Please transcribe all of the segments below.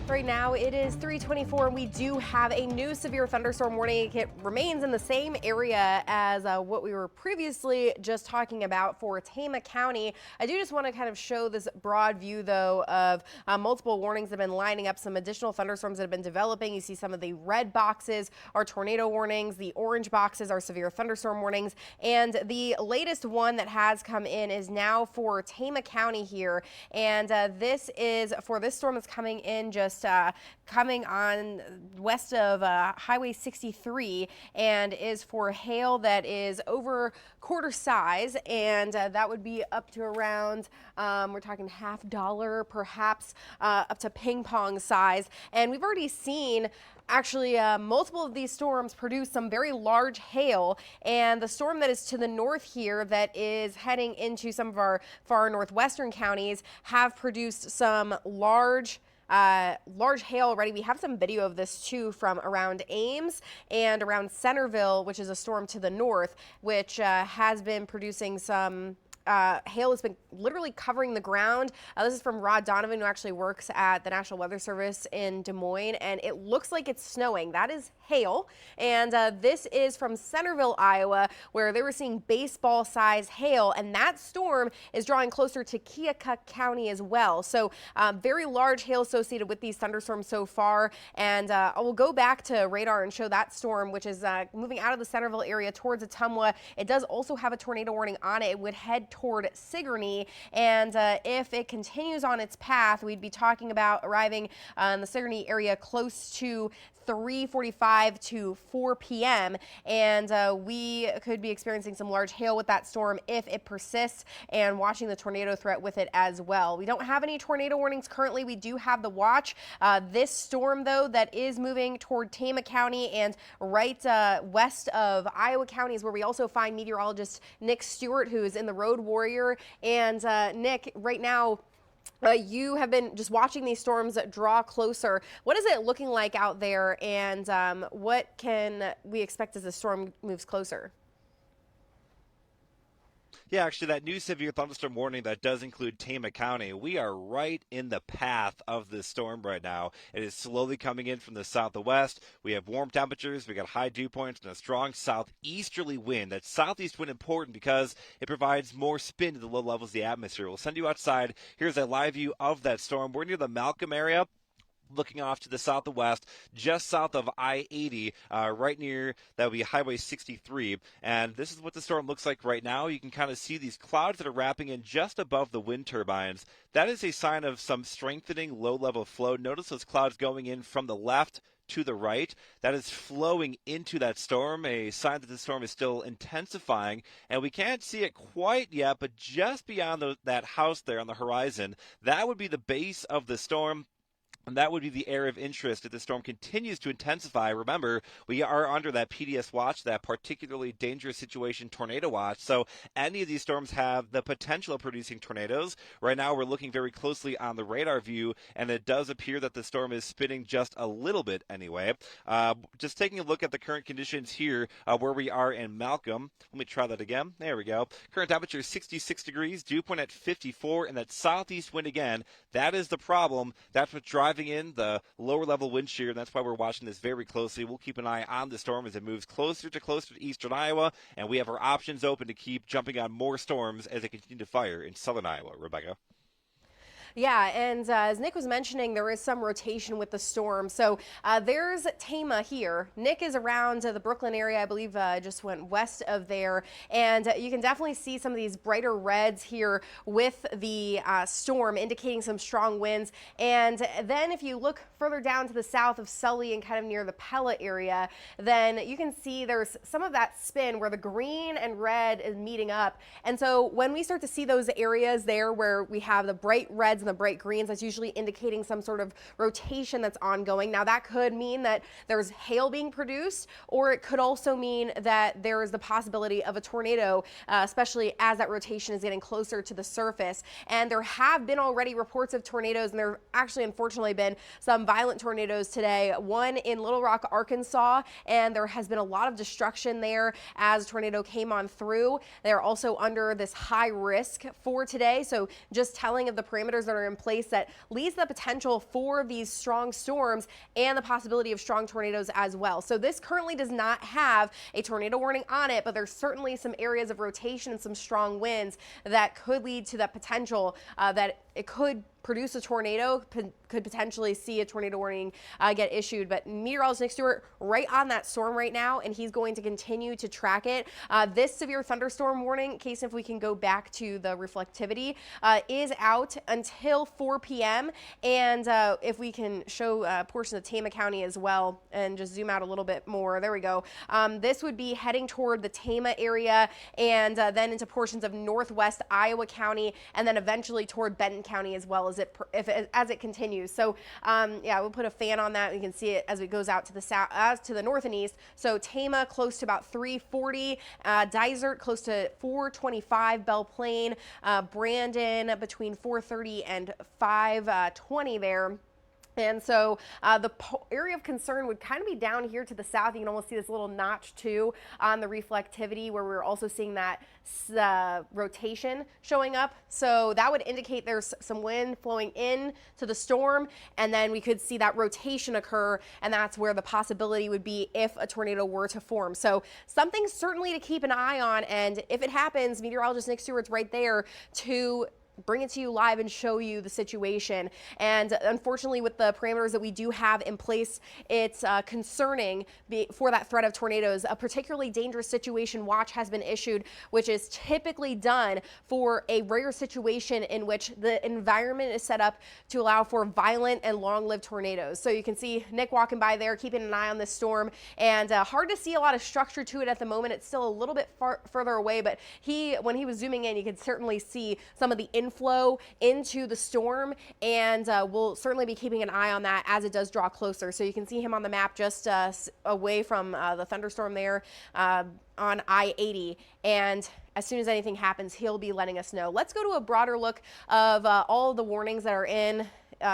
Right now it is 3:24 and we do have a new severe thunderstorm warning. It remains in the same area as what we were previously just talking about for Ottumwa County. I do just want to kind of show this broad view though of multiple warnings that have been lining up, some additional thunderstorms that have been developing. You see some of the red boxes are tornado warnings, the orange boxes are severe thunderstorm warnings, and the latest one that has come in is now for Ottumwa County here, and this is for this storm that's coming in just coming on west of Highway 63 and is for hail that is over quarter size, and that would be up to around, we're talking $50 perhaps, up to ping pong size. And we've already seen actually multiple of these storms produce some very large hail, and the storm that is to the north here that is heading into some of our far northwestern counties have produced some large hail already. We have some video of this too from around Ames and around Centerville, which is a storm to the north, which has been producing some hail has been literally covering the ground. This is from Rod Donovan, who actually works at the National Weather Service in Des Moines, and it looks like it's snowing. That is hail. And this is from Centerville, Iowa, where they were seeing baseball-sized hail, and that storm is drawing closer to Keokuk County as well. So very large hail associated with these thunderstorms so far. And I will go back to radar and show that storm, which is moving out of the Centerville area towards Ottumwa. It does also have a tornado warning on it. It would head toward Sigourney, and if it continues on its path, we'd be talking about arriving in the Sigourney area close to 3:45 to 4 p.m. and we could be experiencing some large hail with that storm if it persists, and watching the tornado threat with it as well. We don't have any tornado warnings currently. We do have the watch. This storm, though, that is moving toward Ottumwa County and right west of Iowa County is where we also find meteorologist Nick Stewart, who is in the Road Warrior. And Nick, right now, you have been just watching these storms draw closer. What is it looking like out there, and what can we expect as the storm moves closer? Yeah, actually, that new severe thunderstorm warning that does include Ottumwa County. We are right in the path of this storm right now. It is slowly coming in from the southwest. We have warm temperatures, we got high dew points, and a strong southeasterly wind. That southeast wind important because it provides more spin to the low levels of the atmosphere. We'll send you outside. Here's a live view of that storm. We're near the Malcolm area, looking off to the southwest, just south of I-80, right near, that would be Highway 63. And this is what the storm looks like right now. You can kind of see these clouds that are wrapping in just above the wind turbines. That is a sign of some strengthening low-level flow. Notice those clouds going in from the left to the right. That is flowing into that storm, a sign that the storm is still intensifying, and we can't see it quite yet, but just beyond that house there on the horizon, that would be the base of the storm. And that would be the area of interest if the storm continues to intensify. Remember, we are under that PDS watch, that particularly dangerous situation tornado watch. So any of these storms have the potential of producing tornadoes. Right now, we're looking very closely on the radar view, and it does appear that the storm is spinning just a little bit anyway. Just taking a look at the current conditions here where we are in Malcolm. Let me try that again. There we go. Current temperature is 66 degrees, dew point at 54, and that southeast wind again, that is the problem. That's what's driving in the lower level wind shear, and that's why we're watching this very closely. We'll keep an eye on the storm as it moves closer to eastern Iowa, and we have our options open to keep jumping on more storms as they continue to fire in southern Iowa. Rebecca? Yeah, and as Nick was mentioning, there is some rotation with the storm. So there's Ottumwa here. Nick is around the Brooklyn area, I believe just went west of there. And you can definitely see some of these brighter reds here with the storm, indicating some strong winds. And then if you look further down to the south of Sully and kind of near the Pella area, then you can see there's some of that spin where the green and red is meeting up. And so when we start to see those areas there where we have the bright reds and the bright greens, that's usually indicating some sort of rotation that's ongoing. Now that could mean that there's hail being produced, or it could also mean that there is the possibility of a tornado, especially as that rotation is getting closer to the surface. And there have been already reports of tornadoes, and there have actually unfortunately been some violent tornadoes today. One in Little Rock, Arkansas, and there has been a lot of destruction there as a tornado came on through. They're also under this high risk for today, so just telling of the parameters that are in place that leads to the potential for these strong storms and the possibility of strong tornadoes as well. So this currently does not have a tornado warning on it, but there's certainly some areas of rotation and some strong winds that could lead to that potential that it could produce a tornado, could potentially see a tornado warning get issued. But meteorologist Nick Stewart right on that storm right now, and he's going to continue to track it. This severe thunderstorm warning, in case if we can go back to the reflectivity, is out until 4 p.m. And if we can show portions of Tama County as well and just zoom out a little bit more, there we go. This would be heading toward the Tama area and then into portions of northwest Iowa County, and then eventually toward Benton County as well as it continues. So yeah, we'll put a fan on that. We can see it as it goes out to the south, to the north and east. So Tama close to about 340, Dysart close to 425, Belle Plaine, Brandon between 430 and 520 there. And so the area of concern would kind of be down here to the south. You can almost see this little notch too on the reflectivity where we're also seeing that rotation showing up. So that would indicate there's some wind flowing in to the storm, and then we could see that rotation occur, and that's where the possibility would be if a tornado were to form. So something certainly to keep an eye on, and if it happens, meteorologist Nick Stewart's right there to bring it to you live and show you the situation. And unfortunately, with the parameters that we do have in place, it's concerning for that threat of tornadoes. A particularly dangerous situation watch has been issued, which is typically done for a rare situation in which the environment is set up to allow for violent and long-lived tornadoes. So you can see Nick walking by there, keeping an eye on this storm, and hard to see a lot of structure to it at the moment. It's still a little bit further away, but when he was zooming in, you could certainly see some of the inflow into the storm, and we'll certainly be keeping an eye on that as it does draw closer. So you can see him on the map just away from the thunderstorm there on I-80, and as soon as anything happens, he'll be letting us know. Let's go to a broader look of all of the warnings that are in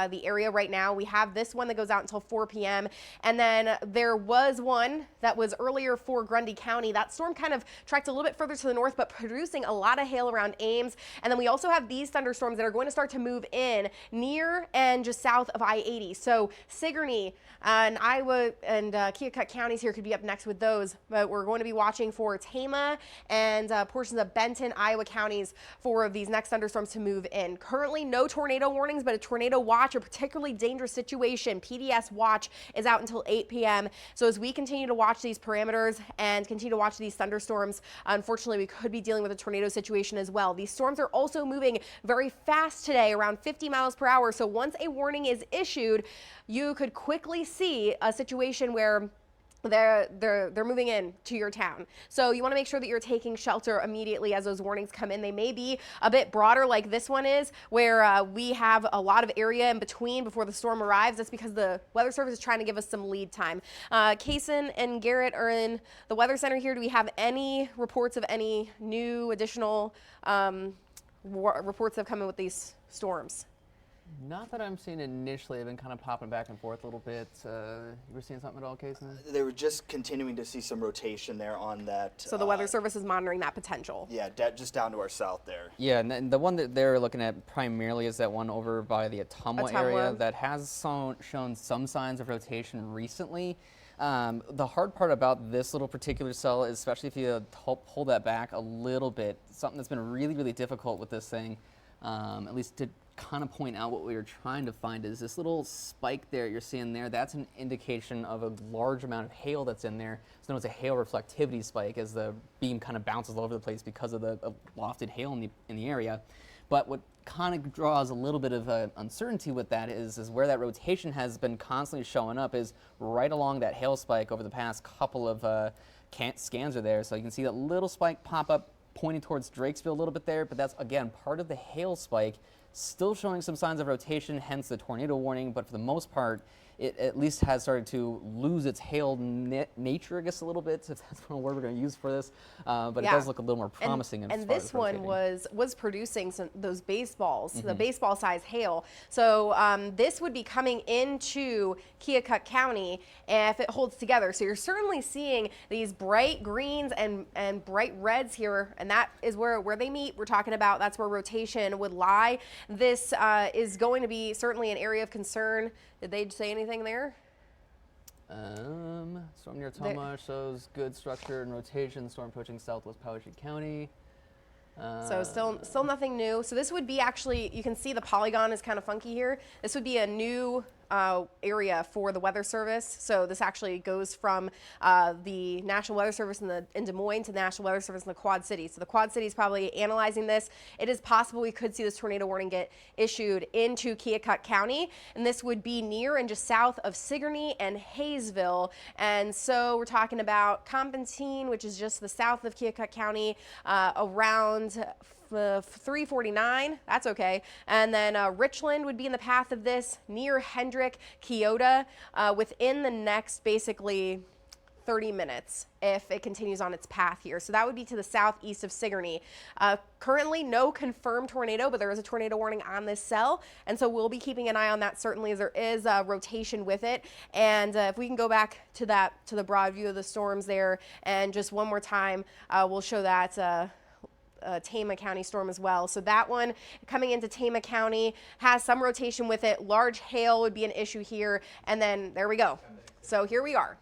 the area right now. We have this one that goes out until 4 p.m. And then there was one that was earlier for Grundy County. That storm kind of tracked a little bit further to the north, but producing a lot of hail around Ames. And then we also have these thunderstorms that are going to start to move in near and just south of I-80. So Sigourney and Iowa and Keokuk counties here could be up next with those, but we're going to be watching for Tama and portions of Benton, Iowa counties for these next thunderstorms to move in. Currently no tornado warnings, but a tornado watch, a particularly dangerous situation, PDS watch, is out until 8 p.m. So as we continue to watch these parameters and continue to watch these thunderstorms, unfortunately we could be dealing with a tornado situation as well. These storms are also moving very fast today, around 50 miles per hour. So once a warning is issued, you could quickly see a situation where they're moving in to your town. So you want to make sure that you're taking shelter immediately as those warnings come in. They may be a bit broader like this one is, where we have a lot of area in between before the storm arrives. That's because the Weather Service is trying to give us some lead time. Kaysen and Garrett are in the Weather Center here. Do we have any reports of any new additional reports that have come in with these storms? Not that I'm seeing initially. I've been kind of popping back and forth a little bit. You were seeing something at all, Casey? They were just continuing to see some rotation there on that. So the Weather Service is monitoring that potential. Yeah, just down to our south there. Yeah, and the one that they're looking at primarily is that one over by the Ottumwa area that has shown some signs of rotation recently. The hard part about this little particular cell is, especially if you pull that back a little bit, something that's been really, really difficult with this thing, at least to kind of point out what we were trying to find, is this little spike there you're seeing there. That's an indication of a large amount of hail that's in there. It's known as a hail reflectivity spike, as the beam kind of bounces all over the place because of the lofted hail in the area. But what kind of draws a little bit of uncertainty with that is where that rotation has been constantly showing up is right along that hail spike over the past couple of scans are there. So you can see that little spike pop up pointing towards Drakesville a little bit there, but that's, again, part of the hail spike, still showing some signs of rotation, hence the tornado warning, but for the most part, it at least has started to lose its hail nature, I guess, a little bit, if that's one word we're going to use for this. But it does look a little more promising. And this one was producing those baseballs, the baseball-sized hail. So this would be coming into Keokuk County if it holds together. So you're certainly seeing these bright greens and bright reds here, and that is where they meet. We're talking about that's where rotation would lie. This is going to be certainly an area of concern. Did they say anything there? Storm near Ottumwa shows good structure and rotation. Storm approaching southwest Powashik County. So still nothing new. So this would be actually, you can see the polygon is kind of funky here. This would be a new area for the Weather Service. So this actually goes from the National Weather Service in Des Moines to the National Weather Service in the Quad Cities. So the Quad Cities probably analyzing this. It is possible we could see this tornado warning get issued into Keokuk County, and this would be near and just south of Sigourney and Hayesville. And so we're talking about Compantine, which is just the south of Keokuk County, around 349, that's okay. And then Richland would be in the path of this, near Hendrick, Keota, within the next basically 30 minutes if it continues on its path here. So that would be to the southeast of Sigourney. Currently no confirmed tornado, but there is a tornado warning on this cell. And so we'll be keeping an eye on that certainly, as there is rotation with it. And if we can go back to the broad view of the storms there, and just one more time, we'll show that Tama County storm as well. So that one coming into Tama County has some rotation with it. Large hail would be an issue here. And then there we go. So here we are.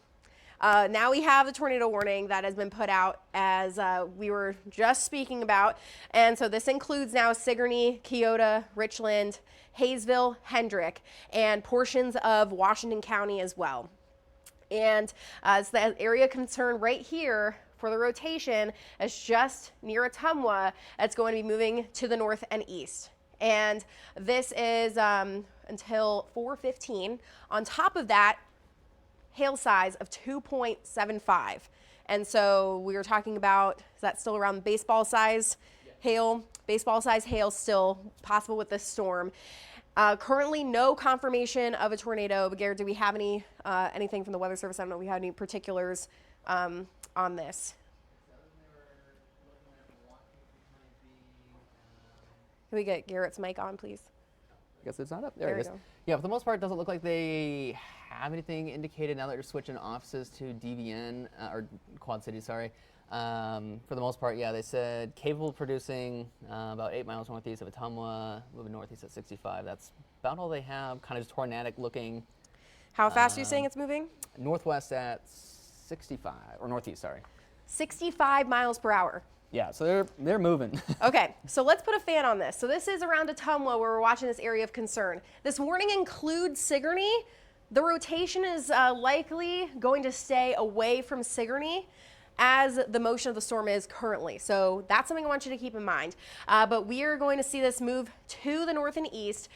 Now we have the tornado warning that has been put out, as we were just speaking about. And so this includes now Sigourney, Keota, Richland, Hayesville, Hendrick, and portions of Washington County as well. And it's the area of concern right here for the rotation is just near Ottumwa. It's going to be moving to the north and east. And this is until 4:15. On top of that, hail size of 2.75. And so we were talking about, is that still around baseball size hail? Baseball size hail still possible with this storm. Currently no confirmation of a tornado. But Garrett, do we have anything from the Weather Service? I don't know if we have any particulars on this. Can we get Garrett's mic on, please? I guess it's not up. There it is. Yeah, for the most part, it doesn't look like they have anything indicated now that you're switching offices to DVN, or Quad City, sorry. For the most part, yeah, they said capable of producing about 8 miles northeast of Ottumwa, moving northeast at 65. That's about all they have, kind of just tornadic looking. How fast are you saying it's moving? Northwest at 65, or northeast, sorry. 65 miles per hour. Yeah, so they're moving. Okay, so let's put a fan on this. So this is around Ottumwa where we're watching this area of concern. This warning includes Sigourney. The rotation is likely going to stay away from Sigourney as the motion of the storm is currently. So that's something I want you to keep in mind. But we are going to see this move to the north and east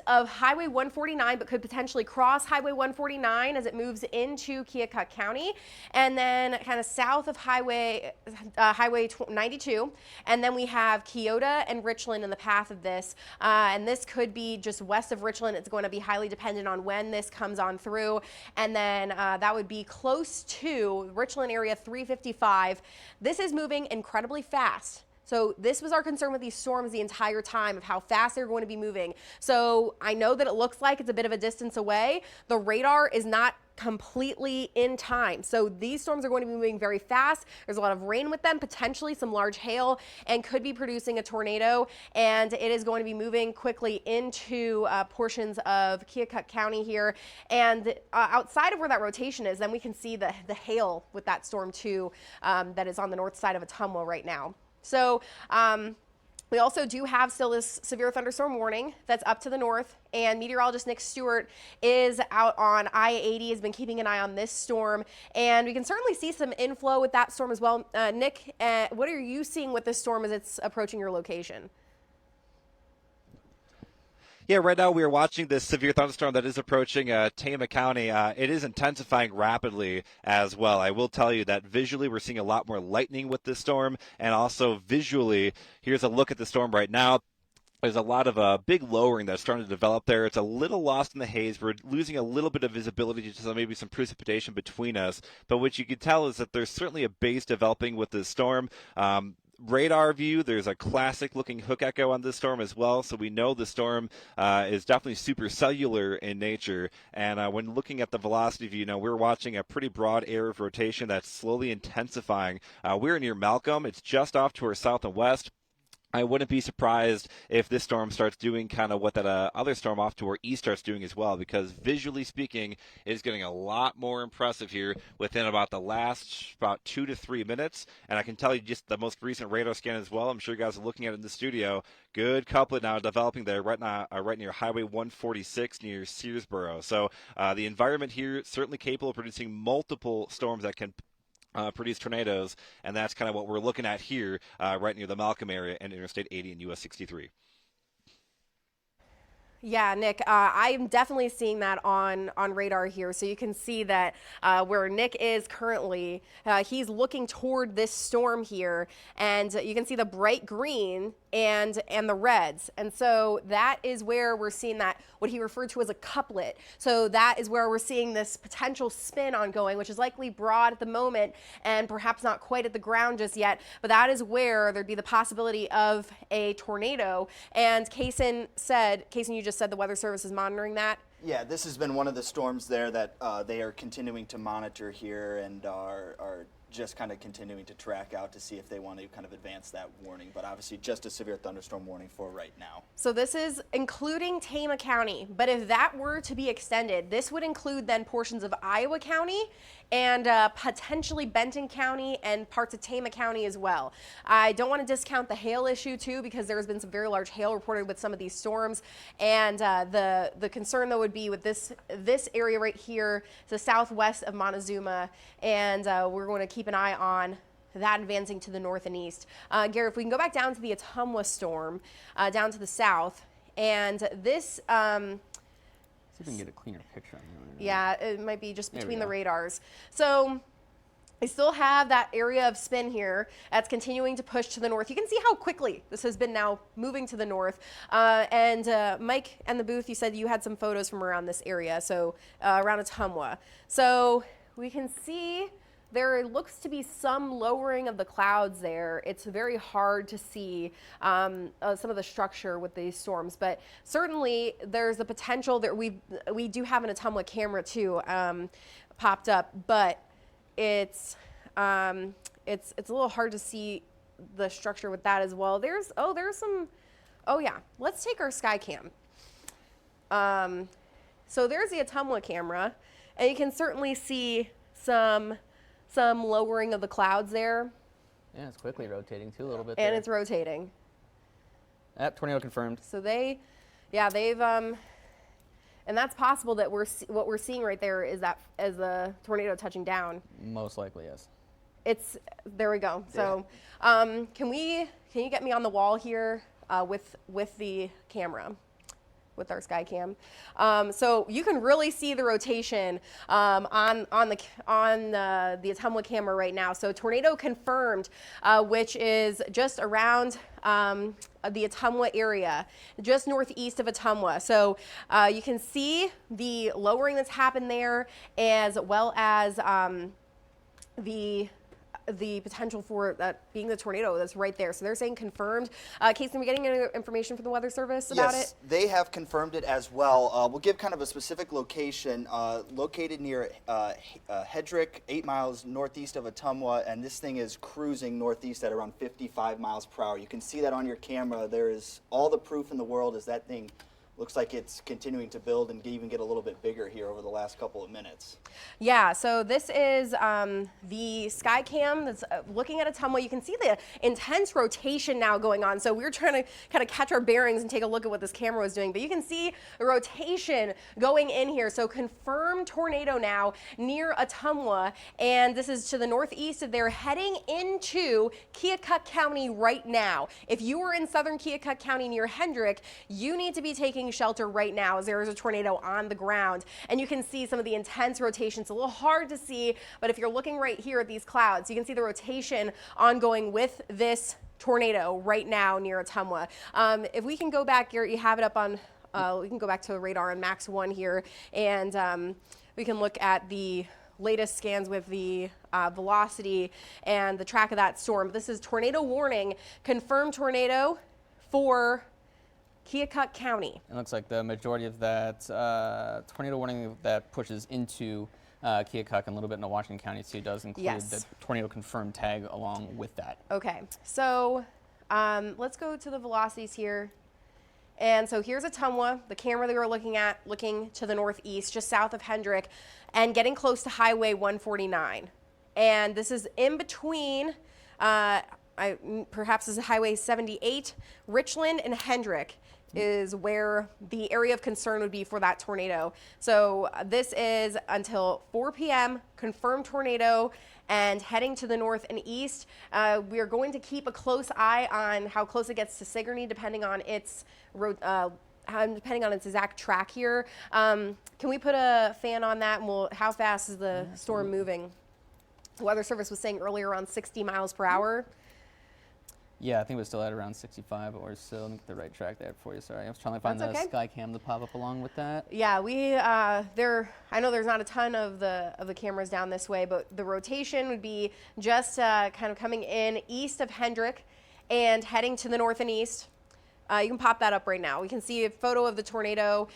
of Highway 149, but could potentially cross Highway 149 as it moves into Keokuk County, and then kind of south of Highway 92. And then we have Keota and Richland in the path of this. And this could be just west of Richland. It's going to be highly dependent on when this comes on through. And then that would be close to Richland area 355. This is moving incredibly fast. So this was our concern with these storms the entire time, of how fast they're going to be moving. So I know that it looks like it's a bit of a distance away. The radar is not completely in time. So these storms are going to be moving very fast. There's a lot of rain with them, potentially some large hail, and could be producing a tornado. And it is going to be moving quickly into portions of Keokuk County here. And outside of where that rotation is, then we can see the hail with that storm too, that is on the north side of Ottumwa right now. So we also do have still this severe thunderstorm warning that's up to the north, and meteorologist Nick Stewart is out on I-80, has been keeping an eye on this storm, and we can certainly see some inflow with that storm as well. Nick, what are you seeing with this storm as it's approaching your location? Yeah, right now we are watching this severe thunderstorm that is approaching Tama County. It is intensifying rapidly as well. I will tell you that visually we're seeing a lot more lightning with this storm, and also visually, here's a look at the storm right now. there's a lot of big lowering that's starting to develop there. It's a little lost in the haze. We're losing a little bit of visibility to maybe some precipitation between us. But what you can tell is that there's certainly a base developing with this storm. Radar view, there's a classic looking hook echo on this storm as well, so we know the storm is definitely supercellular in nature. And when looking at the velocity view, we're watching a pretty broad area of rotation that's slowly intensifying. We're near Malcolm. It's just off to our south and west. I wouldn't be surprised if this storm starts doing kind of what that other storm off to our east starts doing as well, because visually speaking, it is getting a lot more impressive here within about the last 2 to 3 minutes. And I can tell you just the most recent radar scan as well. I'm sure you guys are looking at it in the studio. Good couplet now developing there right near Highway 146 near Searsboro. So the environment here is certainly capable of producing multiple storms that can produce tornadoes, and that's kind of what we're looking at here right near the Malcolm area and Interstate 80 and US 63. Yeah, Nick, I'm definitely seeing that on radar here. So you can see that where Nick is currently, he's looking toward this storm here, and you can see the bright green and the reds. And so that is where we're seeing that, what he referred to as a couplet. So that is where we're seeing this potential spin ongoing, which is likely broad at the moment and perhaps not quite at the ground just yet. But that is where there'd be the possibility of a tornado. And Kaysen, you just said the Weather Service is monitoring that. Yeah, this has been one of the storms there that they are continuing to monitor here and are just kind of continuing to track out to see if they want to kind of advance that warning, but obviously just a severe thunderstorm warning for right now. So this is including Tama County, but if that were to be extended, this would include then portions of Iowa County and potentially Benton County and parts of Tama County as well. I don't want to discount the hail issue too, because there's been some very large hail reported with some of these storms, and the concern though would be with this area right here, the southwest of Montezuma, and we're going to keep an eye on that advancing to the north and east. Garrett, if we can go back down to the Ottumwa storm, down to the south, and this See if we can get a cleaner picture on here. yeah, it might be just between the radars. So I still have that area of spin here that's continuing to push to the north. You can see how quickly this has been now moving to the north. And Mike and the booth, you said you had some photos from around this area, so around Ottumwa. So we can see there looks to be some lowering of the clouds there. It's very hard to see some of the structure with these storms, but certainly there's the potential that we do have an Ottumwa camera too popped up, but it's a little hard to see the structure with that as well. There's some, oh yeah, let's take our sky cam. So there's the Ottumwa camera, and you can certainly see some lowering of the clouds there. Yeah, it's quickly rotating too a little bit. And it's rotating. Yep, tornado confirmed. So they've and that's possible that what we're seeing right there is that as the tornado touching down. Most likely, yes. There we go. So can you get me on the wall here with the camera, with our sky cam, so you can really see the rotation on the Ottumwa camera right now. So tornado confirmed, which is just around the Ottumwa area, just northeast of Ottumwa. So you can see the lowering that's happened there, as well as the potential for that being the tornado that's right there. So they're saying confirmed. Casey, are we getting any information from the Weather Service about it? Yes, they have confirmed it as well. We'll give kind of a specific location, located near Hedrick, 8 miles northeast of Ottumwa, and this thing is cruising northeast at around 55 miles per hour. You can see that on your camera. There is all the proof in the world as that thing looks like it's continuing to build and even get a little bit bigger here over the last couple of minutes. Yeah, so this is the sky cam that's looking at Ottumwa. You can see the intense rotation now going on. So we were trying to kind of catch our bearings and take a look at what this camera was doing, but you can see the rotation going in here. So confirmed tornado now near Ottumwa, and this is to the northeast of there, heading into Keokuk County right now. If you were in southern Keokuk County near Hendrick, you need to be taking taking shelter right now as there is a tornado on the ground. And you can see some of the intense rotation. It's a little hard to see, but if you're looking right here at these clouds, you can see the rotation ongoing with this tornado right now near Ottumwa. If we can go back, Garrett, you have it up on, we can go back to the radar on Max 1 here, and we can look at the latest scans with the velocity and the track of that storm. This is tornado warning, confirmed tornado for Keokuk County. It looks like the majority of that tornado warning that pushes into Keokuk and a little bit into Washington County too does include the tornado confirmed tag along with that. Okay, so let's go to the velocities here. And so here's Ottumwa, the camera that we were looking at, looking to the northeast, just south of Hendrick, and getting close to Highway 149. And this is in between, perhaps this is Highway 78, Richland and Hendrick is where the area of concern would be for that tornado. So this is until 4 p.m., confirmed tornado, and heading to the north and east. We are going to keep a close eye on how close it gets to Sigourney, depending on its exact track here. Can we put a fan on that? And how fast is the storm moving? The Weather Service was saying earlier around 60 miles per hour. Yeah, I think we're still at around 65 or so. Let me get the right track there for you. Sorry, I was trying to find That's the okay. sky cam to pop up along with that. Yeah, I know there's not a ton of the cameras down this way, but the rotation would be just kind of coming in east of Hendrick and heading to the north and east. You can pop that up right now. We can see a photo of the tornado.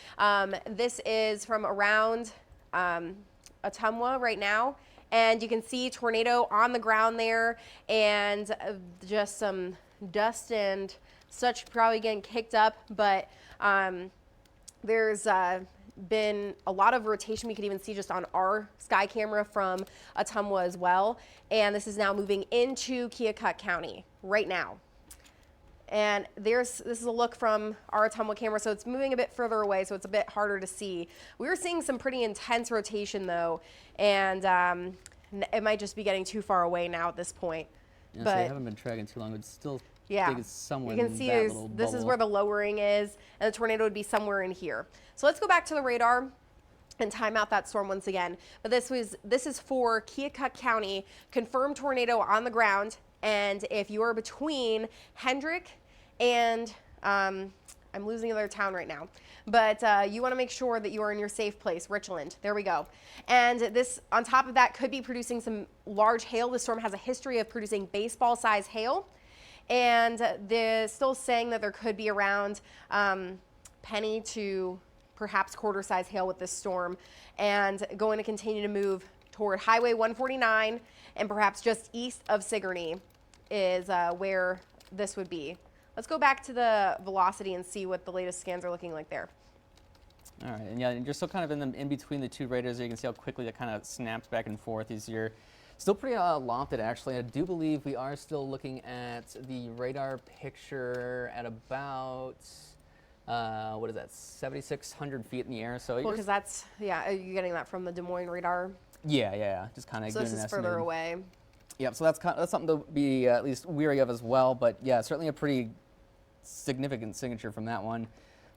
This is from around Ottumwa right now. And you can see tornado on the ground there, and just some dust and such probably getting kicked up. But there's been a lot of rotation. We could even see just on our sky camera from Ottumwa as well. And this is now moving into Keokuk County right now. And this is a look from our Ottumwa camera, so it's moving a bit further away, so it's a bit harder to see. We were seeing some pretty intense rotation though, and it might just be getting too far away now at this point. Yeah, but so I haven't been tracking too long, but still think it's somewhere you can in see that little this is bubble. where the lowering is, and the tornado would be somewhere in here. So let's go back to the radar and time out that storm once again. But this is for Keokuk County, confirmed tornado on the ground. And if you are between Hendrick and I'm losing another town right now, but you want to make sure that you are in your safe place, Richland. There we go. And this, on top of that, could be producing some large hail. The storm has a history of producing baseball-size hail, and they're still saying that there could be around penny to perhaps quarter-size hail with this storm, and going to continue to move toward Highway 149 and perhaps just east of Sigourney is where this would be. Let's go back to the velocity and see what the latest scans are looking like there. All right, and yeah, and you're still kind of in between the two radars there. You can see how quickly that kind of snaps back and forth as you're still pretty lofted, actually. I do believe we are still looking at the radar picture at about, what is that, 7,600 feet in the air. So Well, because that's, are you getting that from the Des Moines radar? Yeah, just kind of So this is further away. Yep, so that's something to be at least weary of as well. But yeah, certainly a pretty significant signature from that one.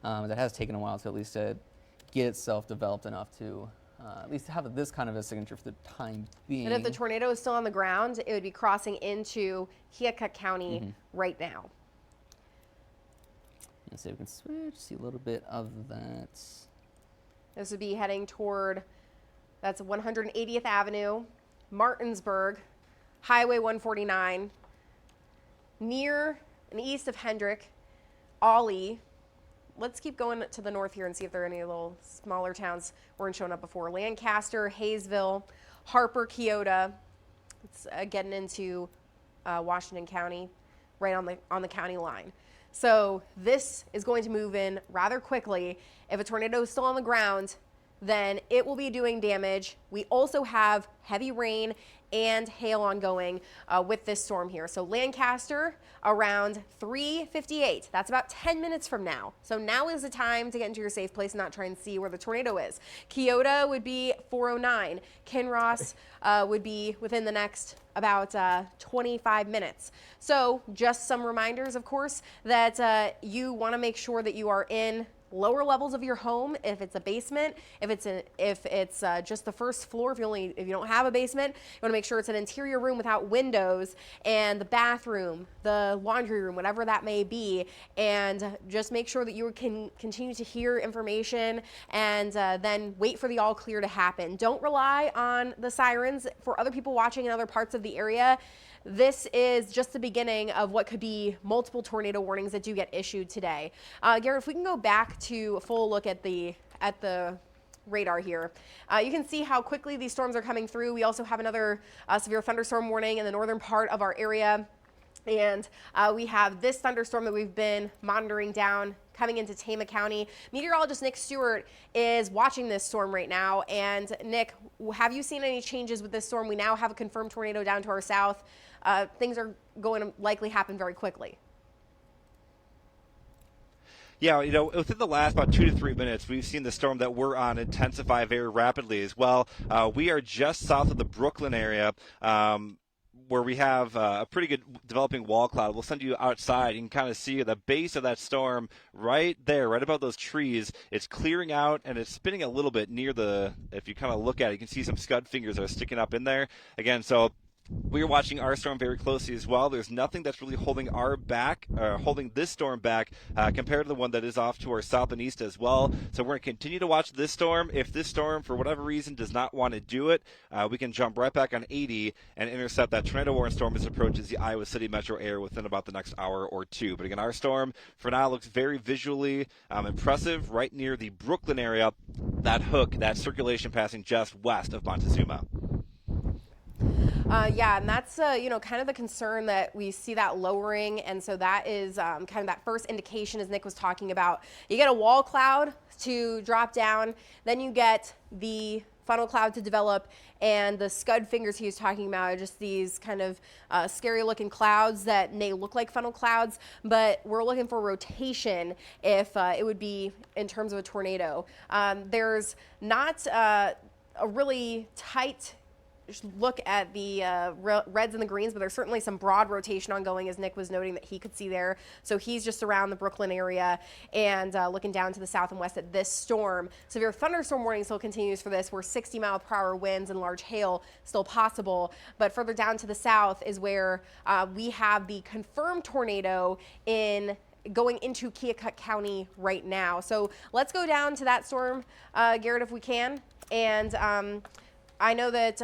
That has taken a while to at least get itself developed enough to at least have this kind of a signature for the time being. And if the tornado is still on the ground, it would be crossing into Keokuk County right now. Let's see if we can switch, see a little bit of that. This would be heading toward, that's 180th Avenue, Martinsburg, Highway 149, near and east of Hendrick, Ollie. Let's keep going to the north here and see if there are any little smaller towns weren't showing up before. Lancaster, Hayesville, Harper, Keota. It's getting into Washington County, right on the county line. So this is going to move in rather quickly. If a tornado is still on the ground, then it will be doing damage. We also have heavy rain and hail ongoing with this storm here. So Lancaster around 3:58. That's about 10 minutes from now. So now is the time to get into your safe place and not try and see where the tornado is. Keota would be 4:09. Kinross would be within the next about 25 minutes. So just some reminders, of course, that you want to make sure that you are in lower levels of your home, if it's a basement, if it's just the first floor, if you don't have a basement, you want to make sure it's an interior room without windows, and the bathroom, the laundry room, whatever that may be, and just make sure that you can continue to hear information, and then wait for the all clear to happen. Don't rely on the sirens. For other people watching in other parts of the area, this is just the beginning of what could be multiple tornado warnings that do get issued today. Garrett, if we can go back to a full look at the radar here, you can see how quickly these storms are coming through. We also have another severe thunderstorm warning in the northern part of our area. And we have this thunderstorm that we've been monitoring down coming into Tama County. Meteorologist Nick Stewart is watching this storm right now. And Nick, have you seen any changes with this storm? We now have a confirmed tornado down to our south. Things are going to likely happen very quickly. Yeah, within the last about 2 to 3 minutes, we've seen the storm that we're on intensify very rapidly as well. We are just south of the Brooklyn area, where we have a pretty good developing wall cloud. We'll send you outside. You can kind of see the base of that storm right there, right above those trees. It's clearing out, and it's spinning a little bit near if you kind of look at it, you can see some scud fingers that are sticking up in there. Again, so we're watching our storm very closely as well. There's nothing that's really holding this storm back compared to the one that is off to our south and east as well. So we're going to continue to watch this storm. If this storm, for whatever reason, does not want to do it, we can jump right back on 80 and intercept that tornado warning storm as it approaches the Iowa City metro area within about the next hour or two. But again, our storm for now looks very visually impressive right near the Brooklyn area, that hook, that circulation passing just west of Montezuma. Yeah, and that's, kind of the concern that we see that lowering. And so that is kind of that first indication, as Nick was talking about. You get a wall cloud to drop down, then you get the funnel cloud to develop, and the scud fingers he was talking about are just these kind of scary looking clouds that may look like funnel clouds, but we're looking for rotation if it would be in terms of a tornado. There's not a really tight look at the reds and the greens, but there's certainly some broad rotation ongoing, as Nick was noting that he could see there. So he's just around the Brooklyn area and looking down to the south and west at this storm. Severe thunderstorm warning still continues for this, where 60-mile-per-hour winds and large hail still possible. But further down to the south is where we have the confirmed tornado going into Keokuk County right now. So let's go down to that storm, Garrett, if we can. And I know that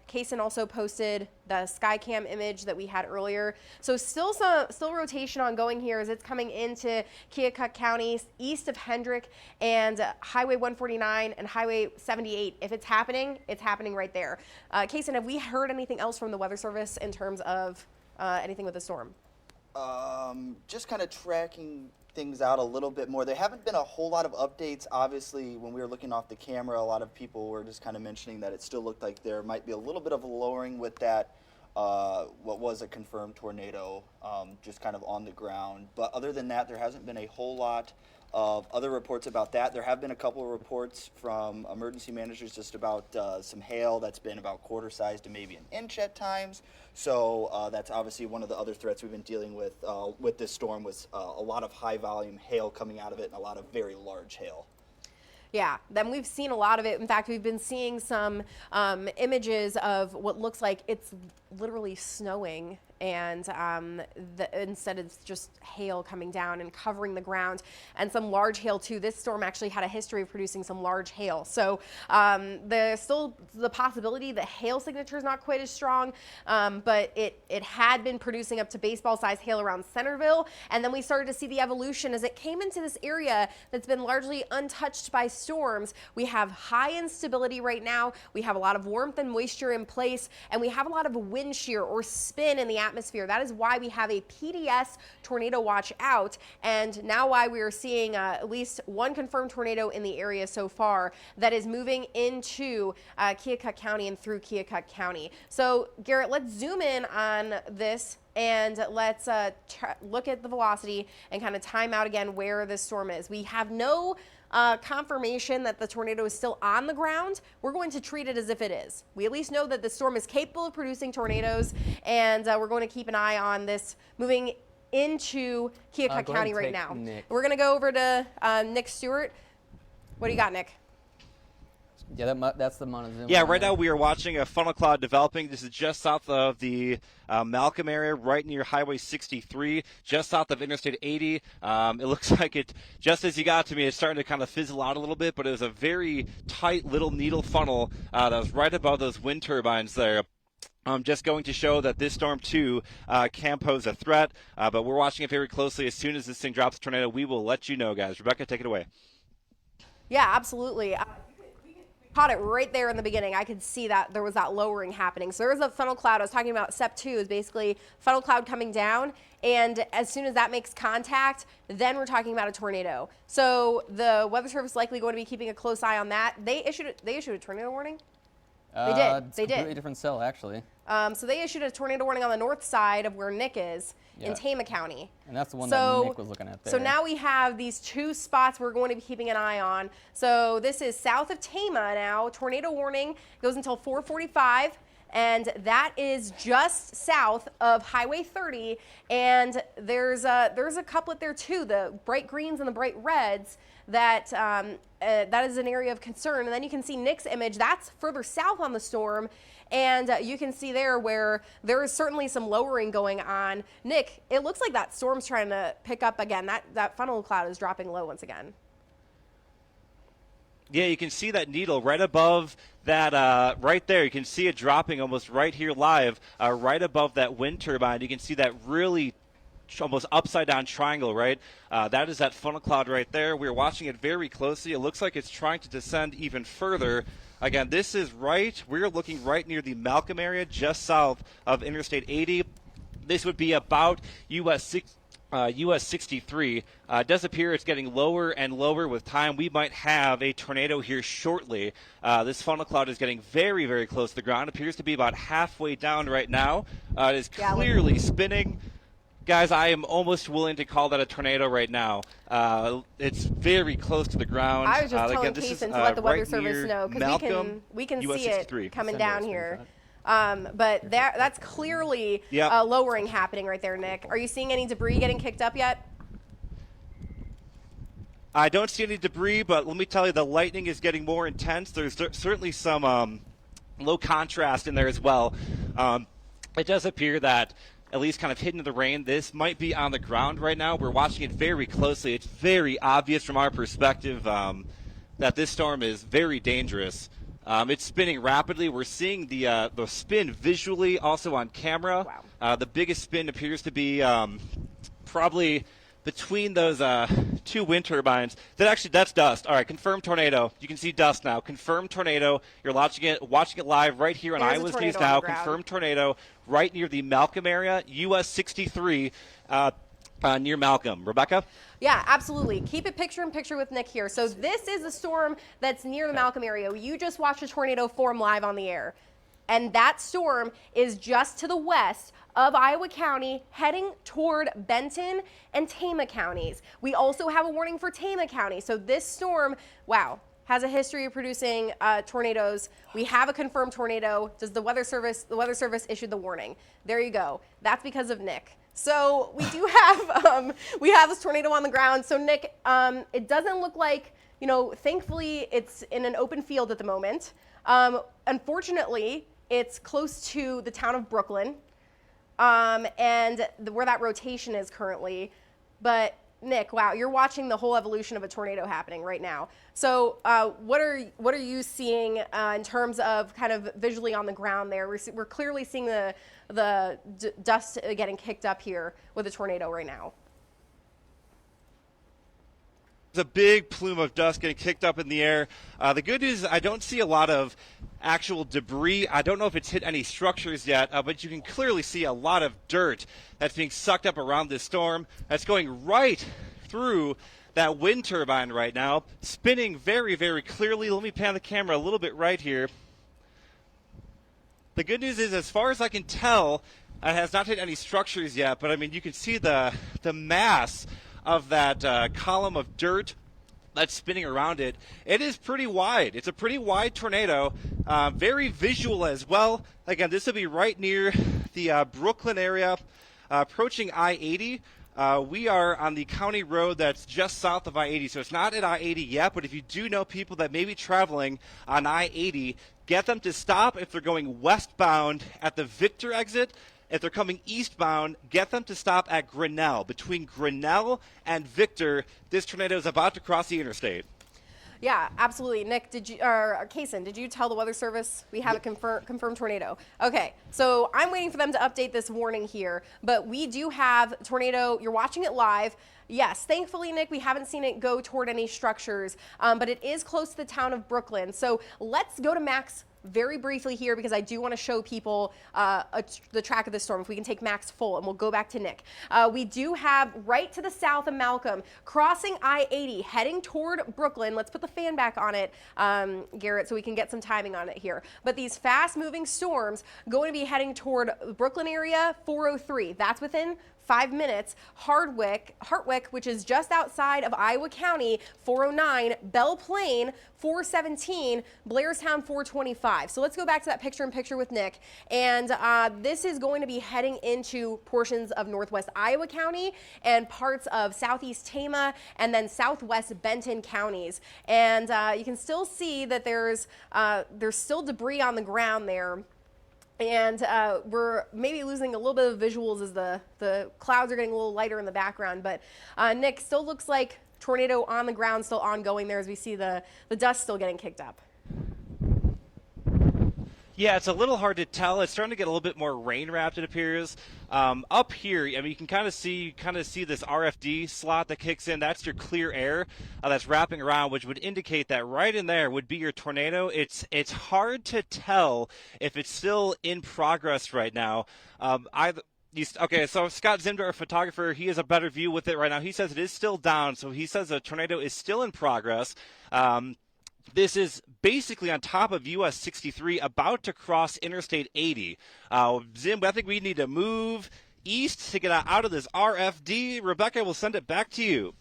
Kaysen also posted the Skycam image that we had earlier. So still rotation ongoing here as it's coming into Keokuk County, east of Hendrick and Highway 149 and Highway 78. If it's happening right there. Kaysen, have we heard anything else from the Weather Service in terms of anything with the storm? Just kind of tracking things out a little bit more. There haven't been a whole lot of updates. Obviously, when we were looking off the camera, a lot of people were just kind of mentioning that it still looked like there might be a little bit of a lowering with that, what was a confirmed tornado, just kind of on the ground. But other than that, there hasn't been a whole lot of other reports about that. There have been a couple of reports from emergency managers just about some hail that's been about quarter size to maybe an inch at times. So that's obviously one of the other threats we've been dealing with this storm, was a lot of high volume hail coming out of it and a lot of very large hail. Yeah, then we've seen a lot of it. In fact, we've been seeing some images of what looks like it's literally snowing, and instead it's just hail coming down and covering the ground, and some large hail too. This storm actually had a history of producing some large hail. So there's still the possibility that hail signature is not quite as strong, but it had been producing up to baseball-sized hail around Centerville, and then we started to see the evolution as it came into this area that's been largely untouched by storms. We have high instability right now. We have a lot of warmth and moisture in place, and we have a lot of wind shear or spin in the atmosphere. That is why we have a PDS tornado watch out, and now why we are seeing at least one confirmed tornado in the area so far that is moving into Keokuk County and through Keokuk County. So Garrett, let's zoom in on this and let's look at the velocity and kind of time out again where this storm is. We have no confirmation that the tornado is still on the ground. We're going to treat it as if it is. We at least know that the storm is capable of producing tornadoes, and we're going to keep an eye on this moving into Keokuk Go ahead County and right take now. Nick. We're going to go over to Nick Stewart. What do you got, Nick? Yeah, that's the Montezuma. Yeah, right now we are watching a funnel cloud developing. This is just south of the Malcolm area, right near Highway 63, just south of Interstate 80. It looks like it, just as you got to me, it's starting to kind of fizzle out a little bit, but it was a very tight little needle funnel that was right above those wind turbines there. Just going to show that this storm, too, can pose a threat, but we're watching it very closely. As soon as this thing drops a tornado, we will let you know, guys. Rebecca, take it away. Yeah, absolutely. Caught it right there in the beginning. I could see that there was that lowering happening. So there was a funnel cloud. I was talking about step 2 is basically funnel cloud coming down. And as soon as that makes contact, then we're talking about a tornado. So the Weather Service is likely going to be keeping a close eye on that. They issued a tornado warning? They did. It's a completely different cell, actually. So they issued a tornado warning on the north side of where Nick is in Tama County. And that's the one that Nick was looking at there. So now we have these 2 spots we're going to be keeping an eye on. So this is south of Tama now. Tornado warning goes until 4:45. And that is just south of Highway 30. And there's a couplet there too, the bright greens and the bright reds, that that is an area of concern. And then you can see Nick's image. That's further south on the storm. And you can see there where there is certainly some lowering going on. Nick, it looks like that storm's trying to pick up again. That funnel cloud is dropping low once again. Yeah, you can see that needle right above that, right there. You can see it dropping almost right here live, right above that wind turbine. You can see that really almost upside down triangle, right? That is that funnel cloud right there. We're watching it very closely. It looks like it's trying to descend even further. Again, this is we're looking right near the Malcolm area, just south of Interstate 80. This would be about US 63. It does appear it's getting lower and lower with time. We might have a tornado here shortly. This funnel cloud is getting very, very close to the ground. It appears to be about halfway down right now. It is clearly spinning. Guys, I am almost willing to call that a tornado right now. It's very close to the ground. I was just telling Kason to let the Weather Service know, because we can US see 63. it coming down here. But that's clearly lowering happening right there, Nick. Are you seeing any debris getting kicked up yet? I don't see any debris, but let me tell you, the lightning is getting more intense. There's certainly some low contrast in there as well. It does appear that, at least kind of hidden in the rain, this might be on the ground right now. We're watching it very closely. It's very obvious from our perspective that this storm is very dangerous. It's spinning rapidly. We're seeing the spin visually also on camera. Wow. The biggest spin appears to be probably between those 2 wind turbines. That's dust. All right, confirmed tornado. You can see dust now. Confirmed tornado. You're watching it live right here on Iowa's News Now. Confirmed tornado right near the Malcolm area, US 63. Near Malcolm. Rebecca? Yeah, absolutely. Keep it picture in picture with Nick here. So this is the storm that's near the Malcolm area. You just watched a tornado form live on the air. And that storm is just to the west of Iowa County, heading toward Benton and Tama counties. We also have a warning for Tama County. So this storm, has a history of producing tornadoes. We have a confirmed tornado. Does the Weather Service issued the warning? There you go. That's because of Nick. So we do have this tornado on the ground. So Nick, it doesn't look like, thankfully it's in an open field at the moment. Unfortunately, it's close to the town of Brooklyn, and where that rotation is currently. But Nick, wow, you're watching the whole evolution of a tornado happening right now. So what are you seeing in terms of kind of visually on the ground there? We're clearly seeing the dust getting kicked up here with a tornado right now. There's a big plume of dust getting kicked up in the air. The good news is I don't see a lot of actual debris. I don't know if it's hit any structures yet, but you can clearly see a lot of dirt that's being sucked up around this storm. That's going right through that wind turbine right now, spinning very, very clearly. Let me pan the camera a little bit right here. The good news is, as far as I can tell, it has not hit any structures yet, but I mean, you can see the mass of that column of dirt that's spinning around it. It is pretty wide. It's a pretty wide tornado, very visual as well. Again, this will be right near the Brooklyn area, approaching I-80. We are on the county road that's just south of I-80, so it's not at I-80 yet, but if you do know people that may be traveling on I-80, get them to stop if they're going westbound at the Victor exit. If they're coming eastbound, get them to stop at Grinnell. Between Grinnell and Victor, this tornado is about to cross the interstate. Yeah, absolutely. Nick, or Kaysen, did you tell the Weather Service we have a confirmed tornado? Okay, so I'm waiting for them to update this warning here, but we do have tornado. You're watching it live. Yes, thankfully, Nick, we haven't seen it go toward any structures, but it is close to the town of Brooklyn. So let's go to Max very briefly here because I do want to show people the track of the storm. If we can take Max full, and we'll go back to Nick. We do have right to the south of Malcolm, crossing I-80, heading toward Brooklyn. Let's put the fan back on it, Garrett, so we can get some timing on it here. But these fast-moving storms going to be heading toward Brooklyn area, 403. That's within 5 minutes. Hartwick, which is just outside of Iowa County, 409, Belle Plaine, 417, Blairstown, 425. So let's go back to that picture-in-picture with Nick. And this is going to be heading into portions of northwest Iowa County and parts of southeast Tama and then southwest Benton counties. And you can still see that there's still debris on the ground there. And we're maybe losing a little bit of visuals as the clouds are getting a little lighter in the background. But Nick, still looks like tornado on the ground, still ongoing there as we see the dust still getting kicked up. Yeah, it's a little hard to tell. It's starting to get a little bit more rain-wrapped, it appears. Up here, I mean, you can kind of see this RFD slot that kicks in. That's your clear air that's wrapping around, which would indicate that right in there would be your tornado. It's hard to tell if it's still in progress right now. Okay, so Scott Zimder, our photographer, he has a better view with it right now. He says it is still down, so he says the tornado is still in progress. This is basically on top of US 63, about to cross Interstate 80. Zim, I think we need to move east to get out of this RFD. Rebecca, we'll send it back to you.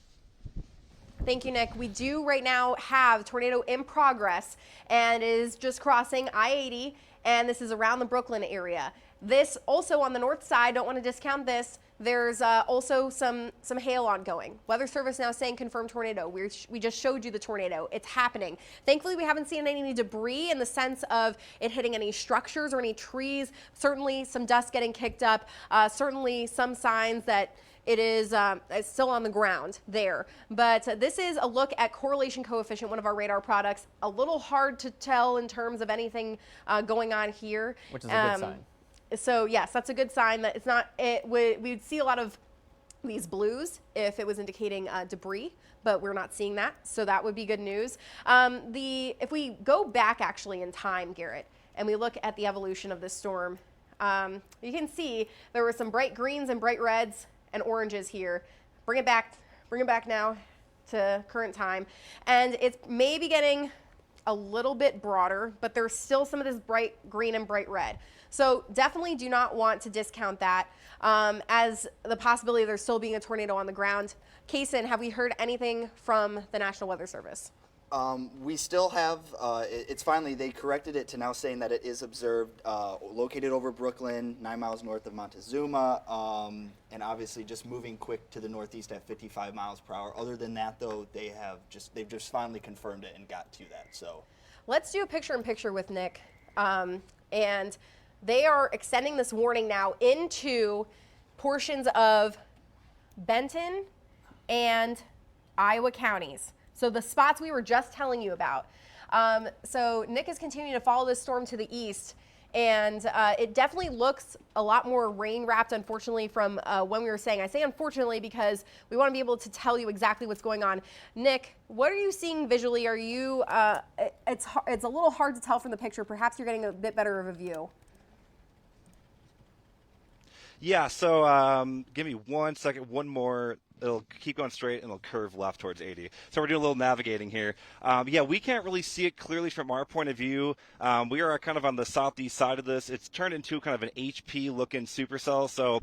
Thank you, Nick. We do right now have tornado in progress, and it is just crossing I-80, and this is around the Brooklyn area. This also on the north side, don't want to discount this, there's also some hail ongoing. Weather Service now saying confirmed tornado. We just showed you the tornado. It's happening. Thankfully, we haven't seen any debris in the sense of it hitting any structures or any trees. Certainly some dust getting kicked up. Certainly some signs that it is it's still on the ground there. But this is a look at correlation coefficient, one of our radar products. A little hard to tell in terms of anything going on here. Which is a good sign. So yes, that's a good sign that it's not, we'd see a lot of these blues if it was indicating debris, but we're not seeing that. So that would be good news. If we go back actually in time, Garrett, and we look at the evolution of this storm, you can see there were some bright greens and bright reds and oranges here. Bring it back now to current time. And it's maybe getting a little bit broader, but there's still some of this bright green and bright red. So definitely do not want to discount that as the possibility of there still being a tornado on the ground. Kaysen, have we heard anything from the National Weather Service? We still have, it's finally, they corrected it to now saying that it is observed, located over Brooklyn, 9 miles north of Montezuma, and obviously just moving quick to the northeast at 55 miles per hour. Other than that, though, they've just finally confirmed it and got to that. So let's do a picture-in-picture with Nick. And they are extending this warning now into portions of Benton and Iowa counties. So the spots we were just telling you about. So Nick is continuing to follow this storm to the east, and it definitely looks a lot more rain wrapped, unfortunately, from when we were saying. I say unfortunately because we want to be able to tell you exactly what's going on. Nick, what are you seeing visually? Are you? It's a little hard to tell from the picture. Perhaps you're getting a bit better of a view. Yeah, so give me 1 second, one more. It'll keep going straight and it'll curve left towards 80. So we're doing a little navigating here. Yeah, we can't really see it clearly from our point of view. We are kind of on the southeast side of this. It's turned into kind of an HP looking supercell. So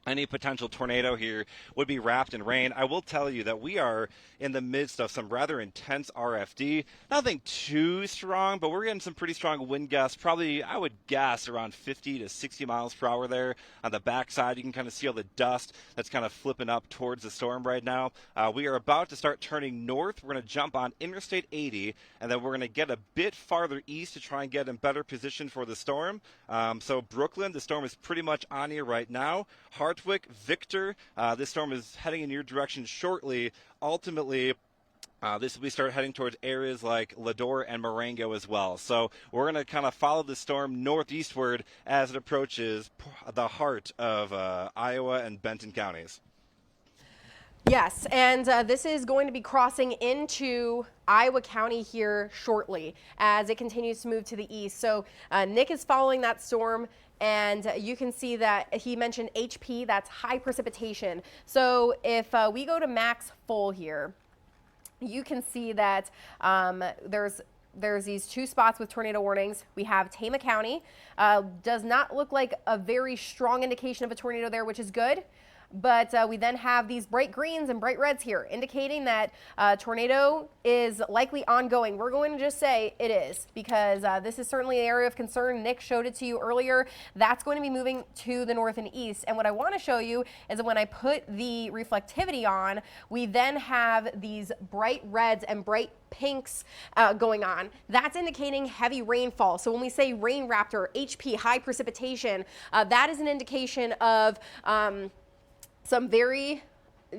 any potential tornado here would be wrapped in rain. I will tell you that we are in the midst of some rather intense RFD. Nothing too strong, but we're getting some pretty strong wind gusts, probably, I would guess, around 50 to 60 miles per hour there. On the backside, you can kind of see all the dust that's kind of flipping up towards the storm right now. We are about to start turning north. We're going to jump on Interstate 80, and then we're going to get a bit farther east to try and get in better position for the storm. So Brooklyn, the storm is pretty much on you right now. Hardwick, Victor, this storm is heading in your direction shortly. Ultimately, this will be start heading towards areas like Lador and Marengo as well. So we're going to kind of follow the storm northeastward as it approaches the heart of Iowa and Benton counties. Yes, and this is going to be crossing into Iowa County here shortly as it continues to move to the east. So Nick is following that storm, and you can see that he mentioned HP, that's high precipitation. So if we go to max full here, you can see that there's these two spots with tornado warnings. We have Tama County. Does not look like a very strong indication of a tornado there, which is good. But we then have these bright greens and bright reds here, indicating that tornado is likely ongoing. We're going to just say it is, because this is certainly an area of concern. Nick showed it to you earlier. That's going to be moving to the north and east. And what I want to show you is that when I put the reflectivity on, we then have these bright reds and bright pinks going on. That's indicating heavy rainfall. So when we say rain raptor, HP, high precipitation, that is an indication of some very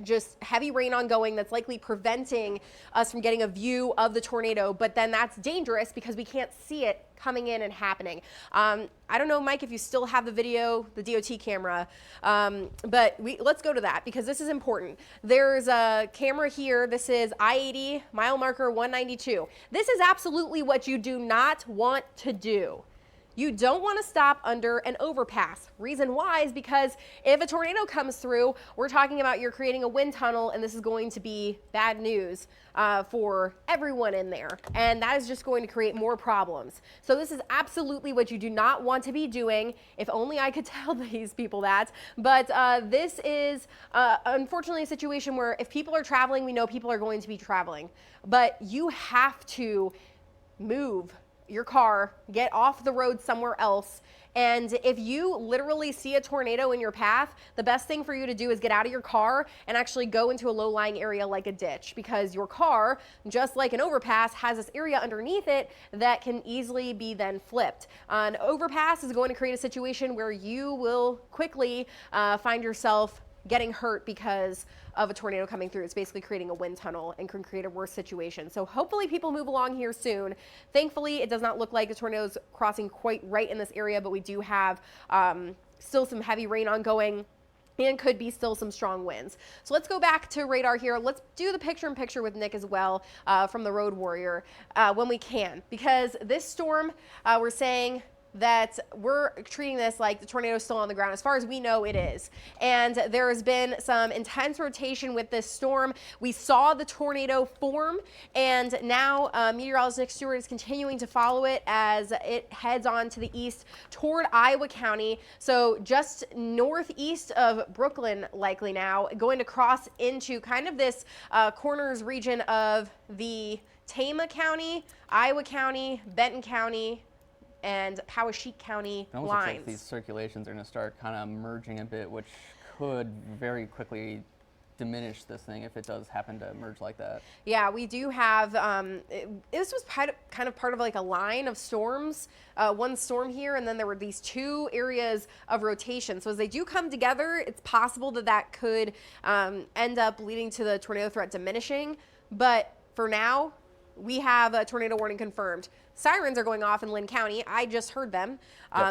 just heavy rain ongoing that's likely preventing us from getting a view of the tornado, but then that's dangerous because we can't see it coming in and happening. I don't know, Mike, if you still have the video, the DOT camera, but let's go to that because this is important. There's a camera here. This is I-80 mile marker 192. This is absolutely what you do not want to do. You don't want to stop under an overpass. Reason why is because if a tornado comes through, we're talking about you're creating a wind tunnel, and this is going to be bad news for everyone in there. And that is just going to create more problems. So this is absolutely what you do not want to be doing. If only I could tell these people that. But this is unfortunately a situation where if people are traveling, we know people are going to be traveling. But you have to move your car, get off the road somewhere else. And if you literally see a tornado in your path, the best thing for you to do is get out of your car and actually go into a low-lying area like a ditch, because your car, just like an overpass, has this area underneath it that can easily be then flipped. An overpass is going to create a situation where you will quickly find yourself getting hurt because of a tornado coming through. It's basically creating a wind tunnel and can create a worse situation. So hopefully people move along here soon. Thankfully, it does not look like the tornado's crossing quite right in this area, but we do have still some heavy rain ongoing and could be still some strong winds. So let's go back to radar here. Let's do the picture-in-picture with Nick as well from the Road Warrior when we can, because this storm, we're saying that we're treating this like the tornado is still on the ground. As far as we know, it is. And there has been some intense rotation with this storm. We saw the tornado form, and now meteorologist Nick Stewart is continuing to follow it as it heads on to the east toward Iowa County. So just northeast of Brooklyn, likely now, going to cross into kind of this corners region of the Tama County, Iowa County, Benton County, and Poweshiek County it almost lines. looks like these circulations are going to start kind of merging a bit, which could very quickly diminish this thing if it does happen to merge like that. Yeah, we do have, this was kind of part of like a line of storms, one storm here, and then there were these two areas of rotation. So as they do come together, it's possible that that could end up leading to the tornado threat diminishing. But for now, we have a tornado warning confirmed. Sirens are going off in Lynn County. I just heard them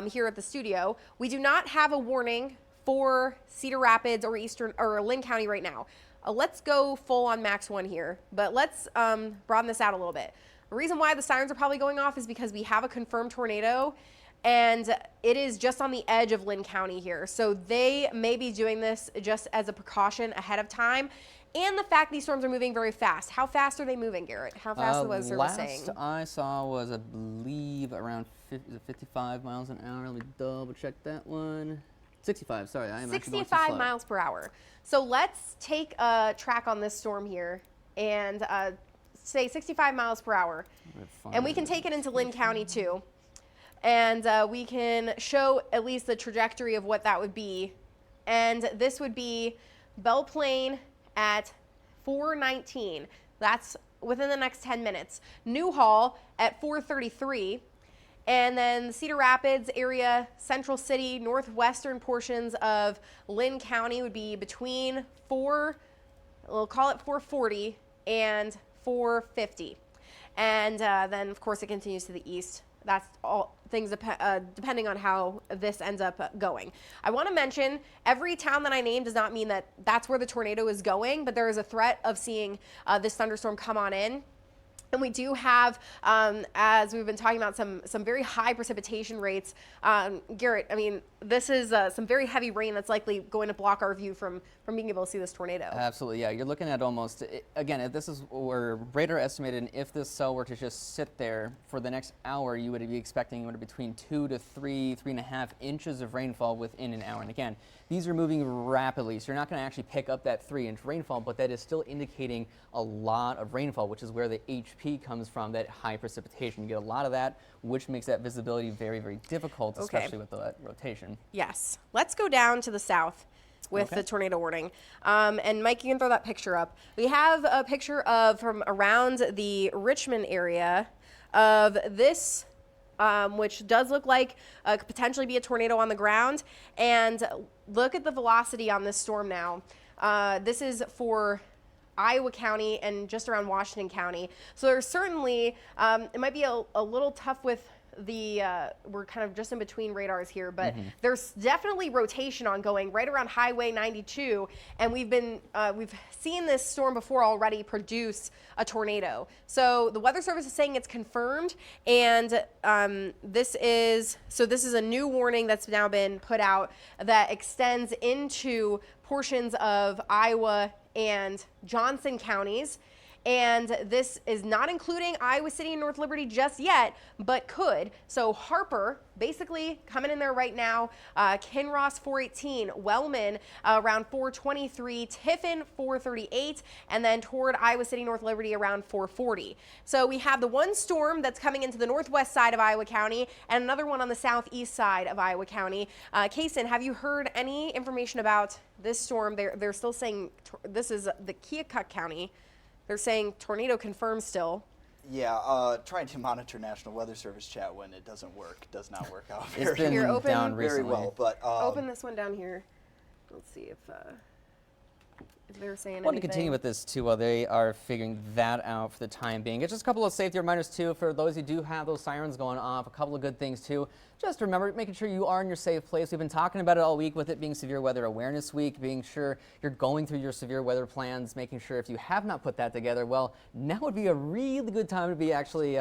here at the studio. We do not have a warning for Cedar Rapids or Lynn County right now. Let's go full on max 1 here, but let's broaden this out a little bit. The reason why the sirens are probably going off is because we have a confirmed tornado, and it is just on the edge of Lynn County here. So they may be doing this just as a precaution ahead of time. And the fact these storms are moving very fast. How fast are they moving, Garrett? How fast was the saying? Last I saw was, I believe, around 55 miles an hour. Let me double check that one. 65, sorry. I am actually going too 65 slow. miles per hour. So let's take a track on this storm here and say 65 miles per hour. And we can take it into Lynn County too. And we can show at least the trajectory of what that would be. And this would be Belle Plaine at 4:19. That's within the next 10 minutes. Newhall at 4:33. And then Cedar Rapids area, Central City, northwestern portions of Lynn County would be between we'll call it 4:40 and 4:50. And then, of course, it continues to the east. That's all things depending on how this ends up going. I want to mention every town that I named does not mean that that's where the tornado is going, but there is a threat of seeing this thunderstorm come on in. And we do have, as we've been talking about, some very high precipitation rates. Garrett, I mean, this is some very heavy rain that's likely going to block our view from being able to see this tornado. Absolutely, yeah. You're looking at almost, again, if this is where radar estimated, and if this cell were to just sit there for the next hour, you would be expecting between 2 to 3.5 inches of rainfall within an hour. And again, these are moving rapidly, so you're not going to actually pick up that 3-inch rainfall, but that is still indicating a lot of rainfall, which is where the HP comes from, that high precipitation. You get a lot of that, which makes that visibility very, very difficult, especially with the rotation. Yes. Let's go down to the south with the tornado warning. And Mike, you can throw that picture up. We have a picture of from around the Richmond area of this, which does look like could potentially be a tornado on the ground. And look at the velocity on this storm now. This is for Iowa County and just around Washington County. So there's certainly, it might be a little tough with the, we're kind of just in between radars here, but there's definitely rotation ongoing right around Highway 92. And we've seen this storm before already produce a tornado. So the Weather Service is saying it's confirmed. And this is a new warning that's now been put out that extends into portions of Iowa and Johnson counties. And this is not including Iowa City and North Liberty just yet, but could. So Harper, basically coming in there right now, Kinross 418, Wellman around 423, Tiffin 438, and then toward Iowa City, North Liberty around 440. So we have the one storm that's coming into the northwest side of Iowa County and another one on the southeast side of Iowa County. Kaysen, have you heard any information about this storm? They're still saying this is the Keokuk County. They're saying tornado confirmed still. Yeah, trying to monitor National Weather Service chat when it doesn't work does not work out It's been down recently. very well. But open this one down here. Let's see if they're saying I want to anything. continue with this too while they are figuring that out for the time being. It's just a couple of safety reminders too for those who do have those sirens going off. A couple of good things too. Just remember, making sure you are in your safe place. We've been talking about it all week with it being Severe Weather Awareness Week, being sure you're going through your severe weather plans, making sure if you have not put that together, well, now would be a really good time to be actually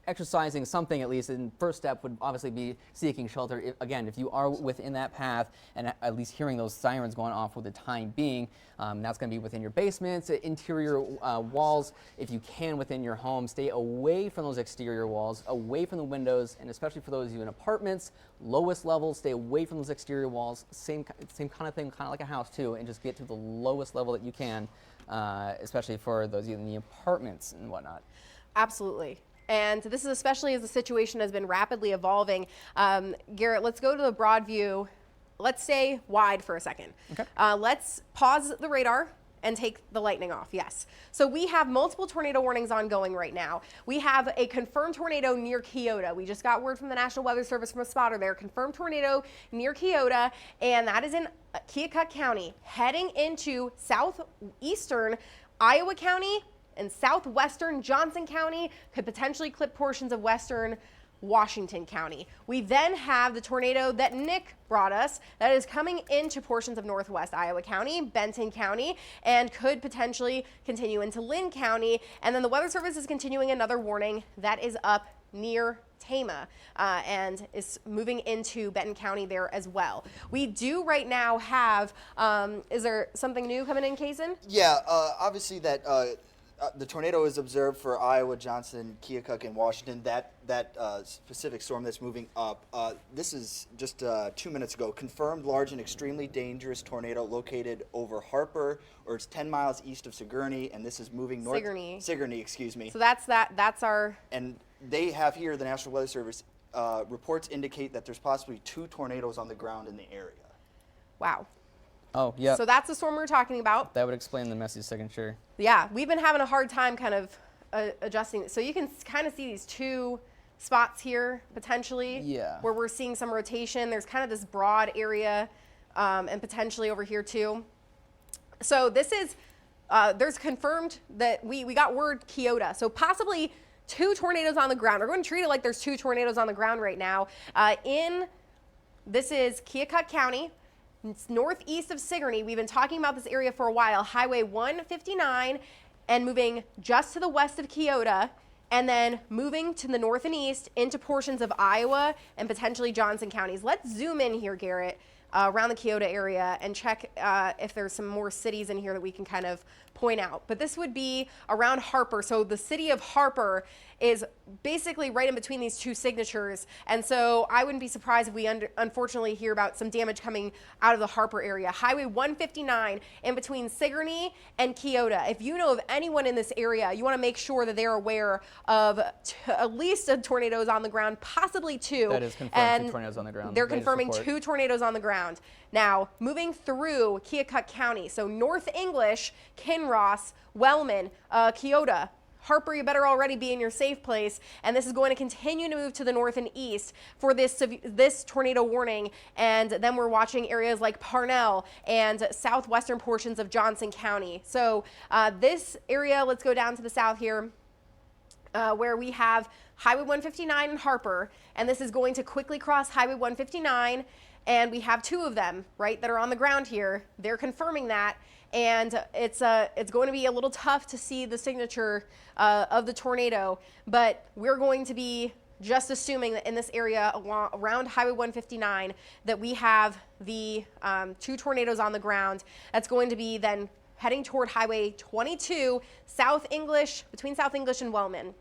exercising something at least. And first step would obviously be seeking shelter. If you are within that path and at least hearing those sirens going off for the time being, that's going to be within your basements, interior walls. If you can within your home, stay away from those exterior walls, away from the windows, and especially for those of you in apartments, lowest level, stay away from those exterior walls. Same kind of thing, kind of like a house too, and just get to the lowest level that you can, especially for those of you in the apartments and whatnot. Absolutely. And this is especially as the situation has been rapidly evolving. Garrett, let's go to the broad view. Let's stay wide for a second. Okay. Let's pause the radar and take the lightning off. Yes. So we have multiple tornado warnings ongoing right now. We have a confirmed tornado near Keota. We just got word from the National Weather Service from a spotter there. Confirmed tornado near Keota, and that is in Keokuk County, heading into southeastern Iowa County and southwestern Johnson County, could potentially clip portions of western Washington County. We then have the tornado that Nick brought us that is coming into portions of northwest Iowa County, Benton County, and could potentially continue into Lynn County. And then the Weather Service is continuing another warning that is up near Tama and is moving into Benton County there as well. We do right now have, is there something new coming in, Kaysen? yeah, obviously that the tornado is observed for Iowa, Johnson, Keokuk, and Washington. That specific storm that's moving up. This is just 2 minutes ago. Confirmed large and extremely dangerous tornado located over Harper, or it's 10 miles east of Sigourney, and this is moving north. Sigourney, excuse me. So that's our. And they have here, the National Weather Service, reports indicate that there's possibly 2 tornadoes on the ground in the area. Wow. Oh, yeah. So that's the storm we're talking about. That would explain the messy signature. Yeah, we've been having a hard time kind of adjusting. So you can kind of see these 2 spots here potentially. Yeah. Where we're seeing some rotation. There's kind of this broad area and potentially over here too. So this is, there's confirmed that we got word Keota. So possibly 2 tornadoes on the ground. We're going to treat it like there's 2 tornadoes on the ground right now. This is Keokuk County. It's northeast of Sigourney. We've been talking about this area for a while. Highway 159 and moving just to the west of Keota, and then moving to the north and east into portions of Iowa and potentially Johnson counties. Let's zoom in here, Garrett, around the Keota area and check if there's some more cities in here that we can kind of point out. But this would be around Harper. So the city of Harper is basically right in between these 2 signatures. And so I wouldn't be surprised if we unfortunately hear about some damage coming out of the Harper area. Highway 159 in between Sigourney and Keota. If you know of anyone in this area, you want to make sure that they're aware of at least a tornadoes on the ground, possibly 2. That is confirmed, and 2 tornadoes on the ground. They're confirming 2 tornadoes on the ground. Now, moving through Keokuk County, so North English, Kinross, Wellman, Keota, Harper, you better already be in your safe place, and this is going to continue to move to the north and east for this tornado warning, and then we're watching areas like Parnell and southwestern portions of Johnson County. So this area, let's go down to the south here, where we have Highway 159 in Harper, and this is going to quickly cross Highway 159, and we have 2 of them, right, that are on the ground here. They're confirming that. And it's going to be a little tough to see the signature of the tornado, but we're going to be just assuming that in this area around Highway 159 that we have the 2 tornadoes on the ground. That's going to be then heading toward Highway 22, South English, between South English and Wellman.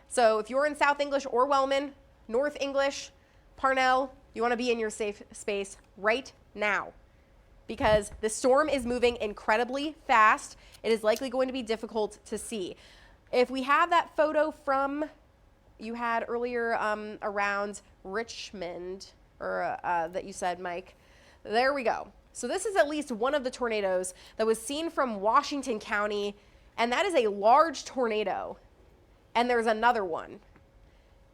So if you're in South English or Wellman, North English, Parnell, you want to be in your safe space right now, because the storm is moving incredibly fast. It is likely going to be difficult to see. If we have that photo from you had earlier around Richmond, or that you said, Mike, there we go. So this is at least one of the tornadoes that was seen from Washington County, and that is a large tornado. And there's another one.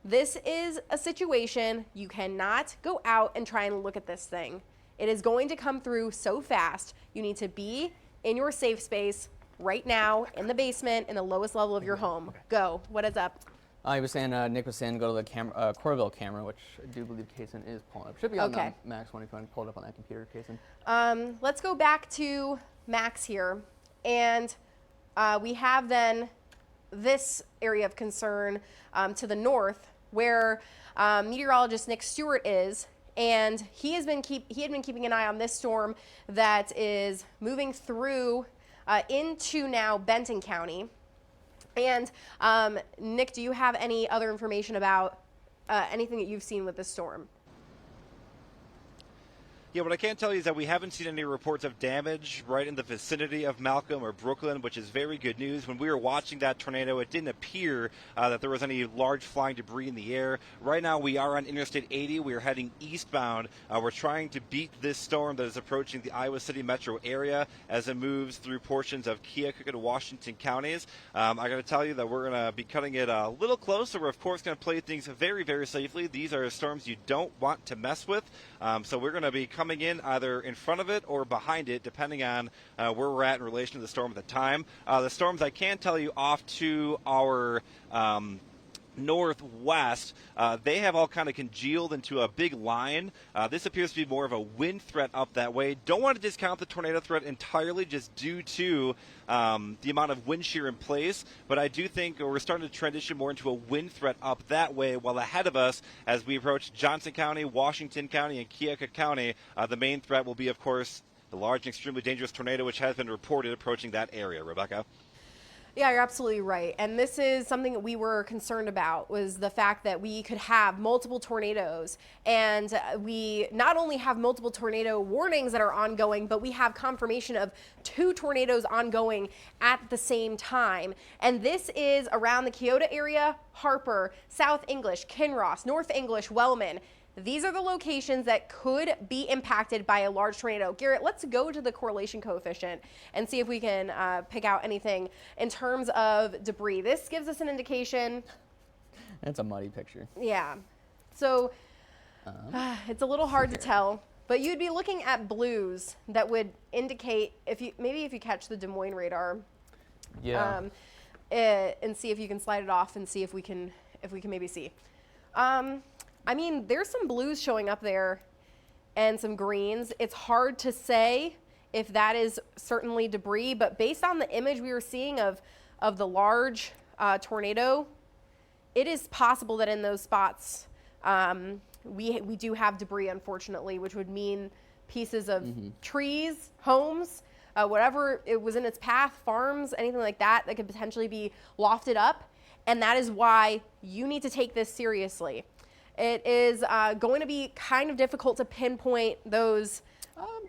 This is a situation you cannot go out and try and look at this thing. It is going to come through so fast. You need to be in your safe space right now, in the basement, in the lowest level of your home. Okay. Go. What is up? I was saying, Nick was saying, go to the Coralville camera, which I do believe Kaysen is pulling up. Should be on the Max one if you want to pull it up on that computer, Kaysen. Let's go back to Max here. And we have then this area of concern to the north, where meteorologist Nick Stewart is. And he had been keeping an eye on this storm that is moving through into now Benton County. And Nick, do you have any other information about anything that you've seen with this storm? Yeah, what I can tell you is that we haven't seen any reports of damage right in the vicinity of Malcolm or Brooklyn, which is very good news. When we were watching that tornado, it didn't appear that there was any large flying debris in the air. Right now, we are on Interstate 80. We are heading eastbound. We're trying to beat this storm that is approaching the Iowa City metro area as it moves through portions of Keokuk and Washington counties. I got to tell you that we're going to be cutting it a little closer. We're, of course, going to play things very, very safely. These are storms you don't want to mess with. So we're going to be coming in either in front of it or behind it, depending on where we're at in relation to the storm at the time. The storms, I can tell you, off to our northwest, they have all kind of congealed into a big line. This appears to be more of a wind threat up that way. Don't want to discount the tornado threat entirely just due to the amount of wind shear in place, but I do think we're starting to transition more into a wind threat up that way, while ahead of us as we approach Johnson County, Washington County, and Keokuk County, the main threat will be, of course, the large and extremely dangerous tornado which has been reported approaching that area. Rebecca? Yeah, you're absolutely right. And this is something that we were concerned about, was the fact that we could have multiple tornadoes. And we not only have multiple tornado warnings that are ongoing, but we have confirmation of 2 tornadoes ongoing at the same time. And this is around the Kyoto area, Harper, South English, Kinross, North English, Wellman. These are the locations that could be impacted by a large tornado. Garrett, let's go to the correlation coefficient and see if we can pick out anything in terms of debris. This gives us an indication. It's a muddy picture. Yeah. So it's a little hard to tell, but you'd be looking at blues that would indicate, if you catch the Des Moines radar. Yeah. And see if you can slide it off and see if we can maybe see. I mean, there's some blues showing up there and some greens. It's hard to say if that is certainly debris, but based on the image we were seeing of the large tornado, it is possible that in those spots we do have debris, unfortunately, which would mean pieces of trees, homes, whatever it was in its path, farms, anything like that could potentially be lofted up. And that is why you need to take this seriously. It is going to be kind of difficult to pinpoint those.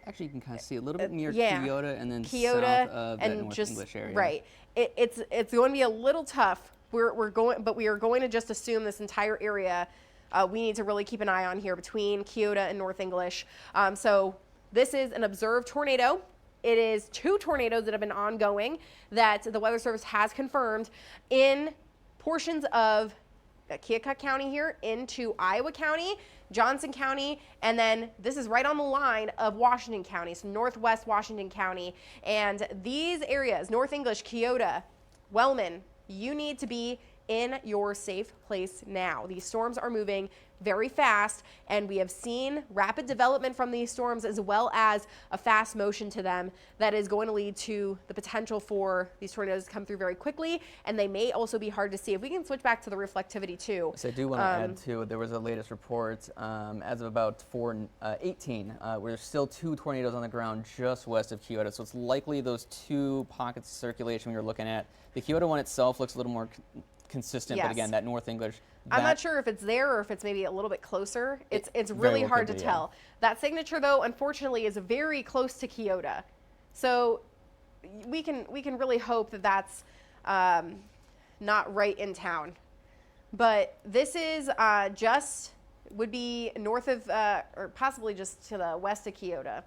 Actually, you can kind of see a little bit near yeah, Kyoto and then Kyoto south of that and North just English area. right. It's going to be a little tough. We are going to just assume this entire area. We need to really keep an eye on here between Kyoto and North English. So this is an observed tornado. It is 2 tornadoes that have been ongoing that the Weather Service has confirmed in portions of Keokuk County here into Iowa County, Johnson County, and then this is right on the line of Washington County, so northwest Washington County. And these areas, North English, Kyoto, Wellman, you need to be in your safe place now. These storms are moving very fast, and we have seen rapid development from these storms as well as a fast motion to them that is going to lead to the potential for these tornadoes to come through very quickly, and they may also be hard to see. If we can switch back to the reflectivity too. So I do want to add too, there was a latest report as of about 4:18 where there's still 2 tornadoes on the ground just west of Kyoto. So it's likely those 2 pockets of circulation we were looking at. The Kyoto one itself looks a little more consistent, Yes. but again, that North English. I'm not sure if it's there or if it's maybe a little bit closer. It's really well hard could to be, tell. That signature, though, unfortunately, is very close to Kyoto. So we can really hope that that's not right in town. But this is would be north of, or possibly just to the west of Kyoto.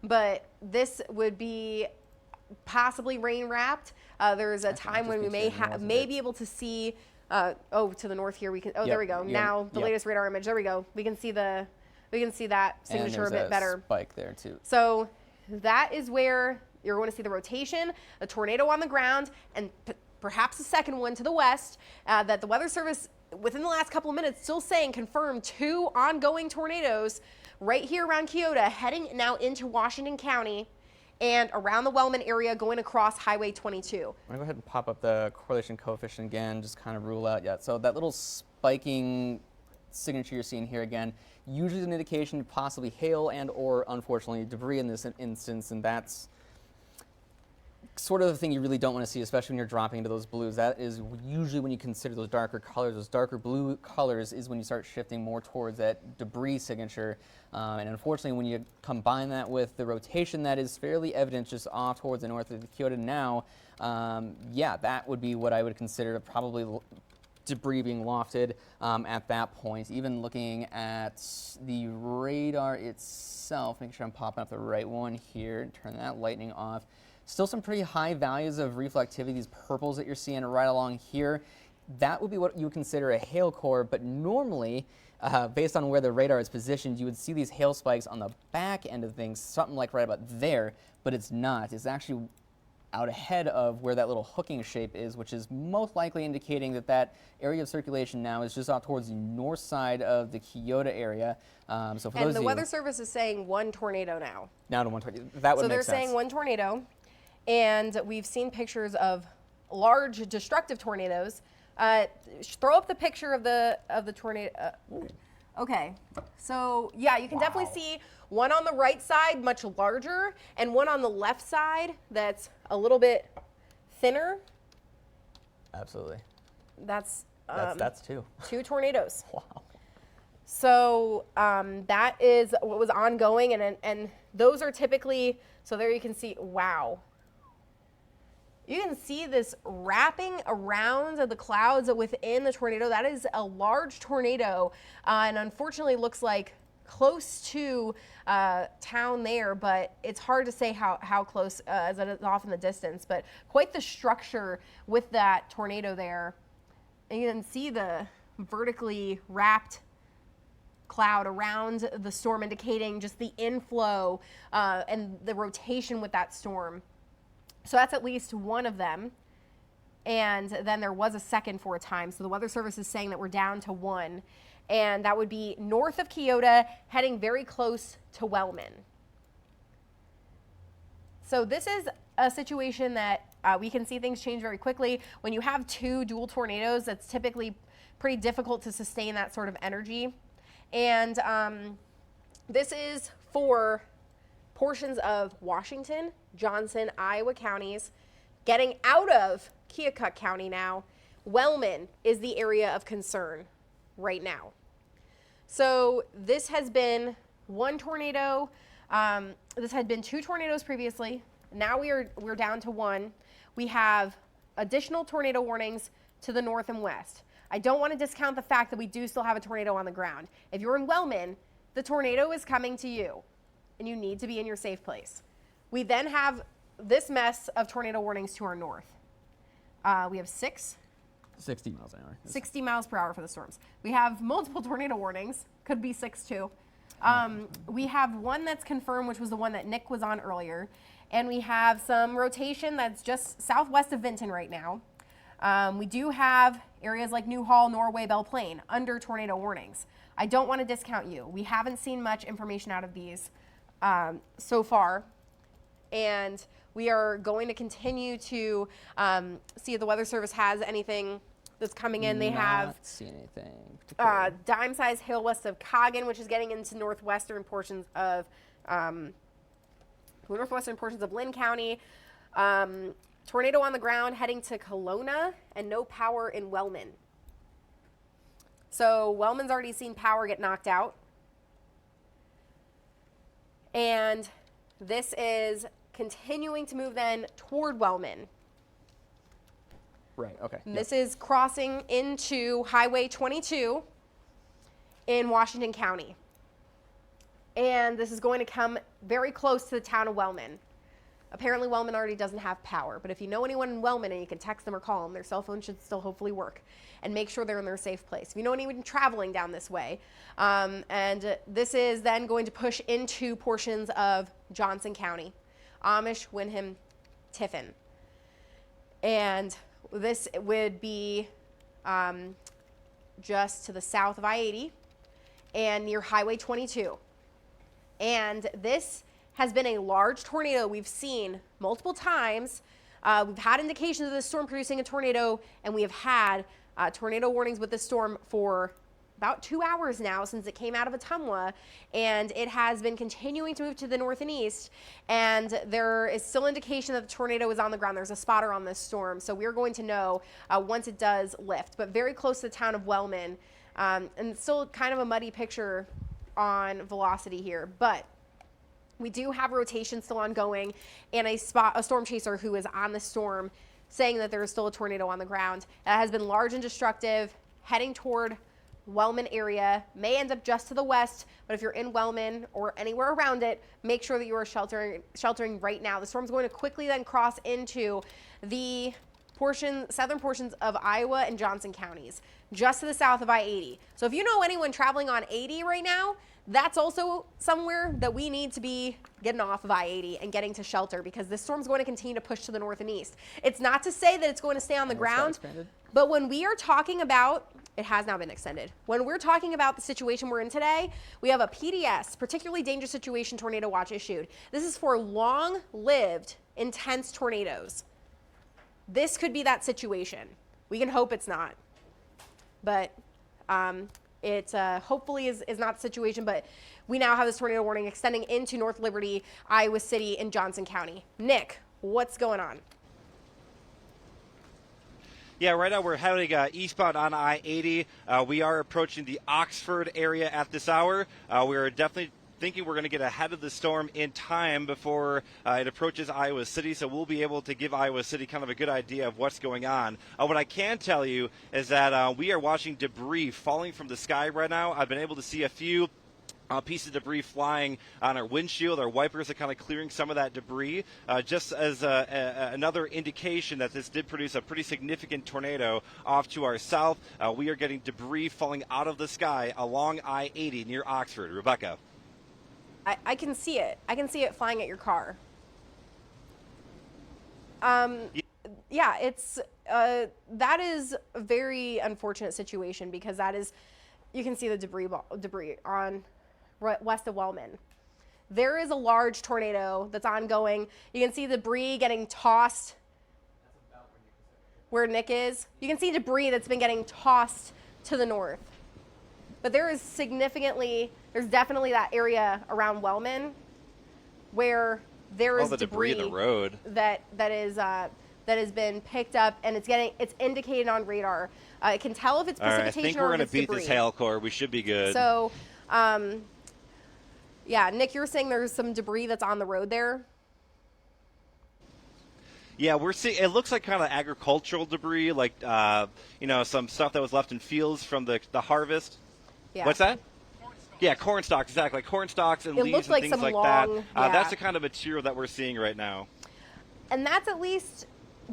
But this would be possibly rain wrapped. There's a time when we may be able to see. To the north here we can. Oh, there we go. Now the latest radar image. There we go. We can see that signature a bit better. Spike there too. So that is where you're going to see the rotation, a tornado on the ground, and perhaps a second one to the west. That the Weather Service within the last couple of minutes still saying confirmed 2 ongoing tornadoes right here around Kyoto, heading now into Washington County and around the Wellman area going across Highway 22. I'm going to go ahead and pop up the correlation coefficient again, just kind of rule out yet. So that little spiking signature you're seeing here again, usually is an indication of possibly hail and or unfortunately debris in this instance, and that's sort of the thing you really don't want to see, especially when you're dropping into those blues. That is usually when you consider those darker colors. Those darker blue colors is when you start shifting more towards that debris signature. And unfortunately, when you combine that with the rotation that is fairly evident just off towards the north of Kyoto now, that would be what I would consider probably debris being lofted at that point. Even looking at the radar itself, making sure I'm popping up the right one here, turn that lightning off. Still some pretty high values of reflectivity, these purples that you're seeing right along here. That would be what you would consider a hail core, but normally, based on where the radar is positioned, you would see these hail spikes on the back end of things, something like right about there, but it's not. It's actually out ahead of where that little hooking shape is, which is most likely indicating that that area of circulation now is just off towards the north side of the Kyoto area. So for and the Weather Service is saying 1 tornado now. Now to 1 tornado. That would make sense. So they're saying 1 tornado. And we've seen pictures of large destructive tornadoes. Throw up the picture of the tornado. Okay, so yeah, you can definitely see one on the right side, much larger, and one on the left side that's a little bit thinner. Absolutely. That's That's two. 2 tornadoes. Wow. So that is what was ongoing, and those are typically, so there you can see, wow. You can see this wrapping around of the clouds within the tornado. That is a large tornado, and unfortunately looks like close to town there, but it's hard to say how close as it is off in the distance, but quite the structure with that tornado there. And you can see the vertically wrapped cloud around the storm, indicating just the inflow and the rotation with that storm. So that's at least one of them. And then there was a second for a time. So the Weather Service is saying that we're down to 1. And that would be north of Keota, heading very close to Wellman. So this is a situation that we can see things change very quickly. When you have 2 dual tornadoes, that's typically pretty difficult to sustain that sort of energy. And this is for portions of Washington, Johnson, Iowa counties. Getting out of Keokuk County now, Wellman is the area of concern right now. So this has been 1 tornado. This had been 2 tornadoes previously. Now we're down to 1. We have additional tornado warnings to the north and west. I don't want to discount the fact that we do still have a tornado on the ground. If you're in Wellman, the tornado is coming to you, and you need to be in your safe place. We then have this mess of tornado warnings to our north. We have 60 miles an hour. 60 miles per hour for the storms. We have multiple tornado warnings, could be 6 too. We have one that's confirmed, which was the one that Nick was on earlier. And we have some rotation that's just southwest of Vinton right now. We do have areas like Newhall, Norway, Belle Plaine under tornado warnings. I don't want to discount you. We haven't seen much information out of these so far. And we are going to continue to see if the Weather Service has anything that's coming in. They have see anything particular. dime-sized hail west of Coggin, which is getting into northwestern portions of Lynn County. Tornado on the ground heading to Kelowna, and no power in Wellman. So Wellman's already seen power get knocked out. And this is continuing to move then toward Wellman. Right, okay. And this is crossing into Highway 22 in Washington County. And this is going to come very close to the town of Wellman. Apparently Wellman already doesn't have power, but if you know anyone in Wellman and you can text them or call them, their cell phone should still hopefully work, and make sure they're in their safe place. If you know anyone traveling down this way, and this is then going to push into portions of Johnson County, Amish, Windham, Tiffin. And this would be just to the south of I-80 and near Highway 22. And this has been a large tornado we've seen multiple times. We've had indications of this storm producing a tornado, and we have had tornado warnings with this storm for about 2 hours now since it came out of Ottumwa, and it has been continuing to move to the north and east, and there is still indication that the tornado is on the ground. There's a spotter on this storm, so we're going to know once it does lift, but very close to the town of Wellman, and it's still kind of a muddy picture on velocity here, but we do have rotation still ongoing, and a storm chaser who is on the storm saying that there is still a tornado on the ground that has been large and destructive, heading toward Wellman area, may end up just to the west, but if you're in Wellman or anywhere around it, make sure that you are sheltering right now. The storm's going to quickly then cross into the southern portions of Iowa and Johnson counties, just to the south of I-80. So if you know anyone traveling on 80 right now, that's also somewhere that we need to be getting off of I-80 and getting to shelter, because this storm's going to continue to push to the north and east. It's not to say that it's going to stay on the ground, but when we are talking about, it has now been extended. When we're talking about the situation we're in today, we have a PDS, particularly dangerous situation tornado watch issued. This is for long-lived, intense tornadoes. This could be that situation. We can hope it's not, but it hopefully is not the situation, but we now have this tornado warning extending into North Liberty, Iowa City, and Johnson County. Nick, what's going on? Yeah, right now we're heading eastbound on I-80. We are approaching the Oxford area at this hour. We're definitely thinking we're going to get ahead of the storm in time before it approaches Iowa City, so we'll be able to give Iowa City kind of a good idea of what's going on. What I can tell you is that we are watching debris falling from the sky right now. I've been able to see a few pieces of debris flying on our windshield. Our wipers are kind of clearing some of that debris, just as another indication that this did produce a pretty significant tornado off to our south. We are getting debris falling out of the sky along I-80 near Oxford. Rebecca. I can see it. I can see it flying at your car. Yeah, it's that is a very unfortunate situation because that is, you can see the debris on west of Wellman. There is a large tornado that's ongoing. You can see debris getting tossed where Nick is. You can see debris that's been getting tossed to the north. But there's definitely that area around Wellman where there is debris in the road that has been picked up, and it's indicated on radar. It can tell if it's precipitation or if it's debris. I think we're going to beat this hail core. We should be good. So, yeah, Nick, you're saying there's some debris that's on the road there? Yeah, we're seeing, it looks like kind of agricultural debris, like, some stuff that was left in fields from the harvest. Yeah. What's that? Yeah, corn stalks, exactly. Like corn stalks and leaves and things like that. That's the kind of material that we're seeing right now. And that's at least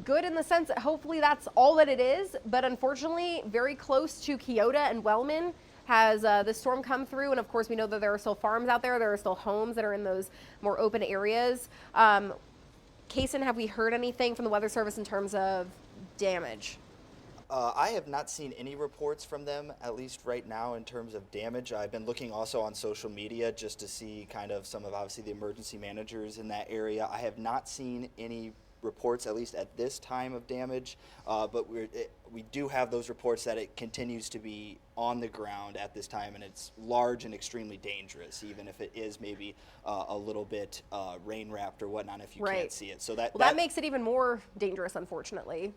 good in the sense that hopefully that's all that it is. But unfortunately, very close to Keota and Wellman has the storm come through. And of course, we know that there are still farms out there. There are still homes that are in those more open areas. Kaysen, have we heard anything from the Weather Service in terms of damage? I have not seen any reports from them, at least right now, in terms of damage. I've been looking also on social media just to see kind of some of, obviously, the emergency managers in that area. I have not seen any reports, at least at this time, of damage, but we do have those reports that it continues to be on the ground at this time, and it's large and extremely dangerous, even if it is maybe a little bit rain-wrapped or whatnot if you can't see it. So that makes it even more dangerous, unfortunately.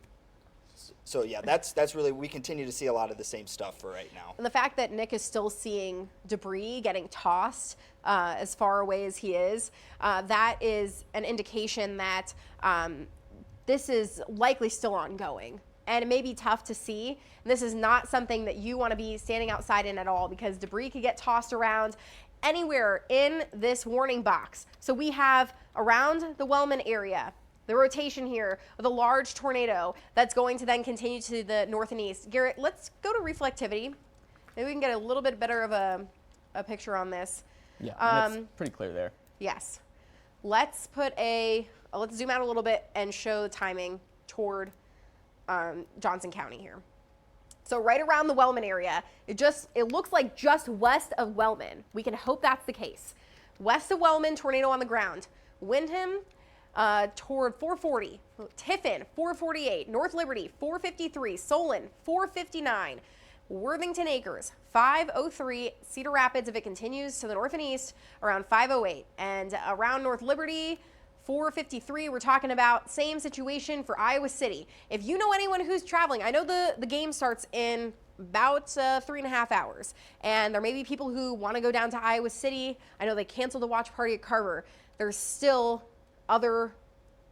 So yeah, that's really, we continue to see a lot of the same stuff for right now. And the fact that Nick is still seeing debris getting tossed as far away as he is, that is an indication that this is likely still ongoing. And it may be tough to see. This is not something that you want to be standing outside in at all, because debris could get tossed around anywhere in this warning box. So we have around the Wellman area, the rotation here of a large tornado that's going to then continue to the north and east. Garrett, let's go to reflectivity. Maybe we can get a little bit better of a picture on this. Yeah, it's pretty clear there. Yes. Let's let's zoom out a little bit and show the timing toward Johnson County here. So right around the Wellman area, it looks like just west of Wellman. We can hope that's the case. West of Wellman, tornado on the ground. Windham, toward 440, Tiffin 448, North Liberty 453, Solon 459, Worthington Acres 503, Cedar Rapids, if it continues to the north and east, around 508, and around North Liberty 453. We're talking about same situation for Iowa City. If you know anyone who's traveling, I know the game starts in about 3.5 hours, and there may be people who want to go down to Iowa City. I know they canceled the watch party at Carver. There's still other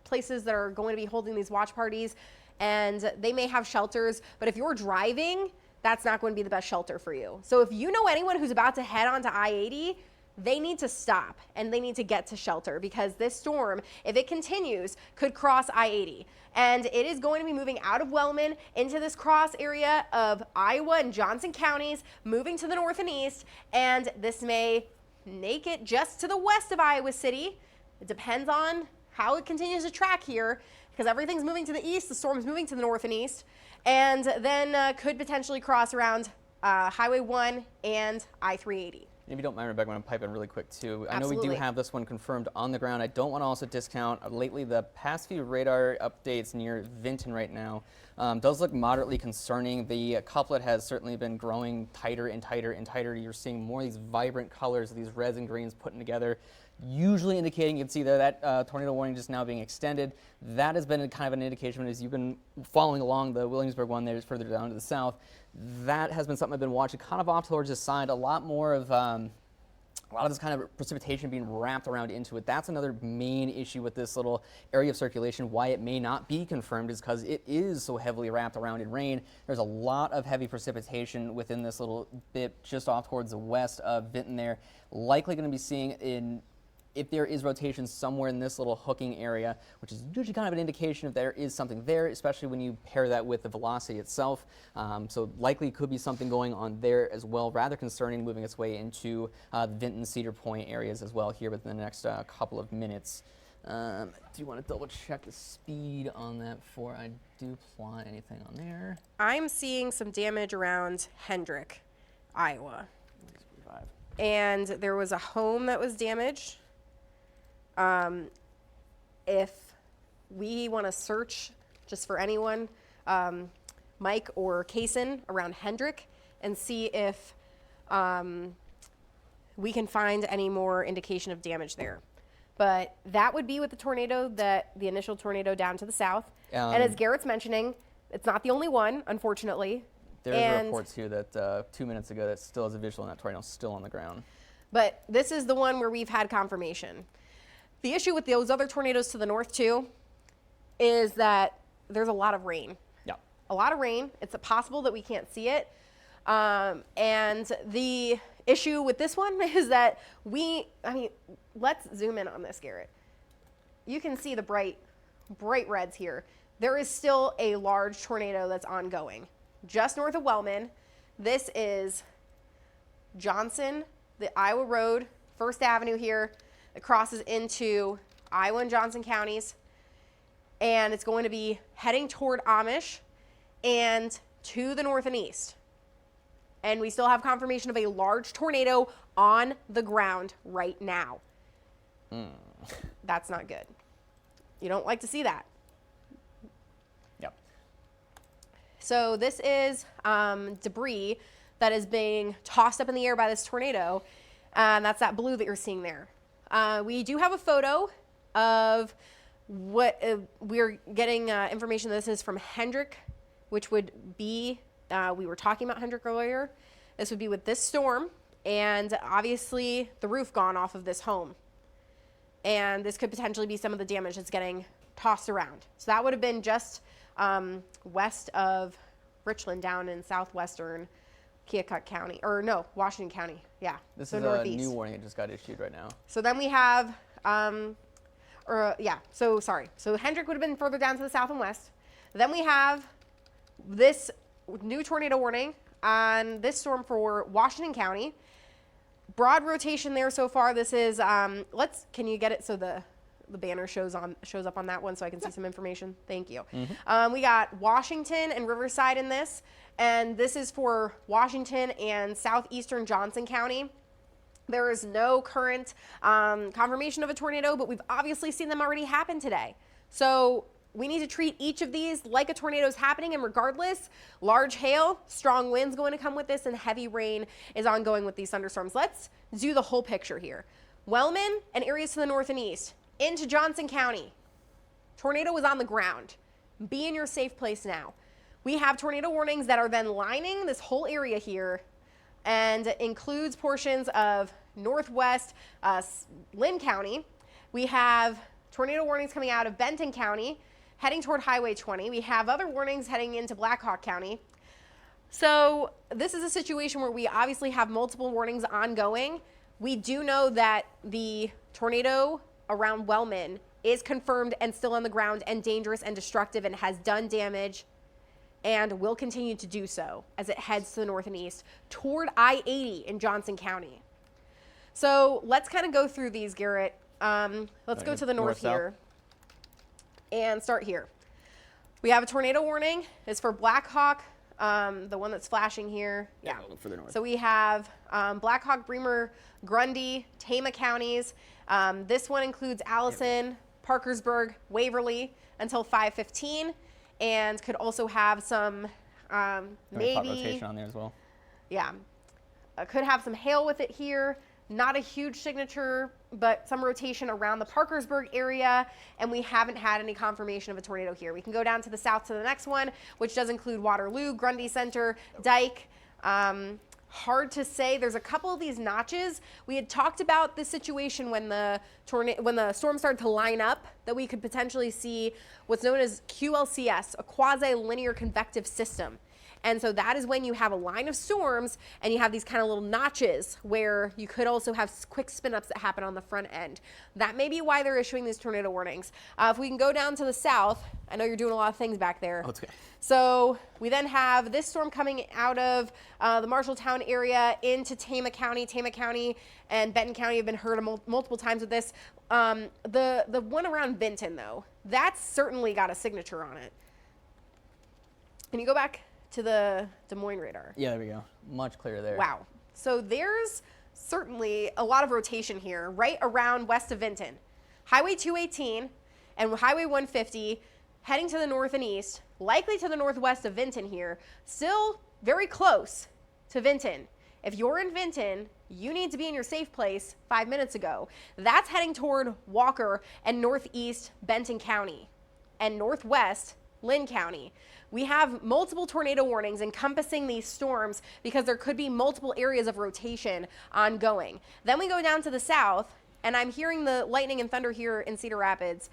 places that are going to be holding these watch parties, and they may have shelters, but if you're driving, that's not going to be the best shelter for you. So if you know anyone who's about to head onto I-80, they need to stop and they need to get to shelter, because this storm, if it continues, could cross I-80. And it is going to be moving out of Wellman into this cross area of Iowa and Johnson counties, moving to the north and east, and this may make it just to the west of Iowa City. It depends on how it continues to track here, because everything's moving to the east, the storm's moving to the north and east, and then could potentially cross around Highway 1 and I-380. If you don't mind, Rebecca, I'm going to pipe in really quick, too. Absolutely. I know we do have this one confirmed on the ground. I don't want to also discount lately the past few radar updates near Vinton right now. Does look moderately concerning. The couplet has certainly been growing tighter and tighter and tighter. You're seeing more of these vibrant colors, these reds and greens putting together. usually indicating, you can see there that tornado warning just now being extended. That has been kind of an indication as you've been following along the Williamsburg one there, further down to the south. That has been something I've been watching kind of off towards this side. A lot of this kind of precipitation being wrapped around into it. That's another main issue with this little area of circulation. Why it may not be confirmed is because it is so heavily wrapped around in rain. There's a lot of heavy precipitation within this little bit just off towards the west of Vinton there. Likely going to be seeing if there is rotation somewhere in this little hooking area, which is usually kind of an indication if there is something there, especially when you pair that with the velocity itself. So likely could be something going on there as well. Rather concerning, moving its way into the Vinton, Cedar Point areas as well here within the next couple of minutes. Do you want to double check the speed on that before I do plot anything on there? I'm seeing some damage around Hendrick, Iowa. And there was a home that was damaged. If we want to search just for anyone, Mike or Kaysen around Hendrick, and see if we can find any more indication of damage there. But that would be with the tornado, the initial tornado down to the south. And as Garrett's mentioning, it's not the only one, unfortunately. There's a report too that 2 minutes ago that still has a visual on that tornado still on the ground. But this is the one where we've had confirmation. The issue with those other tornadoes to the north too is that there's a lot of rain. Yeah. A lot of rain. It's possible that we can't see it. And the issue with this one is that let's zoom in on this, Garrett. You can see the bright reds here. There is still a large tornado that's ongoing. Just north of Wellman. This is Johnson, the Iowa Road, First Avenue here. It crosses into Iowa and Johnson counties, and it's going to be heading toward Amish and to the north and east. And we still have confirmation of a large tornado on the ground right now. That's not good. You don't like to see that. Yep. So this is debris that is being tossed up in the air by this tornado, and that's that blue that you're seeing there. We do have a photo of what we're getting information. This is from Hendrick, which would be, we were talking about Hendrick earlier. This would be with this storm, and obviously the roof gone off of this home. And this could potentially be some of the damage that's getting tossed around. So that would have been just west of Richland down in southwestern Keokuk County, or no, Washington County. Yeah. This so is northeast. a new warning that just got issued right now. So then we have, So Hendrick would have been further down to the south and west. Then we have this new tornado warning on this storm for Washington County. Broad rotation there so far. This is, can you get it so the banner shows up on that one so I can see some information? Thank you. Mm-hmm. We got Washington and Riverside in this, and this is for Washington and southeastern Johnson County. There is no current confirmation of a tornado, but we've obviously seen them already happen today. So we need to treat each of these like a tornado is happening, and regardless, large hail, strong winds going to come with this, and heavy rain is ongoing with these thunderstorms. Let's do the whole picture here. Wellman and areas to the north and east into Johnson County. Tornado is on the ground. Be in your safe place now. We have tornado warnings that are then lining this whole area here, and includes portions of northwest Lynn County. We have tornado warnings coming out of Benton County, heading toward Highway 20. We have other warnings heading into Black Hawk County. So this is a situation where we obviously have multiple warnings ongoing. We do know that the tornado around Wellman is confirmed and still on the ground and dangerous and destructive and has done damage and will continue to do so as it heads to the north and east toward I-80 in Johnson County. So let's kind of go through these, Garrett. Let's go to the north here and start here. We have a tornado warning. It's for Black Hawk, the one that's flashing here. Yeah, look further north. So we have Black Hawk, Bremer, Grundy, Tama counties. This one includes Allison, Parkersburg, Waverly until 5:15, and could also have some maybe rotation on there as well. Yeah, could have some hail with it here. not a huge signature, but some rotation around the Parkersburg area, and we haven't had any confirmation of a tornado here. We can go down to the south to the next one, which does include Waterloo, Grundy Center, Dyke. Hard to say. There's a couple of these notches. We had talked about this situation when the storm started to line up, that we could potentially see what's known as QLCS, a quasi-linear convective system. And so that is when you have a line of storms and you have these kind of little notches where you could also have quick spin-ups that happen on the front end. That may be why they're issuing these tornado warnings. If we can go down to the south, I know you're doing a lot of things back there. Oh, it's okay. So we then have this storm coming out of the Marshalltown area into Tama County. Tama County and Benton County have been hurt multiple times with this. The one around Vinton, though, that's certainly got a signature on it. Can you go back to the Des Moines radar? Yeah, there we go. Much clearer there. Wow. So there's certainly a lot of rotation here, right around west of Vinton. Highway 218 and Highway 150 heading to the north and east, likely to the northwest of Vinton here, still very close to Vinton. If you're in Vinton, you need to be in your safe place 5 minutes ago. That's heading toward Walker and northeast Benton County and northwest Lynn County. We have multiple tornado warnings encompassing these storms because there could be multiple areas of rotation ongoing. Then we go down to the south, and I'm hearing the lightning and thunder here in Cedar Rapids.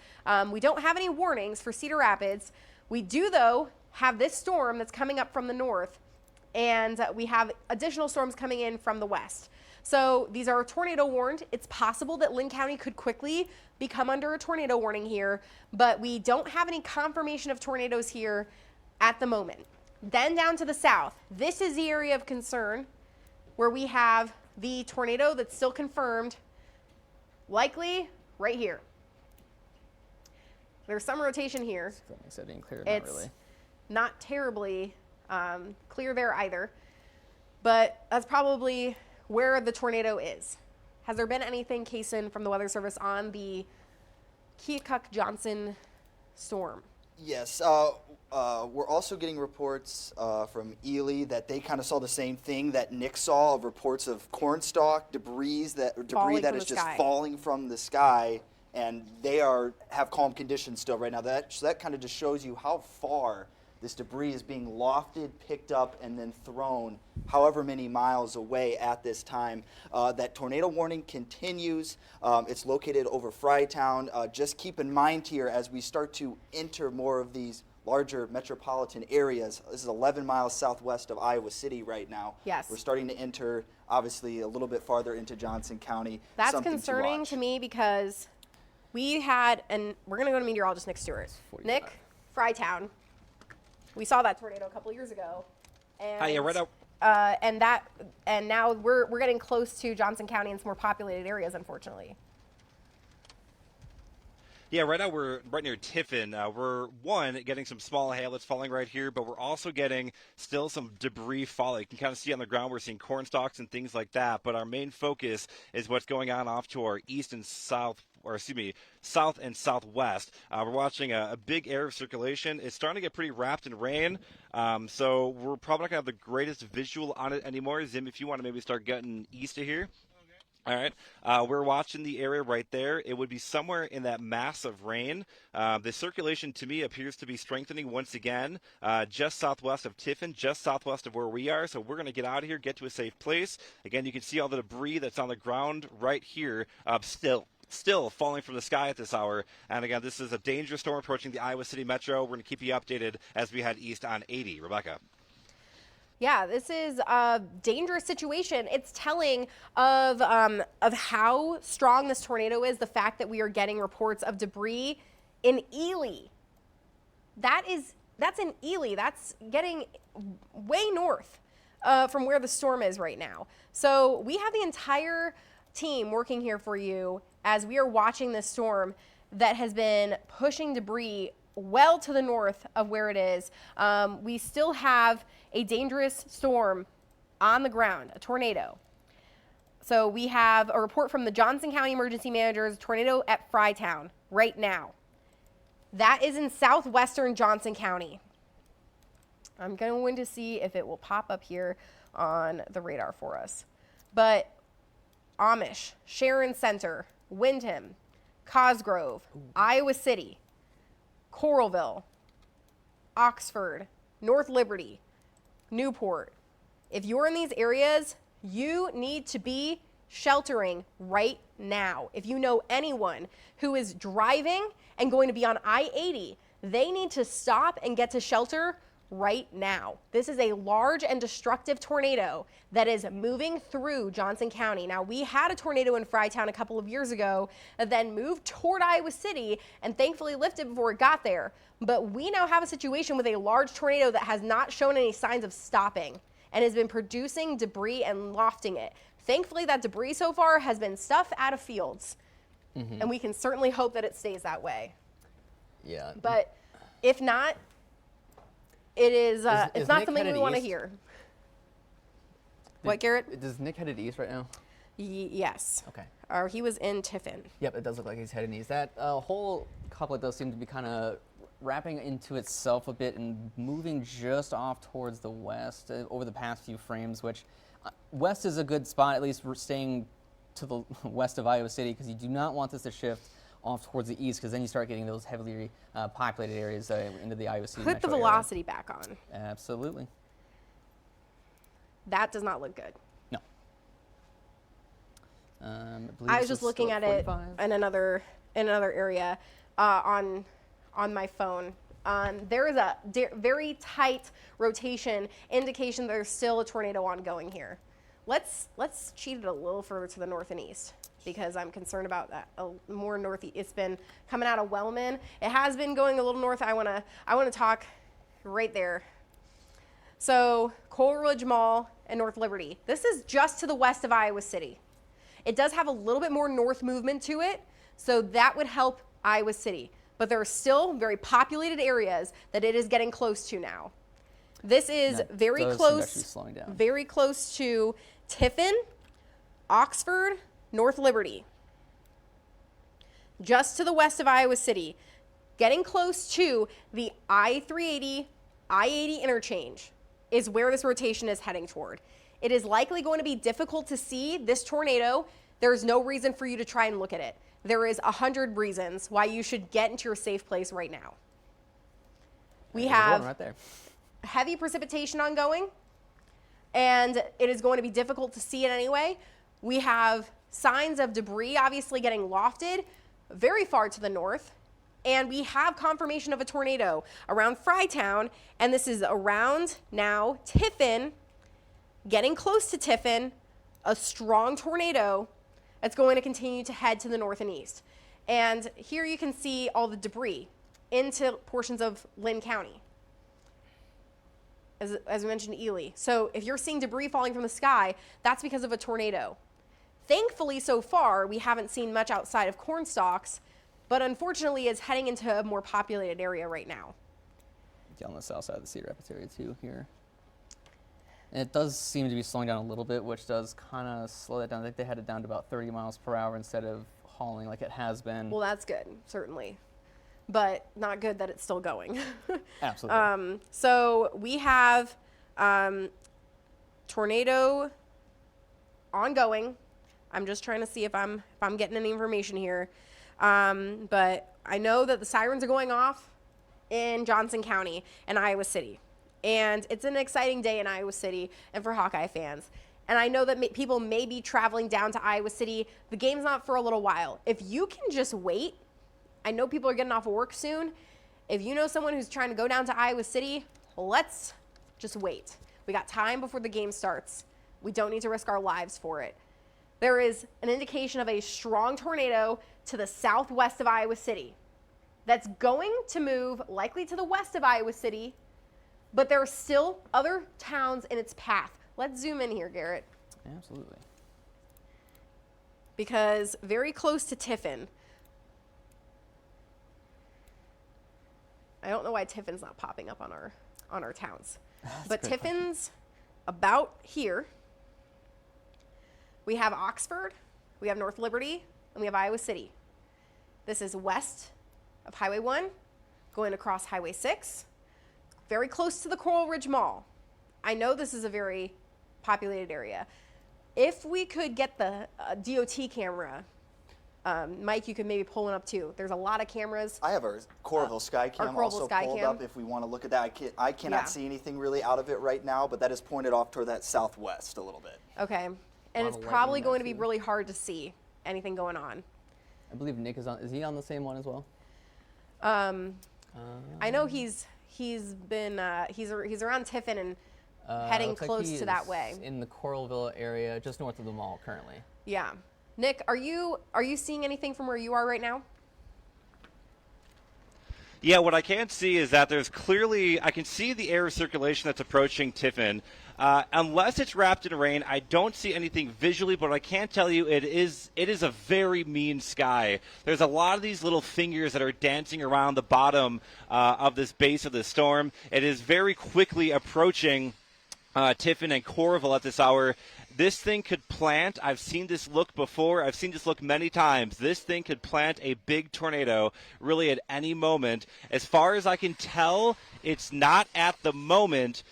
We don't have any warnings for Cedar Rapids. We do, though, have this storm that's coming up from the north, and we have additional storms coming in from the west. So these are tornado warned. It's possible that Lynn County could quickly become under a tornado warning here, but we don't have any confirmation of tornadoes here at the moment. Then down to the south, this is the area of concern where we have the tornado that's still confirmed, likely right here. There's some rotation here. If that makes it any clearer, It's not really. not terribly clear there either, but that's probably where the tornado is. Has there been anything, Kaysen, from the Weather Service on the Keokuk-Johnson storm? Yes, we're also getting reports from Ely that they kind of saw the same thing that Nick saw, of reports of cornstalk debris that is just falling from the sky, and they have calm conditions still right now. So that kind of just shows you how far this debris is being lofted, picked up, and then thrown however many miles away at this time. That tornado warning continues. It's located over Frytown. Just keep in mind here, as we start to enter more of these larger metropolitan areas, this is 11 miles southwest of Iowa City right now. Yes. We're starting to enter, obviously, a little bit farther into Johnson County. That's Something concerning watch. to me because we had, and we're going to go to meteorologist Nick Stewart. 45. Nick, Frytown. We saw that tornado a couple years ago. And, Hi, yeah, right out. and now we're getting close to Johnson County and some more populated areas, unfortunately. Yeah, right now we're right near Tiffin. We're, getting some small hail that's falling right here, but we're also getting still some debris falling. You can kind of see on the ground, we're seeing corn stalks and things like that, but our main focus is what's going on off to our east and south, south and southwest. We're watching a big area of circulation. It's starting to get pretty wrapped in rain, so we're probably not going to have the greatest visual on it anymore. Zim, if you want to maybe start getting east of here. All right, we're watching the area right there. It would be somewhere in that mass of rain. The circulation, to me, appears to be strengthening once again, just southwest of Tiffin, just southwest of where we are. So we're going to get out of here, get to a safe place. Again, you can see all the debris that's on the ground right here, still falling from the sky at this hour. And again, this is a dangerous storm approaching the Iowa City Metro. We're going to keep you updated as we head east on 80. Rebecca. Yeah, this is a dangerous situation. It's telling of how strong this tornado is, the fact that we are getting reports of debris in Ely. That's in Ely. That's getting way north from where the storm is right now. So we have the entire team working here for you as we are watching this storm that has been pushing debris well to the north of where it is. We still have a dangerous storm on the ground, a tornado. So we have a report from the Johnson County Emergency Managers, tornado at Frytown right now. That is in southwestern Johnson County. I'm going to see if it will pop up here on the radar for us. But Amish, Sharon Center, Windham, Cosgrove, Iowa City, Coralville, Oxford, North Liberty, Newport. If you're in these areas, you need to be sheltering right now. If you know anyone who is driving and going to be on I-80, they need to stop and get to shelter right now. This is a large and destructive tornado that is moving through Johnson County. Now, we had a tornado in Frytown a couple of years ago that then moved toward Iowa City and thankfully lifted before it got there. But we now have a situation with a large tornado that has not shown any signs of stopping and has been producing debris and lofting it. Thankfully, that debris so far has been stuff out of fields, and we can certainly hope that it stays that way. Yeah. But if not, it's not Nick something headed we want to east? hear. What, Garrett? Does Nick headed east right now? Yes. Okay. Or he was in Tiffin. Yep, it does look like he's heading east. That whole couplet does seem to be kind of wrapping into itself a bit and moving just off towards the west over the past few frames, which west is a good spot, at least we're staying to the west of Iowa City, because you do not want this to shift off towards the east, because then you start getting those heavily populated areas into the Iowa City Put the metro velocity back on. area. Absolutely. That does not look good. No. I was just looking at it in another area on my phone. There is a very tight rotation indication there's still a tornado ongoing here. Let's cheat it a little further to the north and east, because I'm concerned about that more northeast. It's been coming out of Wellman. It has been going a little north. I want to talk right there. So Coleridge Mall and North Liberty. This is just to the west of Iowa City. It does have a little bit more north movement to it, so that would help Iowa City. But there are still very populated areas that it is getting close to now. This is very close to Tiffin, Oxford, North Liberty. Just to the west of Iowa City, getting close to the I-380, I-80 interchange is where this rotation is heading toward. It is likely going to be difficult to see this tornado. There's no reason for you to try and look at it. There is 100 reasons why you should get into your safe place right now. We have right there. Heavy precipitation ongoing, and it is going to be difficult to see it anyway. We have signs of debris obviously getting lofted very far to the north, and we have confirmation of a tornado around Frytown, and this is around now Tiffin, getting close to Tiffin, a strong tornado that's going to continue to head to the north and east. And here you can see all the debris into portions of Lynn County. As we mentioned, Ely. So if you're seeing debris falling from the sky, that's because of a tornado. Thankfully, so far, we haven't seen much outside of corn stalks, but unfortunately, it's heading into a more populated area right now. On the south side of the Cedar Rapids area too here. And it does seem to be slowing down a little bit, which does kind of slow that down. I think they had it down to about 30 miles per hour instead of hauling like it has been. Well, that's good, certainly. But not good that it's still going. Absolutely. So we have tornado ongoing. I'm just trying to see if I'm getting any information here. But I know that the sirens are going off in Johnson County and Iowa City. And it's an exciting day in Iowa City and for Hawkeye fans. And I know that people may be traveling down to Iowa City. The game's not for a little while. If you can just wait, I know people are getting off of work soon. If you know someone who's trying to go down to Iowa City, let's just wait. We got time before the game starts. We don't need to risk our lives for it. There is an indication of a strong tornado to the southwest of Iowa City that's going to move likely to the west of Iowa City, but there are still other towns in its path. Let's zoom in here, Garrett. Absolutely. Because very close to Tiffin, I don't know why Tiffin's not popping up on our towns. But Tiffin's about here. We have Oxford, we have North Liberty, and we have Iowa City. This is west of Highway 1, going across Highway 6, very close to the Coral Ridge Mall. I know this is a very populated area. If we could get the DOT camera, Mike, you could maybe pull one up too. There's a lot of cameras. I have our Coralville Skycam also pulled up if we want to look at that. I cannot see anything really out of it right now, but that is pointed off toward that southwest a little bit. Okay. And it's probably going to be really hard to see anything going on. I believe Nick is on. Is he on the same one as well? I know he's around Tiffin and heading close to that way. In the Coralville area, just north of the mall currently. Yeah. Nick, are you seeing anything from where you are right now? Yeah, what I can see is that there's clearly, I can see the air circulation that's approaching Tiffin. Unless it's wrapped in rain, I don't see anything visually, but I can tell you it is a very mean sky. There's a lot of these little fingers that are dancing around the bottom of this base of the storm. It is very quickly approaching Tiffin and Coralville at this hour. This thing could plant. I've seen this look before. I've seen this look many times. This thing could plant a big tornado really at any moment. As far as I can tell, it's not at the moment,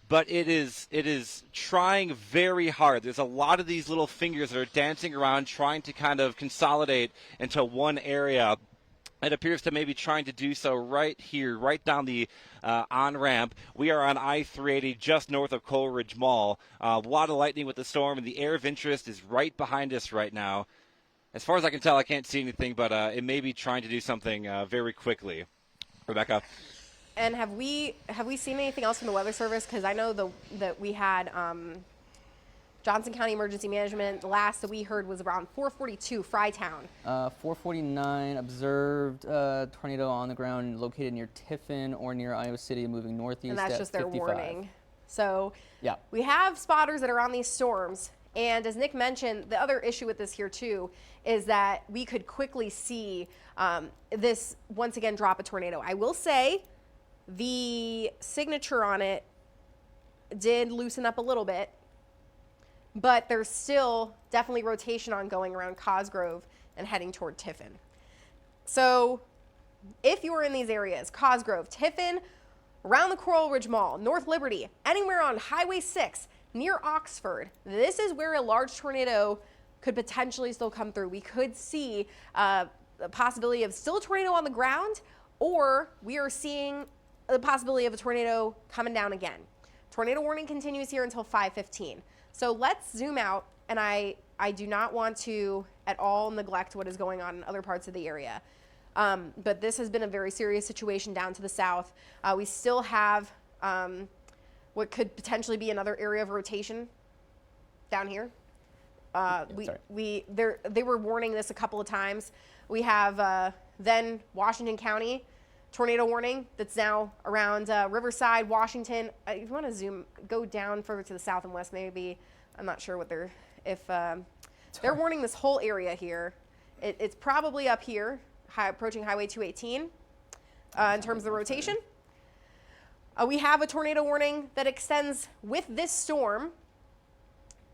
but it is trying very hard. There's a lot of these little fingers that are dancing around trying to kind of consolidate into one area. It appears to maybe trying to do so right here, right down the on-ramp. We are on I-380 just north of Coleridge Mall. A lot of lightning with the storm, and the area of interest is right behind us right now. As far as I can tell, I can't see anything, but it may be trying to do something very quickly. Rebecca? And have we seen anything else from the Weather Service? Because I know that we had Johnson County Emergency Management, the last that we heard was around 442, Frytown. 449 observed tornado on the ground located near Tiffin or near Iowa City, moving northeast. And that's at just their 55. warning. So yeah, we have spotters that are on these storms. And as Nick mentioned, the other issue with this here too is that we could quickly see this once again drop a tornado. I will say the signature on it did loosen up a little bit, but there's still definitely rotation ongoing around Cosgrove and heading toward Tiffin. So if you're in these areas, Cosgrove, Tiffin, around the Coral Ridge Mall, North Liberty, anywhere on Highway 6, near Oxford, this is where a large tornado could potentially still come through. We could see the possibility of still a tornado on the ground, or we are seeing the possibility of a tornado coming down again. Tornado warning continues here until 5:15. So let's zoom out, and I do not want to at all neglect what is going on in other parts of the area. But this has been a very serious situation down to the south. We still have what could potentially be another area of rotation down here. They were warning this a couple of times. We have then Washington County tornado warning that's now around Riverside, Washington. If you want to go down further to the south and west, maybe. I'm not sure what they're warning this whole area here. It's probably up here, approaching Highway 218 in terms of the rotation. We have a tornado warning that extends with this storm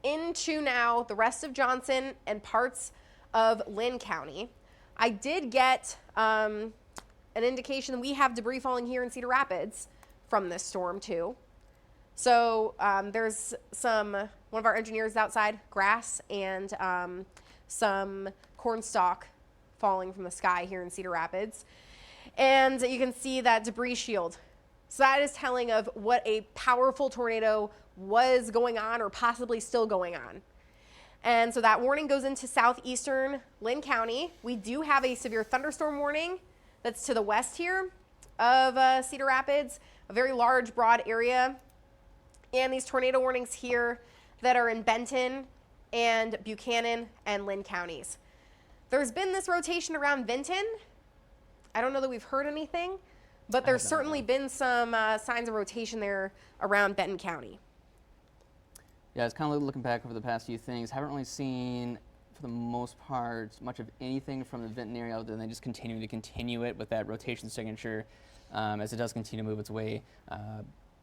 into now the rest of Johnson and parts of Lynn County. I did get an indication that we have debris falling here in Cedar Rapids from this storm too. So there's one of our engineers outside, grass and some corn stalk falling from the sky here in Cedar Rapids. And you can see that debris shield. So that is telling of what a powerful tornado was going on or possibly still going on. And so that warning goes into southeastern Lynn County. We do have a severe thunderstorm warning that's to the west here of Cedar Rapids, a very large, broad area. And these tornado warnings here that are in Benton and Buchanan and Lynn counties. There's been this rotation around Vinton. I don't know that we've heard anything, but there's certainly been some signs of rotation there around Benton County. Yeah, I was kind of looking back over the past few things. Haven't really seen, for the most part, much of anything from the Vinton area other than just continuing to continue it with that rotation signature as it does continue to move its way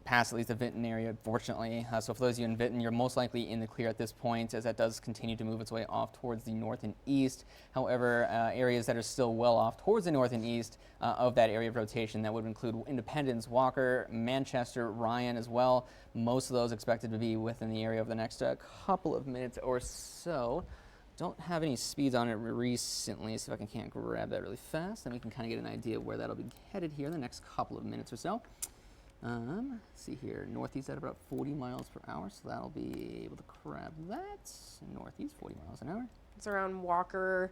past at least the Vinton area, fortunately. So for those of you in Vinton, you're most likely in the clear at this point, as that does continue to move its way off towards the north and east. However, areas that are still well off towards the north and east of that area of rotation, that would include Independence, Walker, Manchester, Ryan as well. Most of those expected to be within the area over the next couple of minutes or so. Don't have any speeds on it recently. See if I can't grab that really fast, then we can kind of get an idea of where that'll be headed here in the next couple of minutes or so. Let's see here, northeast at about 40 miles per hour, so that'll be able to grab that. Northeast, 40 miles an hour. It's around Walker,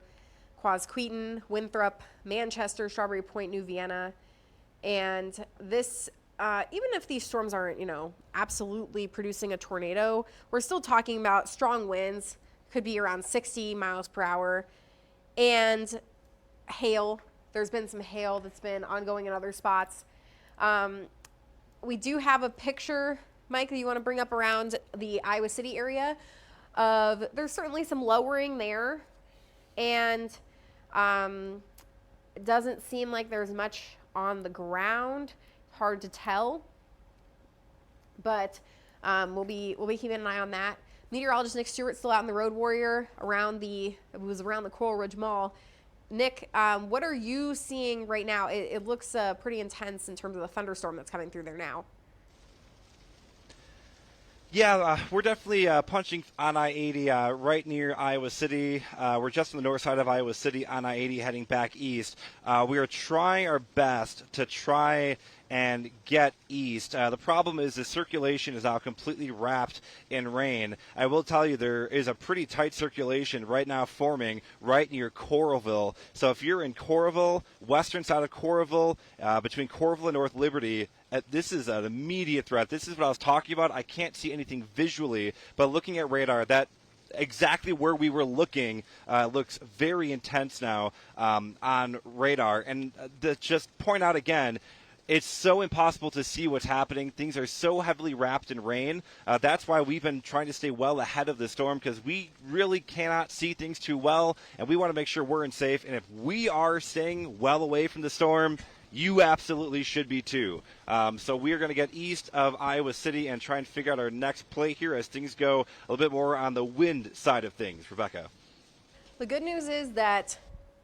Quasqueton, Winthrop, Manchester, Strawberry Point, New Vienna. And this, even if these storms aren't, absolutely producing a tornado, we're still talking about strong winds. Could be around 60 miles per hour, and hail. There's been some hail that's been ongoing in other spots. We do have a picture, Mike, that you want to bring up around the Iowa City area. There's certainly some lowering there, and it doesn't seem like there's much on the ground. Hard to tell, but we'll be keeping an eye on that. Meteorologist Nick Stewart still out in the Road Warrior around the Coral Ridge Mall. Nick, what are you seeing right now? It looks pretty intense in terms of the thunderstorm that's coming through there now. Yeah, we're definitely punching on I-80 right near Iowa City. We're just on the north side of Iowa City on I-80 heading back east. We are trying our best to try and get east. The problem is the circulation is now completely wrapped in rain. I will tell you there is a pretty tight circulation right now forming right near Coralville. So if you're in Coralville, western side of Coralville, between Coralville and North Liberty, this is an immediate threat. This is what I was talking about. I can't see anything visually, but looking at radar, that exactly where we were looking looks very intense now on radar. And to just point out again, it's so impossible to see what's happening. Things are so heavily wrapped in rain. That's why we've been trying to stay well ahead of the storm, because we really cannot see things too well, and we want to make sure we're in safe. And if we are staying well away from the storm, you absolutely should be too. So we are going to get east of Iowa City and try and figure out our next play here as things go a little bit more on the wind side of things. Rebecca. The good news is that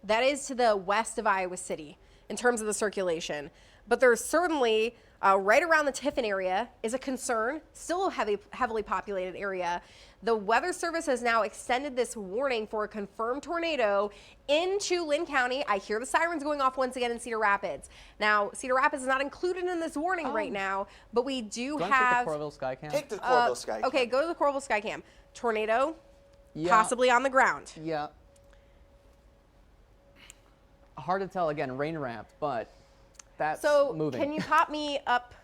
is to the west of Iowa City in terms of the circulation. But there's certainly right around the Tiffin area is a concern, still a heavily populated area. The Weather Service has now extended this warning for a confirmed tornado into Lynn County. I hear the sirens going off once again in Cedar Rapids. Now, Cedar Rapids is not included in this warning right now, but we do have... Take the Coralville Skycam? Take the Coralville Skycam. Okay, go to the Coralville Skycam. Tornado, Yeah. possibly on the ground. Yeah. Hard to tell, again, rain wrapped, but that's moving. Can you pop me up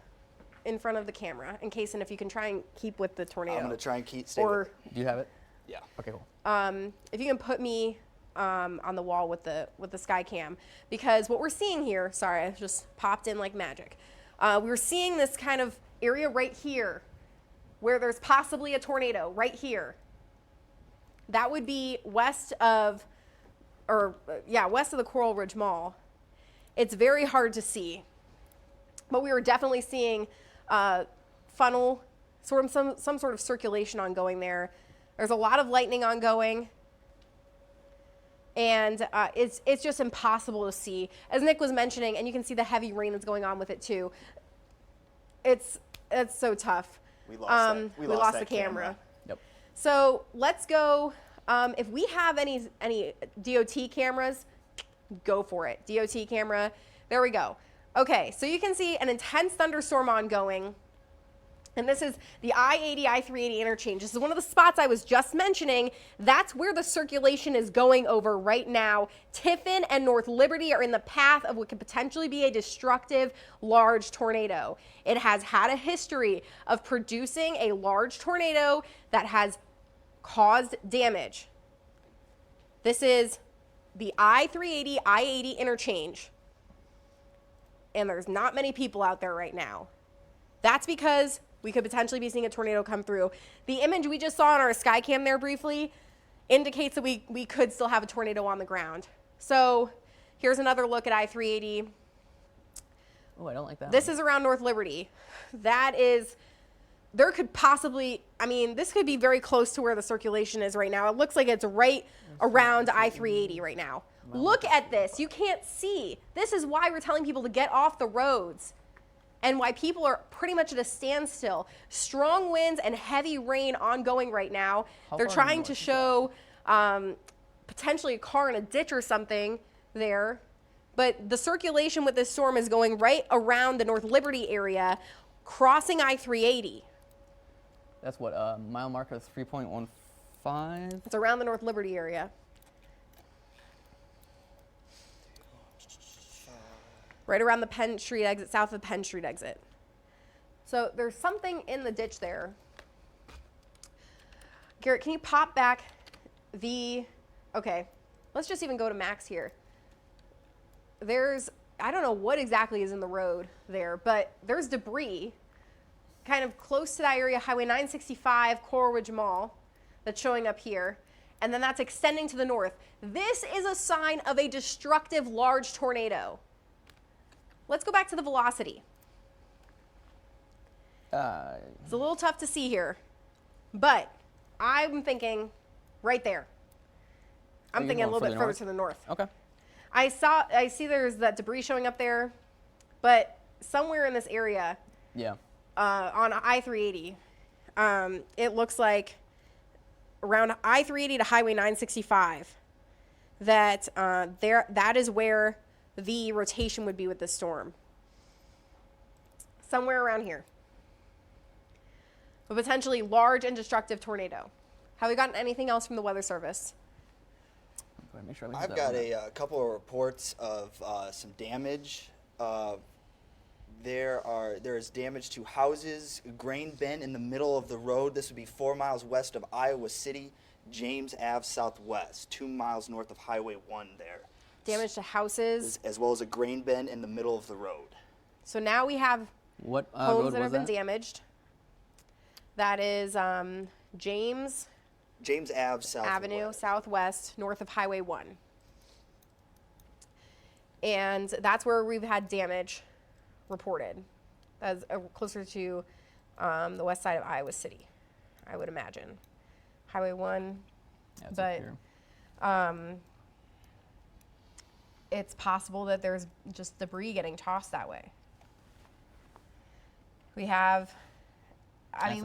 in front of the camera in case, and if you can try and keep with the tornado? I'm going to try and stay with it. Do you have it? Yeah. Okay, cool. If you can put me on the wall with the Skycam, because what we're seeing here, sorry, I just popped in like magic. We were seeing this kind of area right here where there's possibly a tornado right here. That would be west of the Coral Ridge Mall. It's very hard to see, but we were definitely seeing funnel, some sort of circulation ongoing there. There's a lot of lightning ongoing, and it's just impossible to see. As Nick was mentioning, and you can see the heavy rain that's going on with it too. It's so tough. We lost we lost the camera. Yep. So let's go. If we have any DOT cameras, go for it. DOT camera. There we go. Okay, so you can see an intense thunderstorm ongoing. And this is the I-80, I-380 interchange. This is one of the spots I was just mentioning. That's where the circulation is going over right now. Tiffin and North Liberty are in the path of what could potentially be a destructive large tornado. It has had a history of producing a large tornado that has caused damage. This is the I-380, I-80 interchange. And there's not many people out there right now. That's because we could potentially be seeing a tornado come through. The image we just saw on our Skycam there briefly indicates that we could still have a tornado on the ground. So here's another look at I-380. Oh, I don't like that. This is around North Liberty. That is, there could possibly, I mean, this could be very close to where the circulation is right now. It looks like it's right around I-380 right now. Look at this. You can't see. This is why we're telling people to get off the roads and why people are pretty much at a standstill. Strong winds and heavy rain ongoing right now. They're trying to show potentially a car in a ditch or something there. But the circulation with this storm is going right around the North Liberty area, crossing I-380. That's what, mile marker 3.15? It's around the North Liberty area. Right around the Penn Street exit, south of the Penn Street exit. So there's something in the ditch there. Garrett, can you pop back the, okay, let's just even go to Max here. There's, I don't know what exactly is in the road there, but there's debris kind of close to that area, Highway 965, Coral Ridge Mall, that's showing up here. And then that's extending to the north. This is a sign of a destructive large tornado. Let's go back to the velocity. It's a little tough to see here, but I'm thinking right there. I'm thinking a little bit further to the north. Okay. I see there's that debris showing up there, but somewhere in this area, Yeah. on I-380, it looks like around I-380 to Highway 965, that that is where the rotation would be with this storm. Somewhere around here. A potentially large and destructive tornado. Have we gotten anything else from the Weather Service? Make sure I've got a couple of reports of some damage. There is damage to houses, grain bin in the middle of the road. This would be 4 miles west of Iowa City, James Ave Southwest, 2 miles north of Highway 1 there. Damage to houses. As well as a grain bin in the middle of the road. So now we have what homes that have been damaged. That is James Ave Southwest. Avenue Southwest, north of Highway 1. And that's where we've had damage reported. That's closer to the west side of Iowa City, I would imagine. Highway 1. But it's possible that there's just debris getting tossed that way. We have,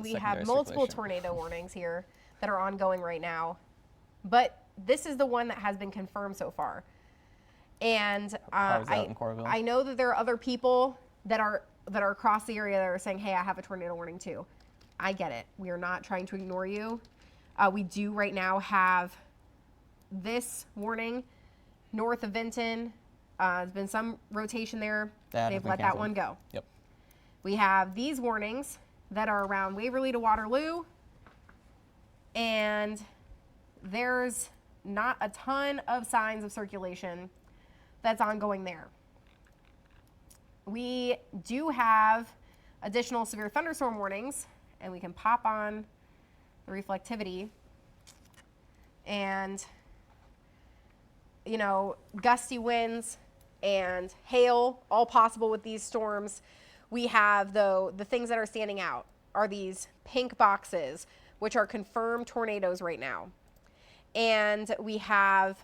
we have multiple tornado warnings here that are ongoing right now, but this is the one that has been confirmed so far. And I know that there are other people that are across the area that are saying, hey, I have a tornado warning too. I get it. We are not trying to ignore you. We do right now have this warning north of Vinton. There's been some rotation there. They've let that one go. Yep. We have these warnings that are around Waverly to Waterloo, and there's not a ton of signs of circulation that's ongoing there. We do have additional severe thunderstorm warnings, and we can pop on the reflectivity. And, you know, gusty winds and hail, all possible with these storms. We have, though, the things that are standing out are these pink boxes, which are confirmed tornadoes right now. And we have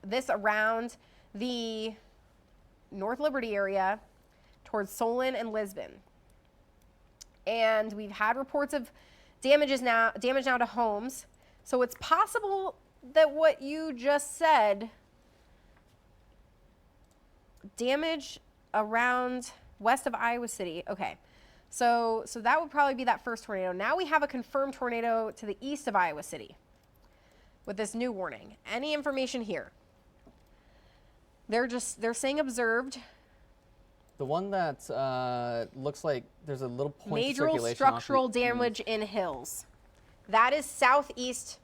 this around the North Liberty area towards Solon and Lisbon. And we've had reports of damage now to homes. So it's possible that what you just said, damage around west of Iowa City. Okay. So that would probably be that first tornado. Now we have a confirmed tornado to the east of Iowa City with this new warning. Any information here? They're saying observed. The one that looks like there's a little point major of circulation structural damage in hills. That is southeast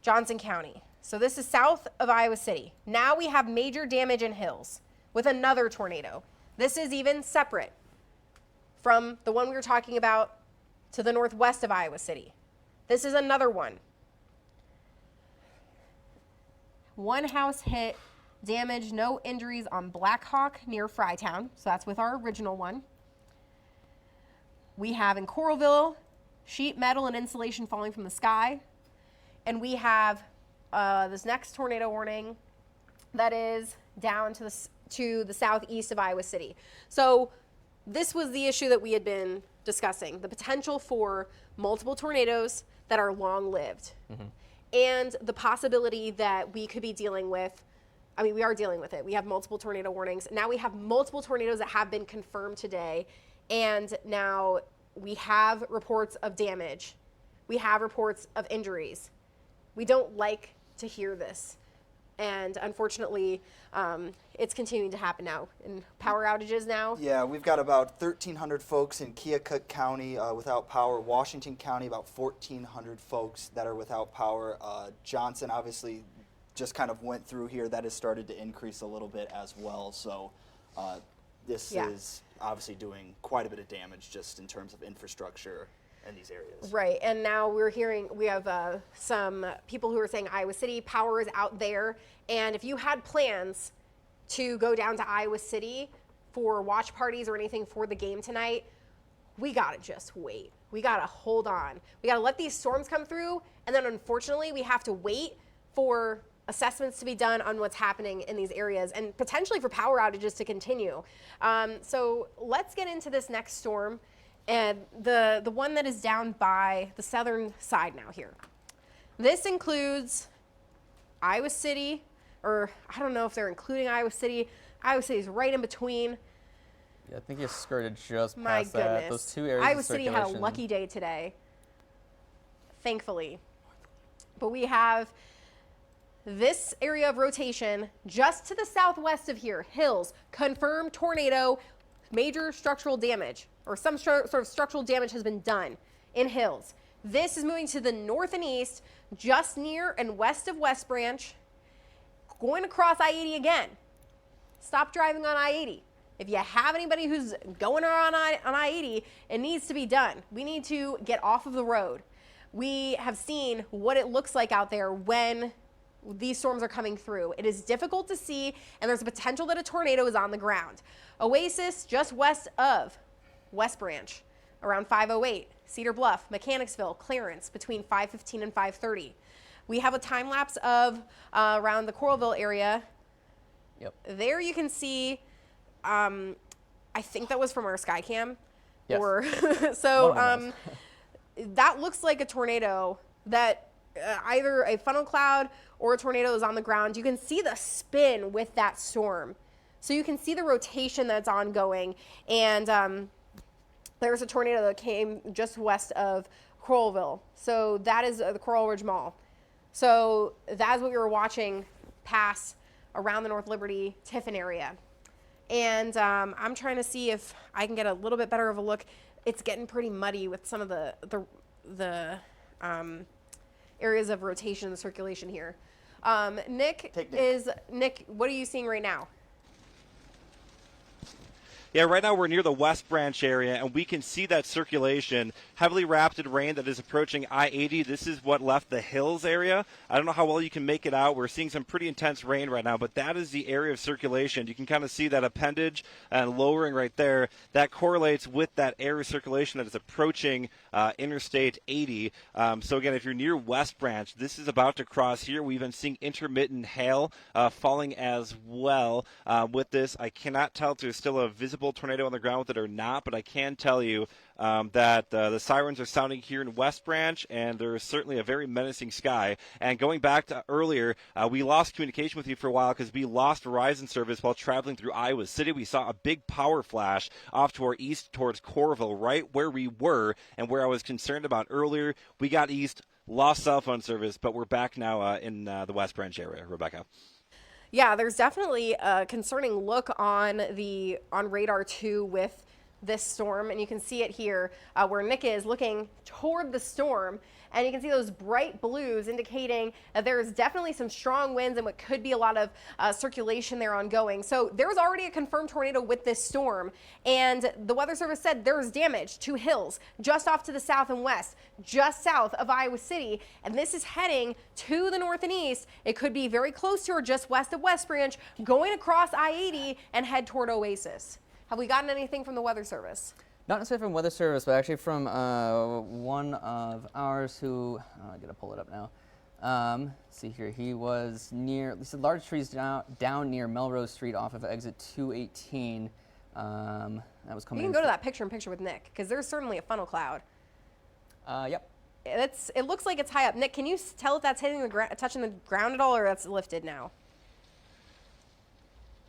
Johnson County. So this is south of Iowa City. Now we have major damage in hills with another tornado. This is even separate from the one we were talking about to the northwest of Iowa City. This is another one. One house hit damage, no injuries on Black Hawk near Frytown. So that's with our original one. We have in Coralville, sheet metal and insulation falling from the sky. And we have this next tornado warning that is down to the southeast of Iowa City. So this was the issue that we had been discussing, the potential for multiple tornadoes that are long-lived. And the possibility that we could be dealing with, I mean, we are dealing with it. We have multiple tornado warnings. Now we have multiple tornadoes that have been confirmed today. And now we have reports of damage. We have reports of injuries. We don't like to hear this. And unfortunately, it's continuing to happen now in power outages now. Yeah, we've got about 1,300 folks in Keokuk County without power. Washington County, about 1,400 folks that are without power. Johnson obviously just kind of went through here. That has started to increase a little bit as well. So this is obviously doing quite a bit of damage just in terms of infrastructure in these areas. Right, and now we're hearing, we have some people who are saying Iowa City, power is out there, and if you had plans to go down to Iowa City for watch parties or anything for the game tonight, we gotta just wait. We gotta hold on. We gotta let these storms come through, and then unfortunately we have to wait for assessments to be done on what's happening in these areas and potentially for power outages to continue. So let's get into this next storm. And the one that is down by the southern side now here. This includes Iowa City, or I don't know if they're including Iowa City. Iowa City is right in between. Yeah, I think you skirted just My past goodness. that. Those two areas Iowa of City had a circulation. lucky day today, thankfully. But we have this area of rotation just to the southwest of here, hills, confirmed tornado, major structural damage, or some sort of structural damage has been done in hills. This is moving to the north and east, just near and west of West Branch, going across I-80 again. Stop driving on I-80. If you have anybody who's going on I-80, it needs to be done. We need to get off of the road. We have seen what it looks like out there when these storms are coming through. It is difficult to see, and there's a potential that a tornado is on the ground. Oasis, just west of West Branch, around 508. Cedar Bluff, Mechanicsville, Clarence, between 5:15 and 5:30. We have a time lapse of around the Coralville area. Yep. There you can see, I think that was from our Skycam. Yes. Or so One of that looks like a tornado that either a funnel cloud or a tornado is on the ground. You can see the spin with that storm. So you can see the rotation that's ongoing. And there's a tornado that came just west of Coralville. So that is the Coral Ridge Mall. So that's what we were watching pass around the North Liberty Tiffin area. And I'm trying to see if I can get a little bit better of a look. It's getting pretty muddy with some of the areas of rotation and circulation here. Nick, what are you seeing right now? Yeah, right now we're near the West Branch area, and we can see that circulation, heavily rapid rain that is approaching I-80. This is what left the hills area. I don't know how well you can make it out. We're seeing some pretty intense rain right now, but that is the area of circulation. You can kind of see that appendage and lowering right there. That correlates with that area of circulation that is approaching Interstate 80. So again, if you're near West Branch, this is about to cross here. We've been seeing intermittent hail falling as well with this. I cannot tell if there's still a visible tornado on the ground with it or not, but I can tell you that the sirens are sounding here in West Branch, and there is certainly a very menacing sky. And going back to earlier, we lost communication with you for a while because we lost Verizon service while traveling through Iowa City. We saw a big power flash off to our east towards Coralville, right where we were and where I was concerned about earlier. We got east, lost cell phone service, but we're back now in the West Branch area. Rebecca. Yeah, there's definitely a concerning look on radar 2 with this storm, and you can see it here where Nick is looking toward the storm, and you can see those bright blues indicating that there's definitely some strong winds and what could be a lot of circulation there ongoing. So there was already a confirmed tornado with this storm, and the Weather Service said there was damage to hills just off to the south and west, just south of Iowa City, and this is heading to the north and east. It could be very close to or just west of West Branch, going across I-80 and head toward Oasis. Have we gotten anything from the Weather Service? Not necessarily from Weather Service, but actually from one of ours who, I gotta pull it up now. See here, he was near, he said large trees down near Melrose Street off of exit 218. That was coming. You can go to that picture-in-picture with Nick, because there's certainly a funnel cloud. Yep. It looks like it's high up. Nick, can you tell if that's hitting the ground, touching the ground at all, or that's lifted now?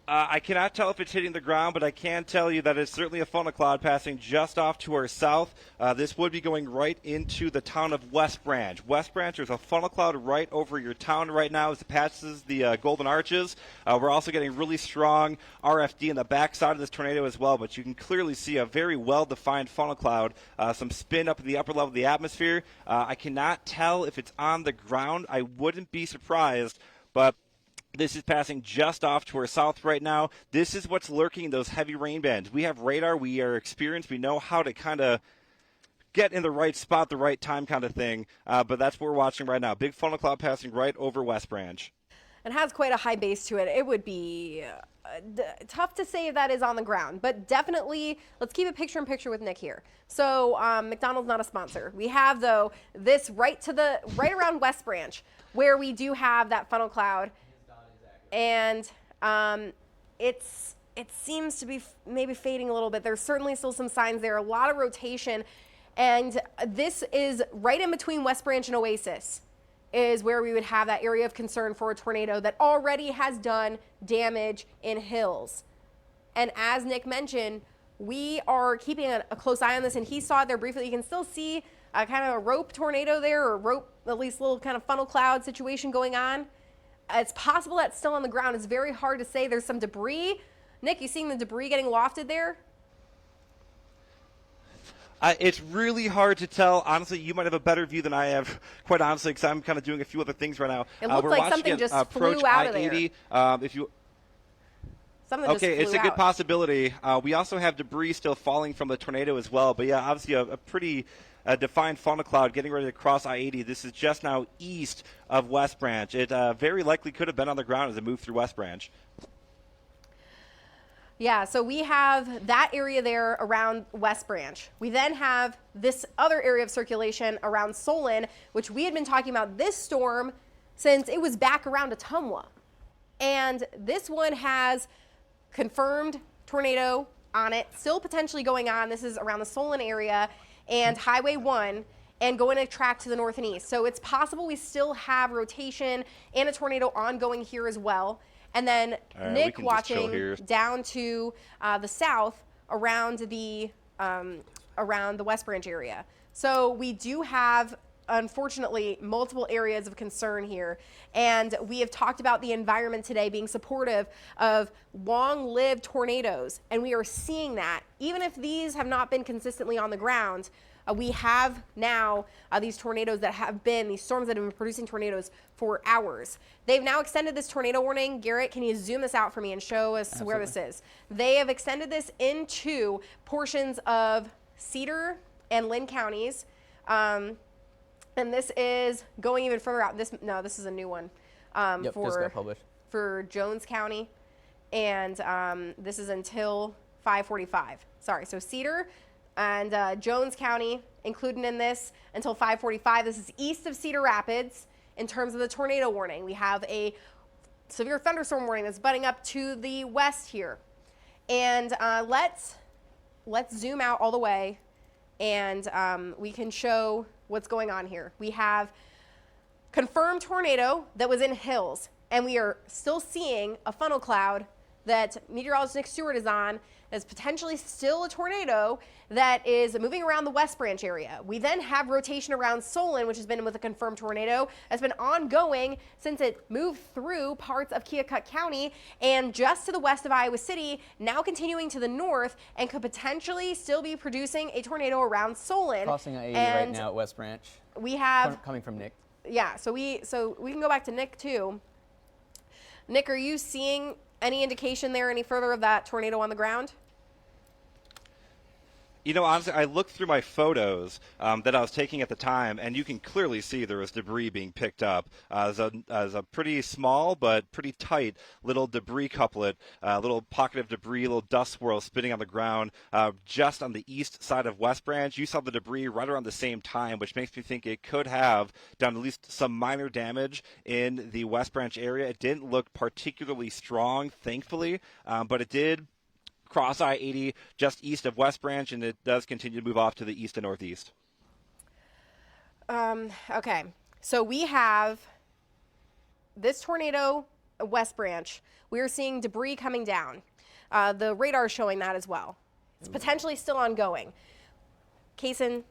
I cannot tell if it's hitting the ground, but I can tell you that it's certainly a funnel cloud passing just off to our south. This would be going right into the town of West Branch. West Branch, there's a funnel cloud right over your town right now as it passes the Golden Arches. We're also getting really strong RFD in the backside of this tornado as well, but you can clearly see a very well-defined funnel cloud, some spin up in the upper level of the atmosphere. I cannot tell if it's on the ground. I wouldn't be surprised, but this is passing just off to our south right now. This is what's lurking in those heavy rain bands. We have radar. We are experienced. We know how to kind of get in the right spot, the right time kind of thing. But that's what we're watching right now. Big funnel cloud passing right over West Branch. It has quite a high base to it. It would be tough to say if that is on the ground, but definitely let's keep a picture-in-picture with Nick here. So McDonald's not a sponsor. We have, though, this right around West Branch where we do have that funnel cloud. And it seems to be maybe fading a little bit. There's certainly still some signs there, a lot of rotation. And this is right in between West Branch and Oasis is where we would have that area of concern for a tornado that already has done damage in hills. And as Nick mentioned, we are keeping a close eye on this, and he saw it there briefly. You can still see kind of a rope tornado there, or rope, at least little kind of funnel cloud situation going on. It's possible that's still on the ground. It's very hard to say. There's some debris. Nick, you seeing the debris getting wafted there? It's really hard to tell. Honestly, you might have a better view than I have, quite honestly, because I'm kind of doing a few other things right now. It looks like something just flew out of there. If you Something just flew it's a good out. possibility. We also have debris still falling from the tornado as well. But, yeah, obviously a pretty defined funnel cloud getting ready to cross I-80. This is just now east of West Branch. It very likely could have been on the ground as it moved through West Branch. Yeah, so we have that area there around West Branch. We then have this other area of circulation around Solon, which we had been talking about this storm since it was back around Ottumwa. And this one has confirmed tornado on it, still potentially going on. This is around the Solon area and Highway 1 and going to track to the north and east. So it's possible we still have rotation and a tornado ongoing here as well. And then Nick watching down to the south around the West Branch area. So we do have, unfortunately, multiple areas of concern here. And we have talked about the environment today being supportive of long-lived tornadoes. And we are seeing that. Even if these have not been consistently on the ground, we have now these tornadoes that have been, these storms that have been producing tornadoes for hours. They've now extended this tornado warning. Garrett, can you zoom this out for me and show us where this is? They have extended this into portions of Cedar and Lynn counties. And this is going even further out. This is a new one Just got published. for Jones County. And this is until 5:45. Sorry, so Cedar and Jones County included in this until 5:45. This is east of Cedar Rapids in terms of the tornado warning. We have a severe thunderstorm warning that's butting up to the west here. And let's zoom out all the way, and we can show what's going on here. We have confirmed tornado that was in hills, and we are still seeing a funnel cloud that meteorologist Nick Stewart is on is potentially still a tornado that is moving around the West Branch area. We then have rotation around Solon, which has been with a confirmed tornado. That's been ongoing since it moved through parts of Keokuk County and just to the west of Iowa City, now continuing to the north and could potentially still be producing a tornado around Solon. Crossing I-80 right now at West Branch. We have coming from Nick. Yeah, so we can go back to Nick too. Nick, are you seeing any indication there any further of that tornado on the ground? You know, honestly, I looked through my photos that I was taking at the time, and you can clearly see there was debris being picked up. As a pretty small but pretty tight little debris couplet, little pocket of debris, little dust swirl spinning on the ground just on the east side of West Branch. You saw the debris right around the same time, which makes me think it could have done at least some minor damage in the West Branch area. It didn't look particularly strong, thankfully, but it did cross I-80 just east of West Branch, and it does continue to move off to the east and northeast. Okay, so we have this tornado, West Branch. We are seeing debris coming down. The radar is showing that as well. It's potentially still ongoing. Kason,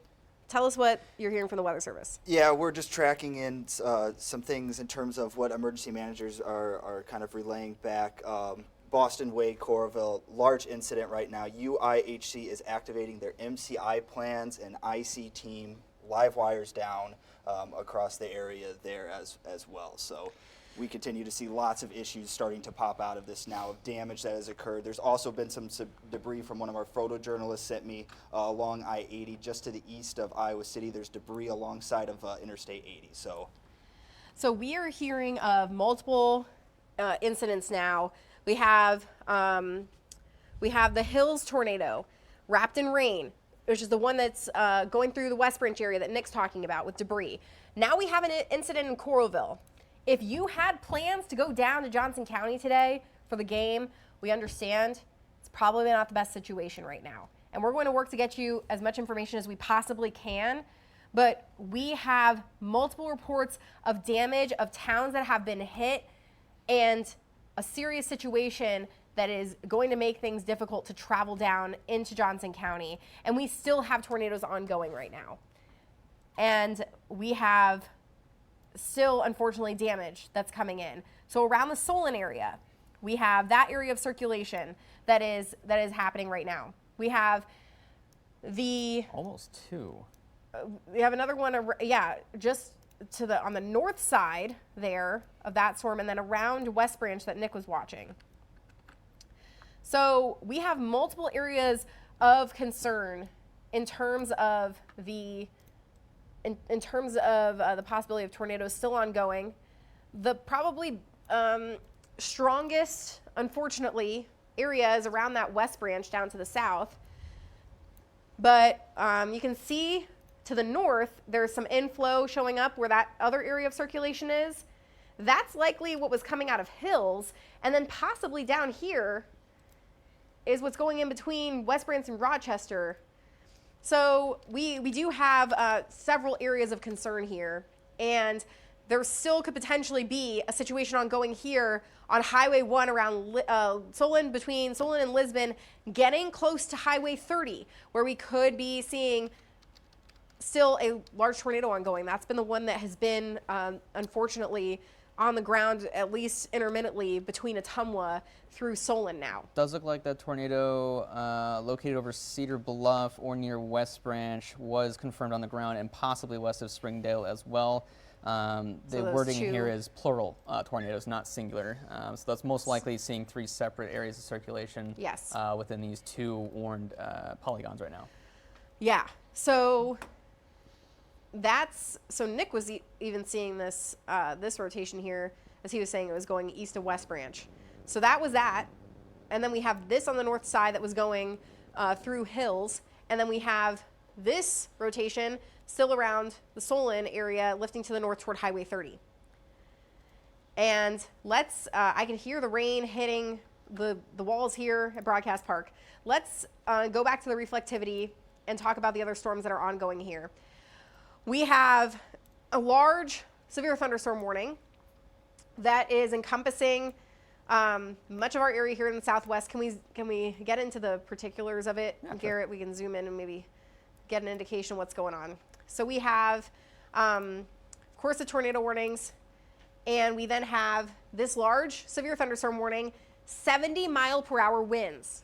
tell us what you're hearing from the Weather Service. Yeah, we're just tracking in some things in terms of what emergency managers are kind of relaying back. Boston, Wade, Coralville, large incident right now. UIHC is activating their MCI plans and IC team, live wires down across the area there as well. So we continue to see lots of issues starting to pop out of this now of damage that has occurred. There's also been some debris from one of our photojournalists sent me along I-80 just to the east of Iowa City. There's debris alongside of Interstate 80. So we are hearing of multiple incidents now. We have the Hills tornado wrapped in rain, which is the one that's going through the West Branch area that Nick's talking about with debris. Now we have an incident in Coralville. If you had plans to go down to Johnson County today for the game, we understand it's probably not the best situation right now. And we're going to work to get you as much information as we possibly can. But we have multiple reports of damage of towns that have been hit and a serious situation that is going to make things difficult to travel down into Johnson County. And we still have tornadoes ongoing right now. And we have still, unfortunately, damage that's coming in. So around the Solon area, we have that area of circulation that is happening right now. We have the... Almost two. We have another one, just on the north side there of that storm, and then around West Branch that Nick was watching. So we have multiple areas of concern in terms of the possibility of tornadoes still ongoing. The probably strongest, unfortunately, area is around that West Branch down to the south. But you can see to the north, there's some inflow showing up where that other area of circulation is. That's likely what was coming out of Hills. And then possibly down here is what's going in between West Branch and Rochester. So we do have several areas of concern here. And there still could potentially be a situation ongoing here on Highway 1 around Solon, between Solon and Lisbon, getting close to Highway 30, where we could be seeing still a large tornado ongoing. That's been the one that has been, unfortunately, on the ground, at least intermittently, between Ottumwa through Solon now. Does look like that tornado located over Cedar Bluff or near West Branch was confirmed on the ground, and possibly west of Springdale as well. The wording here is plural tornadoes, not singular. So that's most likely seeing three separate areas of circulation. Yes. Within these two warned polygons right now. Yeah. So Nick was even seeing this this rotation here, as he was saying it was going east of West Branch. So that was that. And then we have this on the north side that was going through Hills. And then we have this rotation still around the Solon area, lifting to the north toward Highway 30. And I can hear the rain hitting the walls here at Broadcast Park. Let's go back to the reflectivity and talk about the other storms that are ongoing here. We have a large severe thunderstorm warning that is encompassing Much of our area here in the southwest. Can we get into the particulars of it, Yeah, Garrett? We can zoom in and maybe get an indication of what's going on. So we have, of course, the tornado warnings, and we then have this large severe thunderstorm warning, 70-mile-per-hour winds.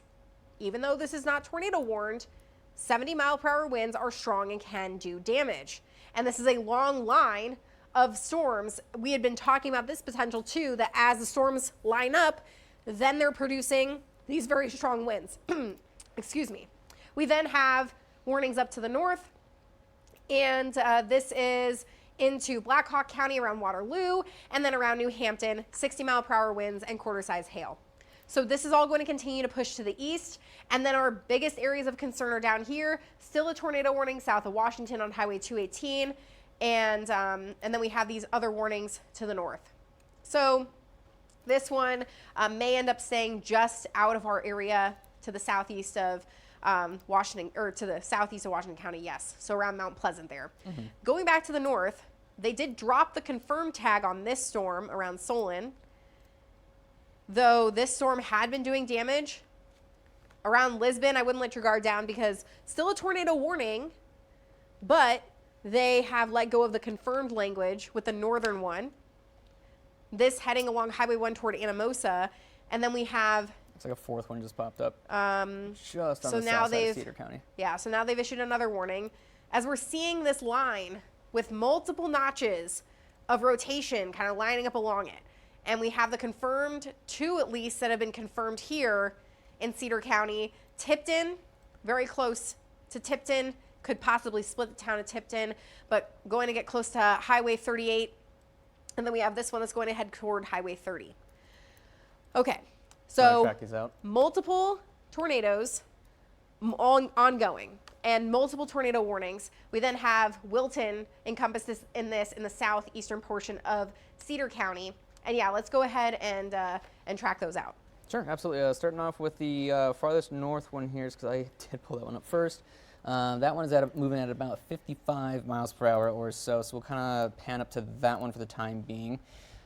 Even though this is not tornado warned, 70-mile-per-hour winds are strong and can do damage. And this is a long line of storms. We had been talking about this potential too, that as the storms line up, then they're producing these very strong winds. Excuse me. We then have warnings up to the north, and this is into Black Hawk County around Waterloo, and then around New Hampton, 60-mile-per-hour winds and quarter-size hail. So this is all going to continue to push to the east, and then our biggest areas of concern are down here. Still a tornado warning south of Washington on Highway 218, and then we have these other warnings to the north. So this one may end up staying just out of our area to the southeast of Washington, or to the southeast of Washington County, yes. So around Mount Pleasant there. Mm-hmm. Going back to the north, they did drop the confirmed tag on this storm around Solon, though this storm had been doing damage. Around Lisbon, I wouldn't let your guard down because still a tornado warning, but they have let go of the confirmed language with the northern one. This heading along Highway 1 toward Anamosa, and then we have... It's like a fourth one just popped up. Just on so the now south side of Cedar County. Yeah, so now they've issued another warning. As we're seeing this line with multiple notches of rotation kind of lining up along it, and we have the confirmed, 2 at least that have been confirmed here in Cedar County. Tipton, very close to Tipton, could possibly split the town of Tipton, but going to get close to Highway 38. And then we have this one that's going to head toward Highway 30. Okay, so track these out. Multiple tornadoes ongoing and multiple tornado warnings. We then have Wilton encompassed in the southeastern portion of Cedar County. And yeah, let's go ahead and track those out. Sure, absolutely. Starting off with the farthest north one here, because I did pull that one up first. That one is moving at about 55 miles per hour or so, so we'll kind of pan up to that one for the time being.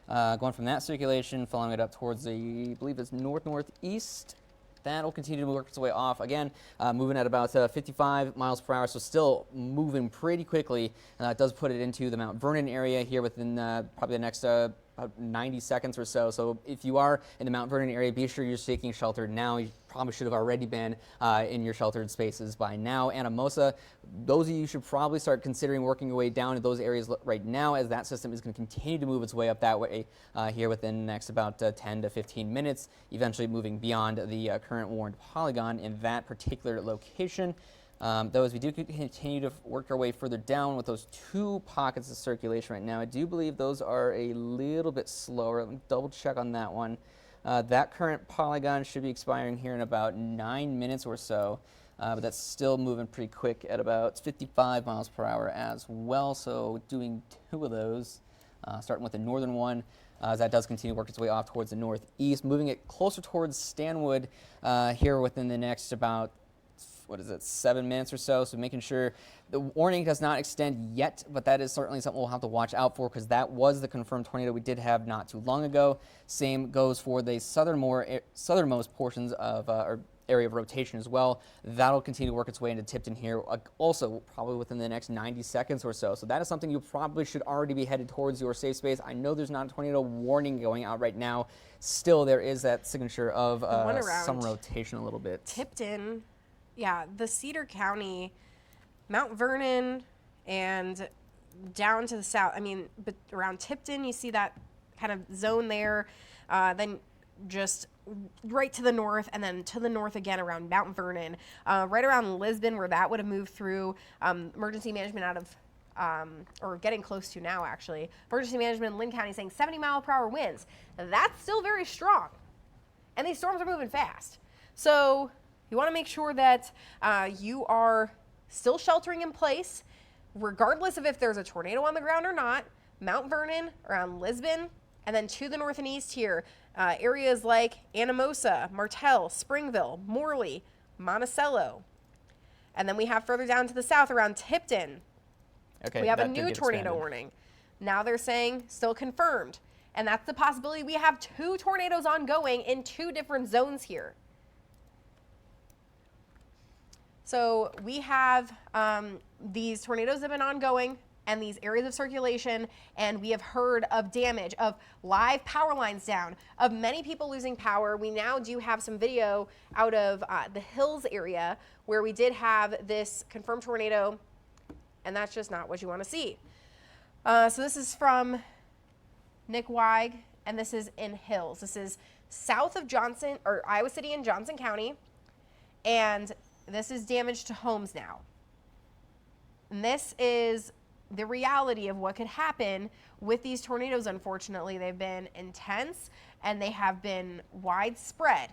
Going from that circulation, following it up towards the, I believe it's north-northeast. That'll continue to work its way off. Again, moving at about 55 miles per hour, so still moving pretty quickly. It does put it into the Mount Vernon area here within probably the next about 90 seconds or so. So if you are in the Mount Vernon area, be sure you're taking shelter now. You probably should have already been in your sheltered spaces by now. Anamosa, those of you should probably start considering working your way down to those areas right now, as that system is going to continue to move its way up that way here within the next about 10 to 15 minutes, eventually moving beyond the current warned polygon in that particular location. Though as we do continue to work our way further down with those 2 pockets of circulation right now, I do believe those are a little bit slower. Let me double check on that one. That current polygon should be expiring here in about 9 minutes or so, but that's still moving pretty quick at about 55 miles per hour as well. So doing 2 of those, starting with the northern one, as that does continue to work its way off towards the northeast, moving it closer towards Stanwood here within the next about 7 minutes or so. So making sure the warning does not extend yet, but that is certainly something we'll have to watch out for, because that was the confirmed tornado we did have not too long ago. Same goes for the southernmost portions of our area of rotation as well. That'll continue to work its way into Tipton here, also probably within the next 90 seconds or so. So that is something you probably should already be headed towards your safe space. I know there's not a tornado warning going out right now. Still, there is that signature of some rotation a little bit. Tipton. Yeah, the Cedar County, Mount Vernon, and down to the south. I mean, but around Tipton, you see that kind of zone there. Then just right to the north, and then to the north again around Mount Vernon. Right around Lisbon, where that would have moved through. Emergency management out of, or getting close to now, actually. Emergency management in Lynn County saying 70-mile-per-hour winds. That's still very strong. And these storms are moving fast. So you want to make sure that you are still sheltering in place, regardless of if there's a tornado on the ground or not. Mount Vernon, around Lisbon, and then to the north and east here, areas like Anamosa, Martell, Springville, Morley, Monticello. And then we have further down to the south around Tipton. Okay, we have a new tornado warning. Now they're saying still confirmed. And that's the possibility. We have 2 tornadoes ongoing in 2 different zones here. So we have these tornadoes have been ongoing and these areas of circulation, and we have heard of damage, of live power lines down, of many people losing power. We now do have some video out of the Hills area where we did have this confirmed tornado, and that's just not what you want to see. So this is from Nick Weig, and this is in Hills. This is south of Johnson, or Iowa City and Johnson County, and this is damage to homes now. And this is the reality of what could happen with these tornadoes. Unfortunately, they've been intense and they have been widespread.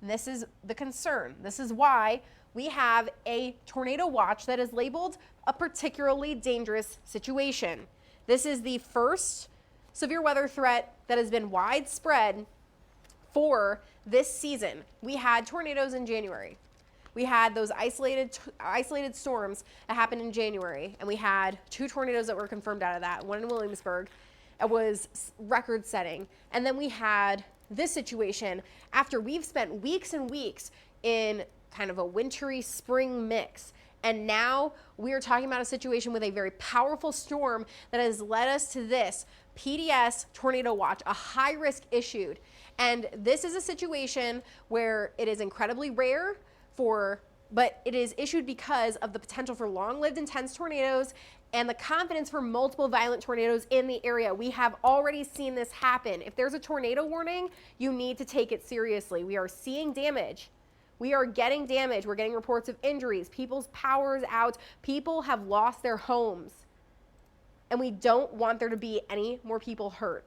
And this is the concern. This is why we have a tornado watch that is labeled a particularly dangerous situation. This is the first severe weather threat that has been widespread for this season. We had tornadoes in January. We had those isolated storms that happened in January, and we had 2 tornadoes that were confirmed out of that. One in Williamsburg. It was record-setting. And then we had this situation after we've spent weeks and weeks in kind of a wintry spring mix. And now we are talking about a situation with a very powerful storm that has led us to this PDS tornado watch, a high risk issued. And this is a situation where it is incredibly rare but it is issued because of the potential for long-lived intense tornadoes and the confidence for multiple violent tornadoes in the area. We have already seen this happen. If there's a tornado warning, you need to take it seriously. We are seeing damage. We are getting damage. We're getting reports of injuries. People's power is out. People have lost their homes. And we don't want there to be any more people hurt.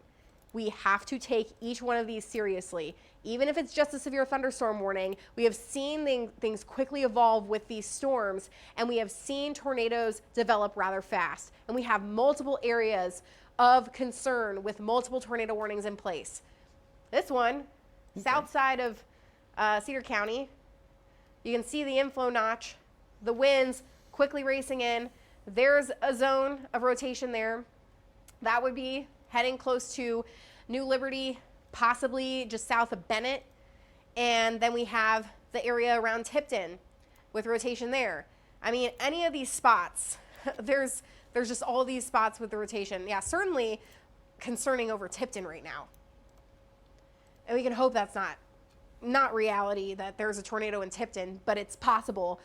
We have to take each one of these seriously. Even if it's just a severe thunderstorm warning, we have seen things quickly evolve with these storms, and we have seen tornadoes develop rather fast. And we have multiple areas of concern with multiple tornado warnings in place. This one, south side of Cedar County, you can see the inflow notch, the winds quickly racing in. There's a zone of rotation there. That would be heading close to New Liberty, possibly just south of Bennett. And then we have the area around Tipton with rotation there. I mean, any of these spots, there's just all these spots with the rotation. Yeah, certainly concerning over Tipton right now. And we can hope that's not reality, that there's a tornado in Tipton, but it's possible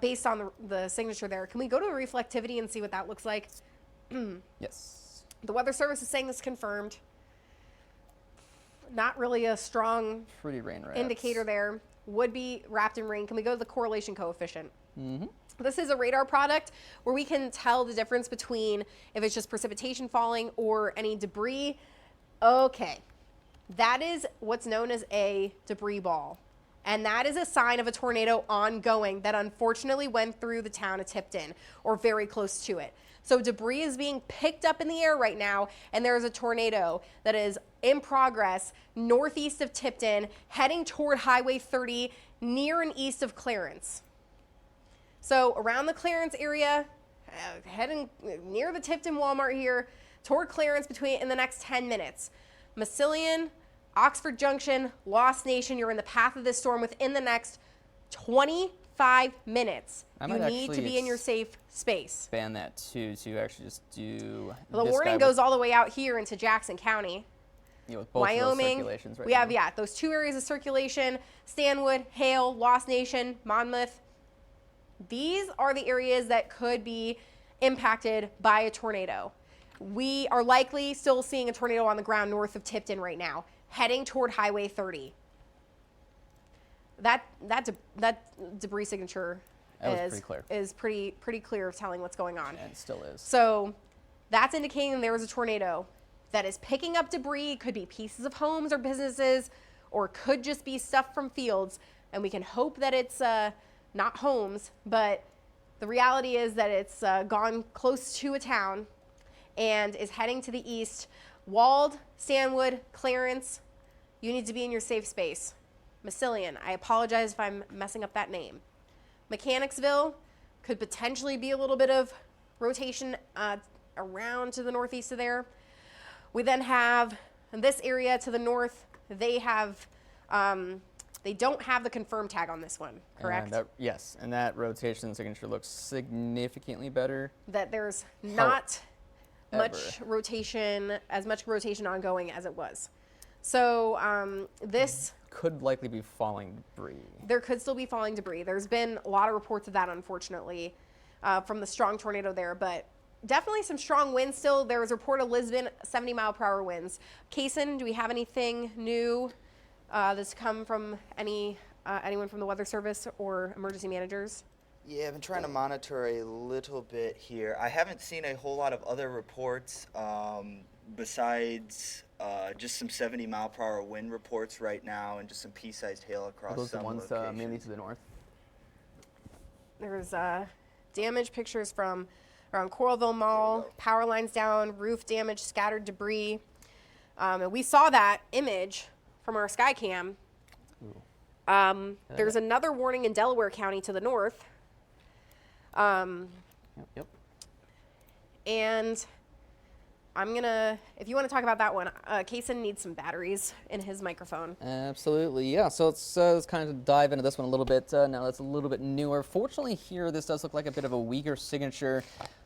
based on the signature there. Can we go to the reflectivity and see what that looks like? Yes. The Weather Service is saying this confirmed. Not really a strong Pretty rain wraps. indicator there. Would be wrapped in rain. Can we go to the correlation coefficient? Mm-hmm. This is a radar product where we can tell the difference between if it's just precipitation falling or any debris. Okay. That is what's known as a debris ball. And that is a sign of a tornado ongoing that unfortunately went through the town of Tipton or very close to it. So debris is being picked up in the air right now, and there is a tornado that is in progress northeast of Tipton, heading toward Highway 30, near and east of Clarence. So around the Clarence area, heading near the Tipton Walmart here, toward Clarence in the next 10 minutes. Massillon, Oxford Junction, Lost Nation, you're in the path of this storm within the next 25 minutes. You need to be in your safe space. Ban that to actually just do. Well, the warning goes all the way out here into Jackson County. Yeah, with both Wyoming. Of those circulations right we have, now. those 2 areas of circulation, Stanwood, Hale, Lost Nation, Monmouth. These are the areas that could be impacted by a tornado. We are likely still seeing a tornado on the ground north of Tipton right now, heading toward Highway 30. That debris signature is pretty clear of telling what's going on. And it still is. So that's indicating there is a tornado that is picking up debris. Could be pieces of homes or businesses, or could just be stuff from fields. And we can hope that it's not homes, but the reality is that it's gone close to a town and is heading to the east. Wald, Stanwood, Clarence, you need to be in your safe space. Massillon, I apologize if I'm messing up that name. Mechanicsville could potentially be a little bit of rotation around to the northeast of there. We then have this area to the north, they have, they don't have the confirmed tag on this one, correct? Yes, and that rotation signature looks significantly better. That there's not much rotation, as much rotation ongoing as it was. So this could likely be falling debris. There could still be falling debris. There's been a lot of reports of that, unfortunately, from the strong tornado there, but definitely some strong winds still. There was a report of Lisbon 70-mile-per-hour winds. Kaysen, do we have anything new that's come from anyone from the Weather Service or emergency managers? Yeah, I've been trying to monitor a little bit here. I haven't seen a whole lot of other reports besides just some 70-mile-per-hour wind reports right now and just some pea-sized hail across those some ones locations. mainly to the north? There's damage pictures from around Coralville Mall, power lines down, roof damage, scattered debris. And we saw that image from our Skycam. There's another warning in Delaware County to the north. Yep. And I'm gonna, if you want to talk about that one, Kaysen needs some batteries in his microphone. Absolutely, yeah. So let's kind of dive into this one a little bit. Now that's a little bit newer. Fortunately here, this does look like a bit of a weaker signature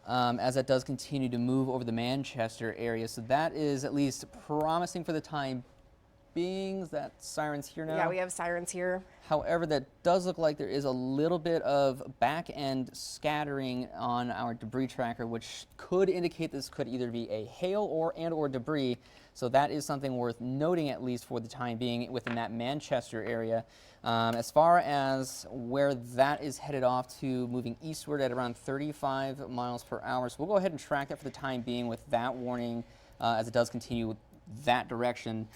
as it does continue to move over the Manchester area. So that is at least promising for the time being. Is that sirens here now? Yeah, we have sirens here. However, that does look like there is a little bit of back end scattering on our debris tracker, which could indicate this could either be a hail or debris. So that is something worth noting, at least for the time being, within that Manchester area. As far as where that is headed off to, moving eastward at around 35 miles per hour. So we'll go ahead and track that for the time being with that warning as it does continue that direction.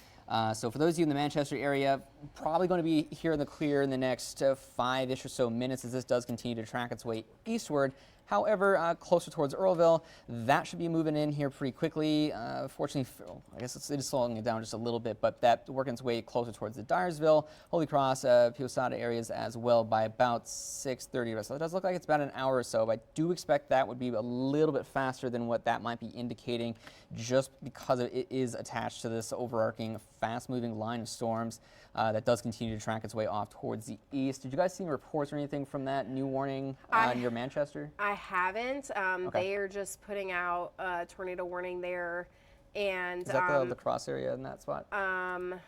So for those of you in the Manchester area, probably going to be here in the clear in the next 5-ish or so minutes as this does continue to track its way eastward. However, closer towards Earlville, that should be moving in here pretty quickly. Fortunately, I guess it is slowing it down just a little bit, but that working its way closer towards the Dyersville, Holy Cross, Piosada areas as well by about 6:30. So it does look like it's about an hour or so. But I do expect that would be a little bit faster than what that might be indicating, just because it is attached to this overarching, fast-moving line of storms that does continue to track its way off towards the east. Did you guys see any reports or anything from that new warning near Manchester? I haven't. They are just putting out a tornado warning there. And is that the cross area in that spot? I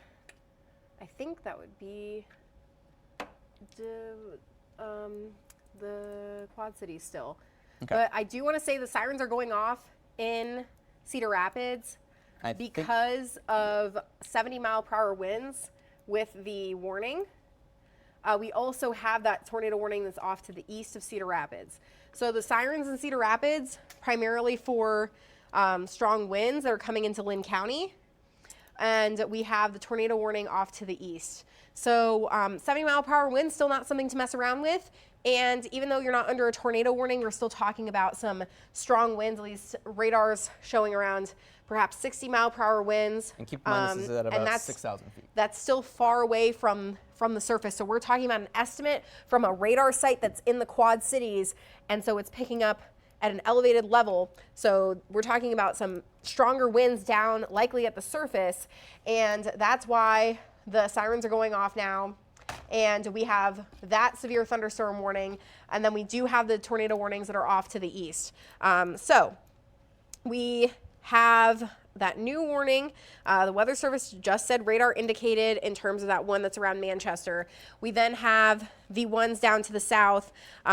think that would be the Quad Cities still. Okay. But I do want to say the sirens are going off in Cedar Rapids because of 70-mile-per-hour winds with the warning. We also have that tornado warning that's off to the east of Cedar Rapids. So the sirens in Cedar Rapids, primarily for strong winds that are coming into Lynn County. And we have the tornado warning off to the east. So 70-mile-per-hour winds, still not something to mess around with. And even though you're not under a tornado warning, we're still talking about some strong winds, at least radars showing around perhaps 60-mile-per-hour winds. And keep in mind this is at about 6,000 feet. That's still far away from the surface. So we're talking about an estimate from a radar site that's in the Quad Cities. And so it's picking up at an elevated level. So we're talking about some stronger winds down, likely at the surface. And that's why the sirens are going off now. And we have that severe thunderstorm warning. And then we do have the tornado warnings that are off to the east. So we have that new warning. The Weather Service just said radar indicated in terms of that one that's around Manchester. We then have the ones down to the south.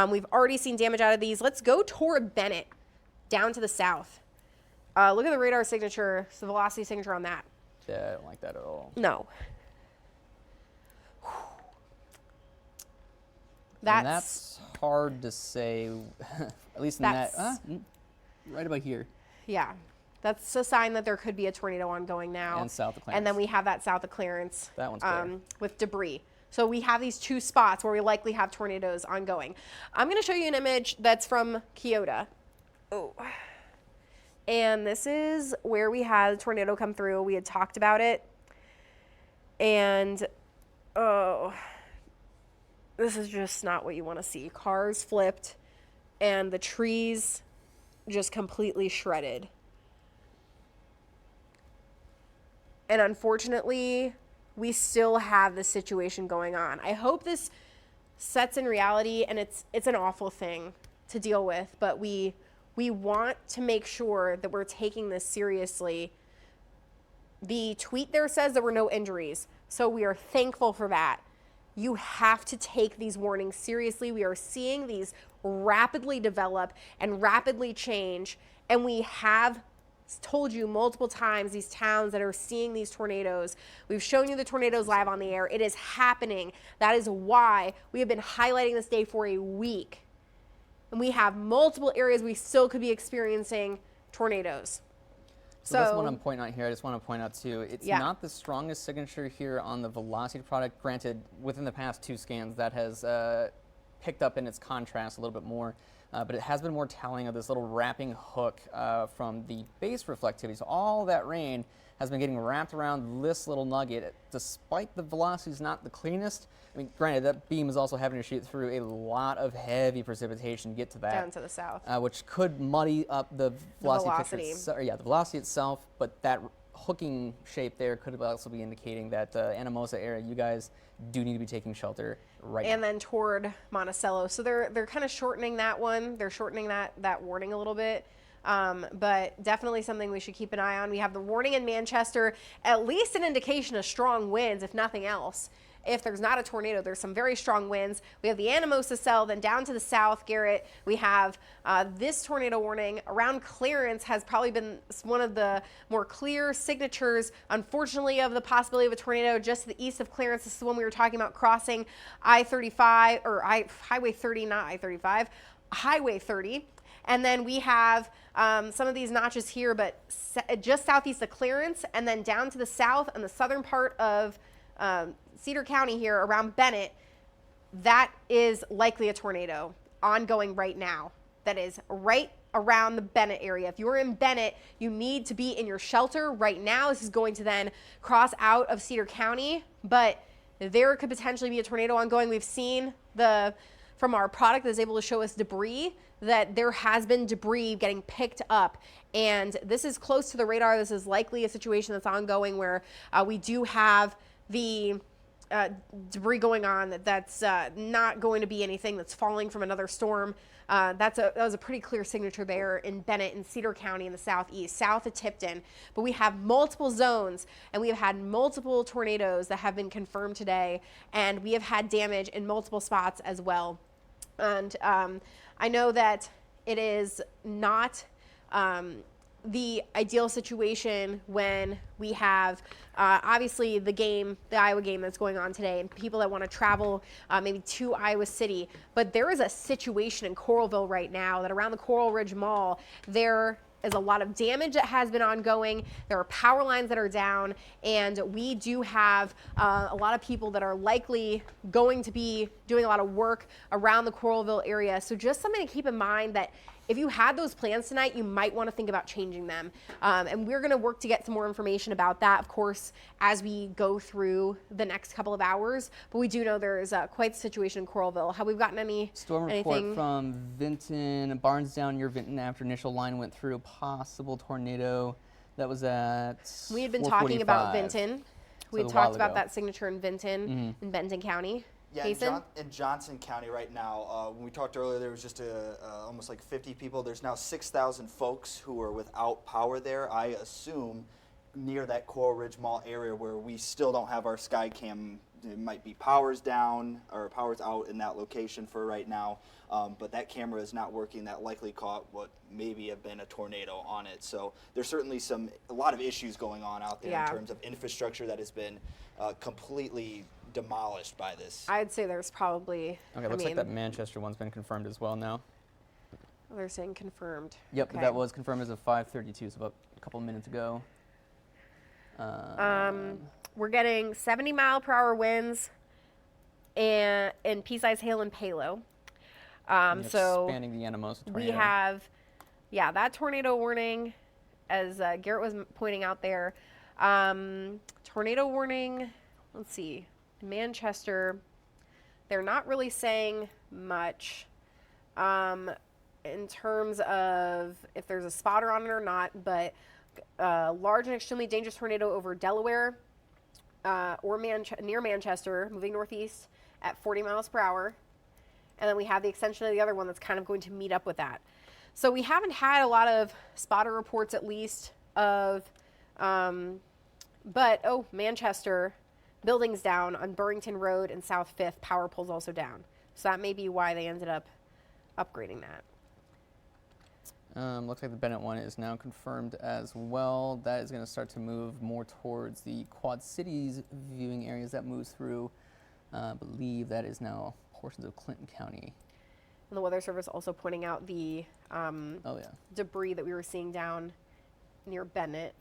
We've already seen damage out of these. Let's go toward Bennett, down to the south. Look at the radar signature, the velocity signature on that. Yeah, I don't like that at all. No. That's hard to say, at least in that, right about here. Yeah. That's a sign that there could be a tornado ongoing now. And south of Clarence. And then we have that south of Clarence. That one's clear. With debris. So we have these two spots where we likely have tornadoes ongoing. I'm going to show you an image that's from Kyoto. Oh. And this is where we had a tornado come through. We had talked about it. And, oh, this is just not what you want to see. Cars flipped and the trees just completely shredded. And unfortunately, we still have this situation going on. I hope this sets in reality, and it's an awful thing to deal with, but we want to make sure that we're taking this seriously. The tweet there says there were no injuries, so we are thankful for that. You have to take these warnings seriously. We are seeing these rapidly develop and rapidly change, and we have told you multiple times, these towns that are seeing these tornadoes. We've shown you the tornadoes live on the air. It is happening. That is why we have been highlighting this day for a week. And we have multiple areas we still could be experiencing tornadoes. So that's what I'm pointing out here. I just want to point out too, it's Yeah. not the strongest signature here on the velocity product. Granted, within the past 2 scans, that has picked up in its contrast a little bit more. But it has been more telling of this little wrapping hook from the base reflectivity. So all that rain has been getting wrapped around this little nugget. Despite the velocity's not the cleanest, I mean, granted, that beam is also having to shoot through a lot of heavy precipitation to get to that. Down to the south. Which could muddy up the velocity. velocity. The velocity itself, but that hooking shape there could also be indicating that Anamosa area, you guys do need to be taking shelter right now. And then toward Monticello. So they're kind of shortening that one. They're shortening that warning a little bit. But definitely something we should keep an eye on. We have the warning in Manchester, at least an indication of strong winds, if nothing else. If there's not a tornado, there's some very strong winds. We have the Anamosa cell, then down to the south, Garrett, we have this tornado warning. Around Clarence has probably been one of the more clear signatures, unfortunately, of the possibility of a tornado just to the east of Clarence. This is the one we were talking about crossing I-35, or Highway 30, not I-35, Highway 30. And then we have some of these notches here, but just southeast of Clarence, and then down to the south and the southern part of Cedar County here around Bennett, that is likely a tornado ongoing right now. That is right around the Bennett area. If you're in Bennett, you need to be in your shelter right now. This is going to then cross out of Cedar County, but there could potentially be a tornado ongoing. We've seen from our product that is able to show us debris, that there has been debris getting picked up. And this is close to the radar. This is likely a situation that's ongoing where we do have the debris going on that's not going to be anything that's falling from another storm. That was a pretty clear signature there in Bennett and Cedar County in the southeast, south of Tipton. But we have multiple zones, and we have had multiple tornadoes that have been confirmed today, and we have had damage in multiple spots as well. And I know that it is not the ideal situation when we have obviously the Iowa game that's going on today, and people that want to travel maybe to Iowa City. But there is a situation in Coralville right now that around the Coral Ridge Mall, there is a lot of damage that has been ongoing. There are power lines that are down, and we do have a lot of people that are likely going to be doing a lot of work around the Coralville area. So just something to keep in mind, that if you had those plans tonight, you might want to think about changing them. And we're going to work to get some more information about that, of course, as we go through the next couple of hours. But we do know there is quite a situation in Coralville. Have we gotten any Storm report from Vinton, Barnesdown near Vinton after initial line went through. Possible tornado. That was at We had been talking about Vinton. We had talked about ago. that signature in Vinton, in Benton County. Yeah, in Johnson County right now, when we talked earlier, there was just almost like 50 people. There's now 6,000 folks who are without power there. I assume near that Coral Ridge Mall area where we still don't have our Skycam. It might be powers down or powers out in that location for right now, but that camera is not working. That likely caught what maybe have been a tornado on it. So there's certainly a lot of issues going on out there in terms of infrastructure that has been completely demolished by this. I'd say there's probably. Okay, looks like that Manchester one's been confirmed as well now. They're saying confirmed. Yep, Okay. that was confirmed as of 5:32, so about a couple minutes ago. We're getting 70-mile-per-hour winds in pea-sized hail and Palo. So expanding the Anamosa tornado. we have, that tornado warning, as Garrett was pointing out there. Tornado warning. Let's see. Manchester, they're not really saying much in terms of if there's a spotter on it or not, but large and extremely dangerous tornado over Delaware or near Manchester, moving northeast at 40 miles per hour. And then we have the extension of the other one that's kind of going to meet up with that. So we haven't had a lot of spotter reports, at least, of, Manchester, buildings down on Burrington Road and South 5th, power poles also down. So that may be why they ended up upgrading that. Looks like the Bennett one is now confirmed as well. That is going to start to move more towards the Quad Cities viewing areas that moves through. I believe that is now portions of Clinton County. And the Weather Service also pointing out the debris that we were seeing down near Bennett.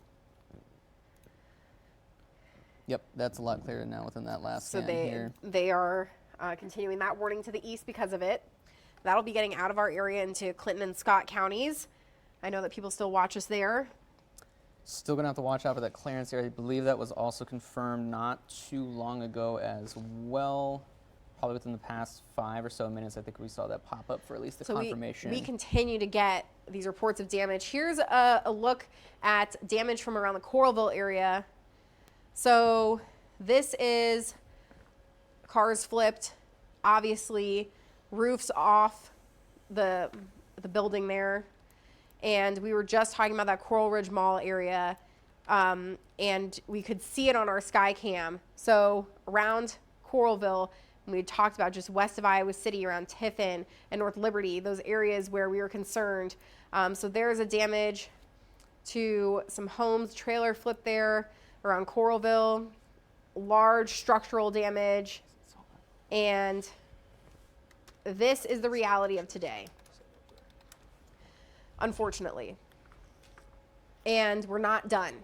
Yep, that's a lot clearer now within that last So scan here. they are continuing that warning to the east because of it. That'll be getting out of our area into Clinton and Scott counties. I know that people still watch us there. Still going to have to watch out for that Clarence area. I believe that was also confirmed not too long ago as well. Probably within the past 5 or so minutes, I think we saw that pop up for at least the confirmation. We continue to get these reports of damage. Here's a look at damage from around the Coralville area. So this is cars flipped, obviously roofs off the building there. And we were just talking about that Coral Ridge Mall area, and we could see it on our sky cam. So around Coralville, we had talked about just west of Iowa City, around Tiffin and North Liberty, those areas where we were concerned. So there's a damage to some homes, trailer flip there around Coralville, large structural damage, and this is the reality of today, unfortunately. And we're not done.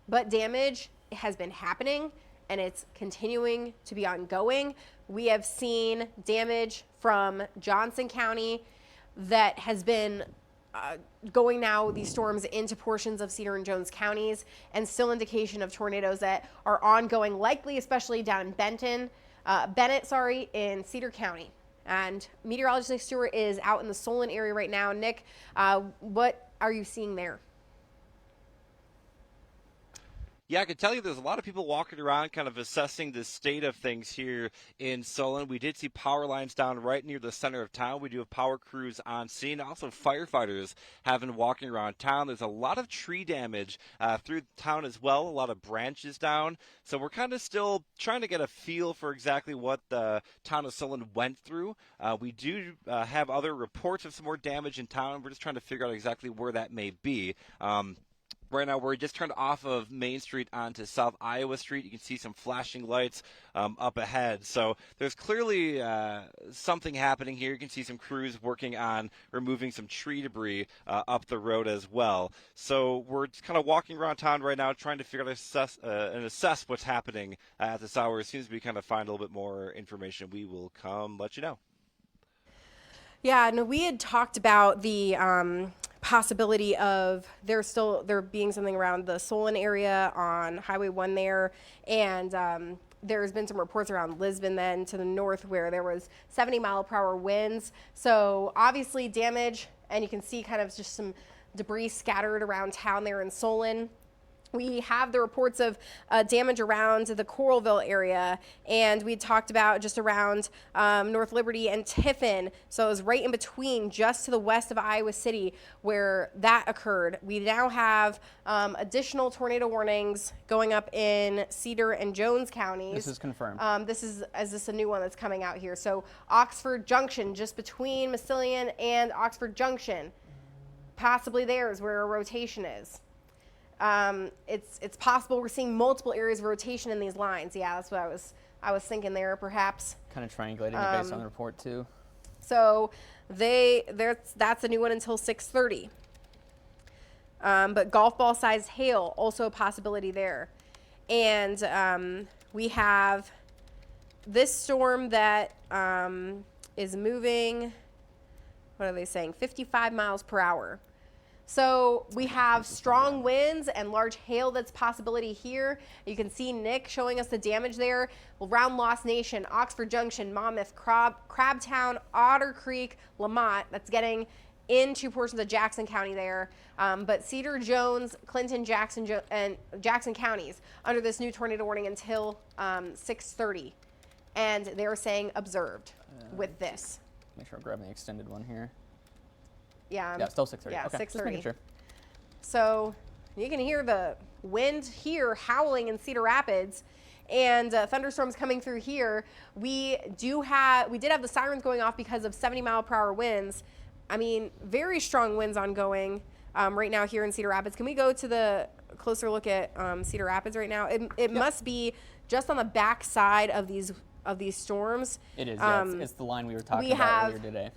But damage has been happening, and it's continuing to be ongoing. We have seen damage from Johnson County that has been going now, these storms, into portions of Cedar and Jones counties, and still indication of tornadoes that are ongoing, likely especially down in Bennett, in Cedar County. And meteorologist Nick Stewart is out in the Solon area right now. Nick, what are you seeing there? Yeah, I can tell you there's a lot of people walking around kind of assessing the state of things here in Solon. We did see power lines down right near the center of town. We do have power crews on scene. Also, firefighters have been walking around town. There's a lot of tree damage through town as well, a lot of branches down. So we're kind of still trying to get a feel for exactly what the town of Solon went through. We do have other reports of some more damage in town. We're just trying to figure out exactly where that may be. Right now, we're just turned off of Main Street onto South Iowa Street. You can see some flashing lights up ahead. So there's clearly something happening here. You can see some crews working on removing some tree debris up the road as well. So we're just kind of walking around town right now, trying to figure out and assess what's happening at this hour. As soon as we kind of find a little bit more information, we will come let you know. Yeah, no, we had talked about the possibility of there being something around the Solon area on Highway 1 there, and there's been some reports around Lisbon then to the north where there was 70-mile-per-hour winds. So obviously damage, and you can see kind of just some debris scattered around town there in Solon. We have the reports of damage around the Coralville area, and we talked about just around North Liberty and Tiffin. So it was right in between, just to the west of Iowa City, where that occurred. We now have additional tornado warnings going up in Cedar and Jones counties. This is confirmed. Is this a new one that's coming out here? So Oxford Junction, just between Massillon and Oxford Junction, possibly there is where a rotation is. It's possible we're seeing multiple areas of rotation in these lines. Yeah, that's what I was thinking there, perhaps. Kind of triangulating it based on the report too. So that's a new one until 6:30. But golf ball sized hail, also a possibility there. And we have this storm that is moving, what are they saying, 55 miles per hour. So we have strong winds and large hail that's possibility here. You can see Nick showing us the damage there. Around Lost Nation, Oxford Junction, Monmouth, Crabtown, Otter Creek, Lamont. That's getting into portions of Jackson County there. But Cedar, Jones, Clinton, and Jackson counties under this new tornado warning until 6:30. And they're saying observed with this. Make sure I'm grabbing the extended one here. Yeah. Yeah, still 6:30. Yeah, okay, 6:30. Just making sure. So you can hear the wind here howling in Cedar Rapids, and thunderstorms coming through here. We did have the sirens going off because of 70-mile-per-hour winds. I mean, very strong winds ongoing right now here in Cedar Rapids. Can we go to the closer look at Cedar Rapids right now? It must be just on the back side of these storms. It is. Yeah, it's the line we were talking about earlier today.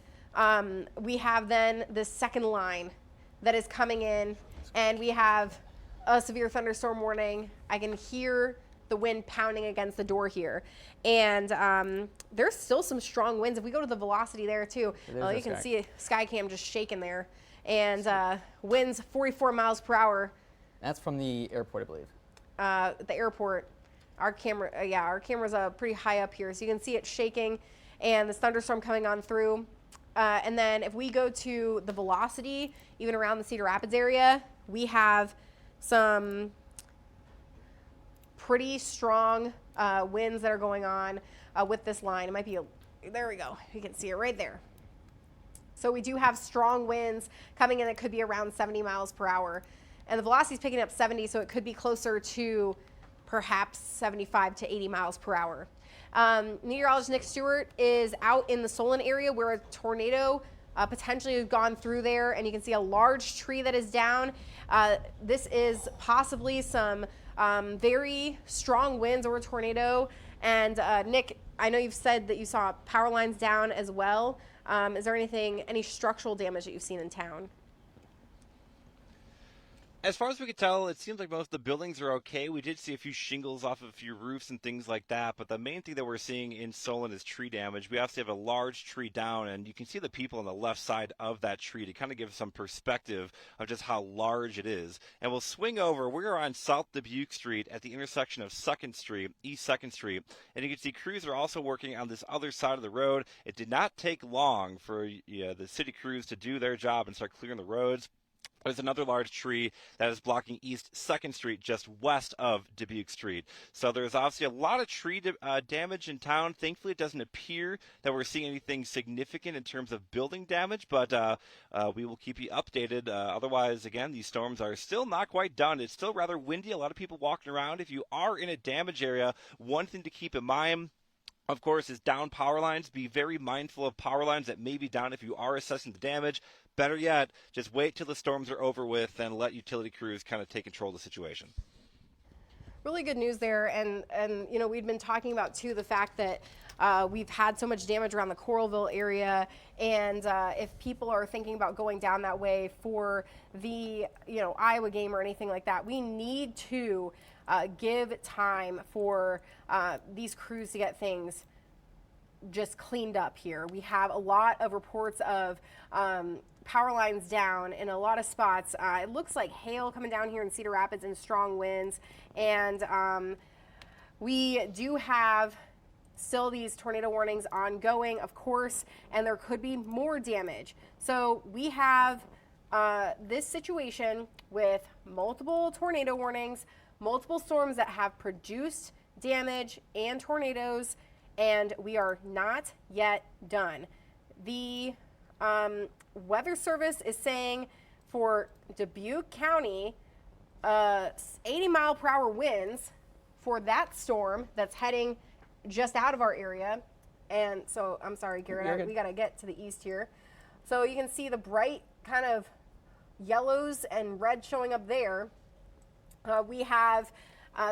We have then the second line that is coming in, and we have a severe thunderstorm warning. I can hear the wind pounding against the door here, and there's still some strong winds. If we go to the velocity there too, you can see Skycam just shaking there, and winds 44 miles per hour. That's from the airport, I believe. The airport, our camera's pretty high up here, so you can see it shaking, and this thunderstorm coming on through. And then if we go to the velocity, even around the Cedar Rapids area, we have some pretty strong winds that are going on with this line. It might be, there we go. You can see it right there. So we do have strong winds coming in that could be around 70 miles per hour. And the velocity is picking up 70, so it could be closer to perhaps 75 to 80 miles per hour. Meteorologist Nick Stewart is out in the Solon area where a tornado potentially has gone through there, and you can see a large tree that is down. This is possibly some very strong winds or a tornado. And Nick, I know you've said that you saw power lines down as well. Is there any structural damage that you've seen in town? As far as we could tell, it seems like most of the buildings are okay. We did see a few shingles off of a few roofs and things like that, but the main thing that we're seeing in Solon is tree damage. We obviously have a large tree down, and you can see the people on the left side of that tree to kind of give some perspective of just how large it is. And we'll swing over. We're on South Dubuque Street at the intersection of 2nd Street, East 2nd Street, and you can see crews are also working on this other side of the road. It did not take long for the city crews to do their job and start clearing the roads. There's another large tree that is blocking East 2nd Street just west of Dubuque Street. So there's obviously a lot of tree damage in town. Thankfully, it doesn't appear that we're seeing anything significant in terms of building damage, but we will keep you updated. Otherwise, again, these storms are still not quite done. It's still rather windy. A lot of people walking around. If you are in a damage area, one thing to keep in mind, of course, is down power lines. Be very mindful of power lines that may be down if you are assessing the damage. Better yet, just wait till the storms are over with and let utility crews kind of take control of the situation. Really good news there, and we've been talking about too the fact that we've had so much damage around the Coralville area, and if people are thinking about going down that way for the Iowa game or anything like that, we need to give time for these crews to get things just cleaned up here. We have a lot of reports of power lines down in a lot of spots. It looks like hail coming down here in Cedar Rapids and strong winds, and we do have still these tornado warnings ongoing, of course, and there could be more damage. So we have this situation with multiple tornado warnings, multiple storms that have produced damage and tornadoes, and we are not yet done. The Weather Service is saying for Dubuque County, 80-mile-per-hour winds for that storm that's heading just out of our area. And so, I'm sorry, Garrett, we got to get to the east here. So you can see the bright kind of yellows and red showing up there. We have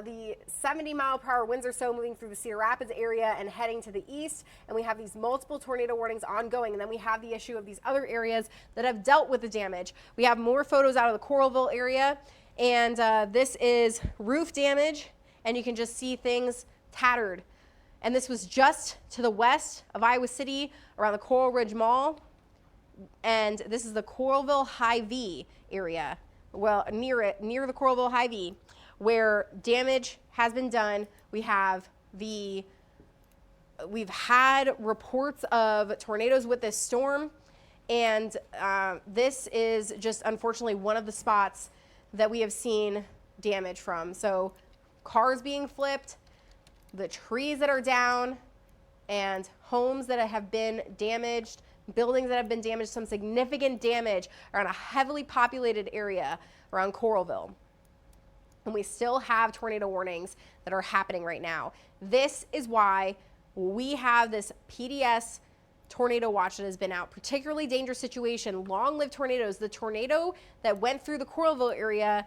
the 70-mile-per-hour winds or so moving through the Cedar Rapids area and heading to the east, and we have these multiple tornado warnings ongoing, and then we have the issue of these other areas that have dealt with the damage. We have more photos out of the Coralville area, and this is roof damage, and you can just see things tattered. And this was just to the west of Iowa City around the Coral Ridge Mall, and this is the Coralville Hy-Vee area, well, near the Coralville Hy-Vee, where damage has been done. We've had reports of tornadoes with this storm, And this is just unfortunately one of the spots that we have seen damage from. So cars being flipped, the trees that are down, and homes that have been damaged, buildings that have been damaged, some significant damage around a heavily populated area around Coralville. And we still have tornado warnings that are happening right now. This is why we have this PDS tornado watch that has been out. Particularly dangerous situation, long-lived tornadoes. The tornado that went through the Coralville area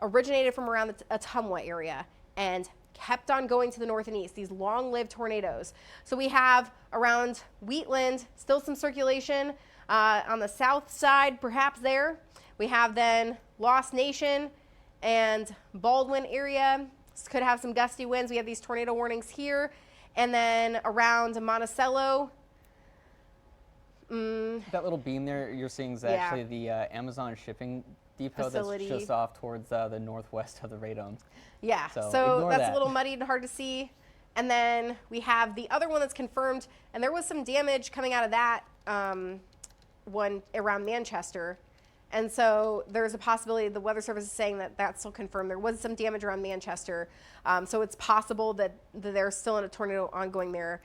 originated from around the Ottumwa area and kept on going to the north and east, these long-lived tornadoes. So we have around Wheatland, still some circulation on the south side, perhaps there. We have then Lost Nation and Baldwin area. This could have some gusty winds. We have these tornado warnings here. And then around Monticello. That little beam there you're seeing is actually the Amazon shipping depot facility. That's just off towards the northwest of the radome. Yeah, so that's a little muddy and hard to see. And then we have the other one that's confirmed, and there was some damage coming out of that one around Manchester. And so there's a possibility, the Weather Service is saying that that's still confirmed. There was some damage around Manchester. So it's possible that there's still a tornado ongoing there.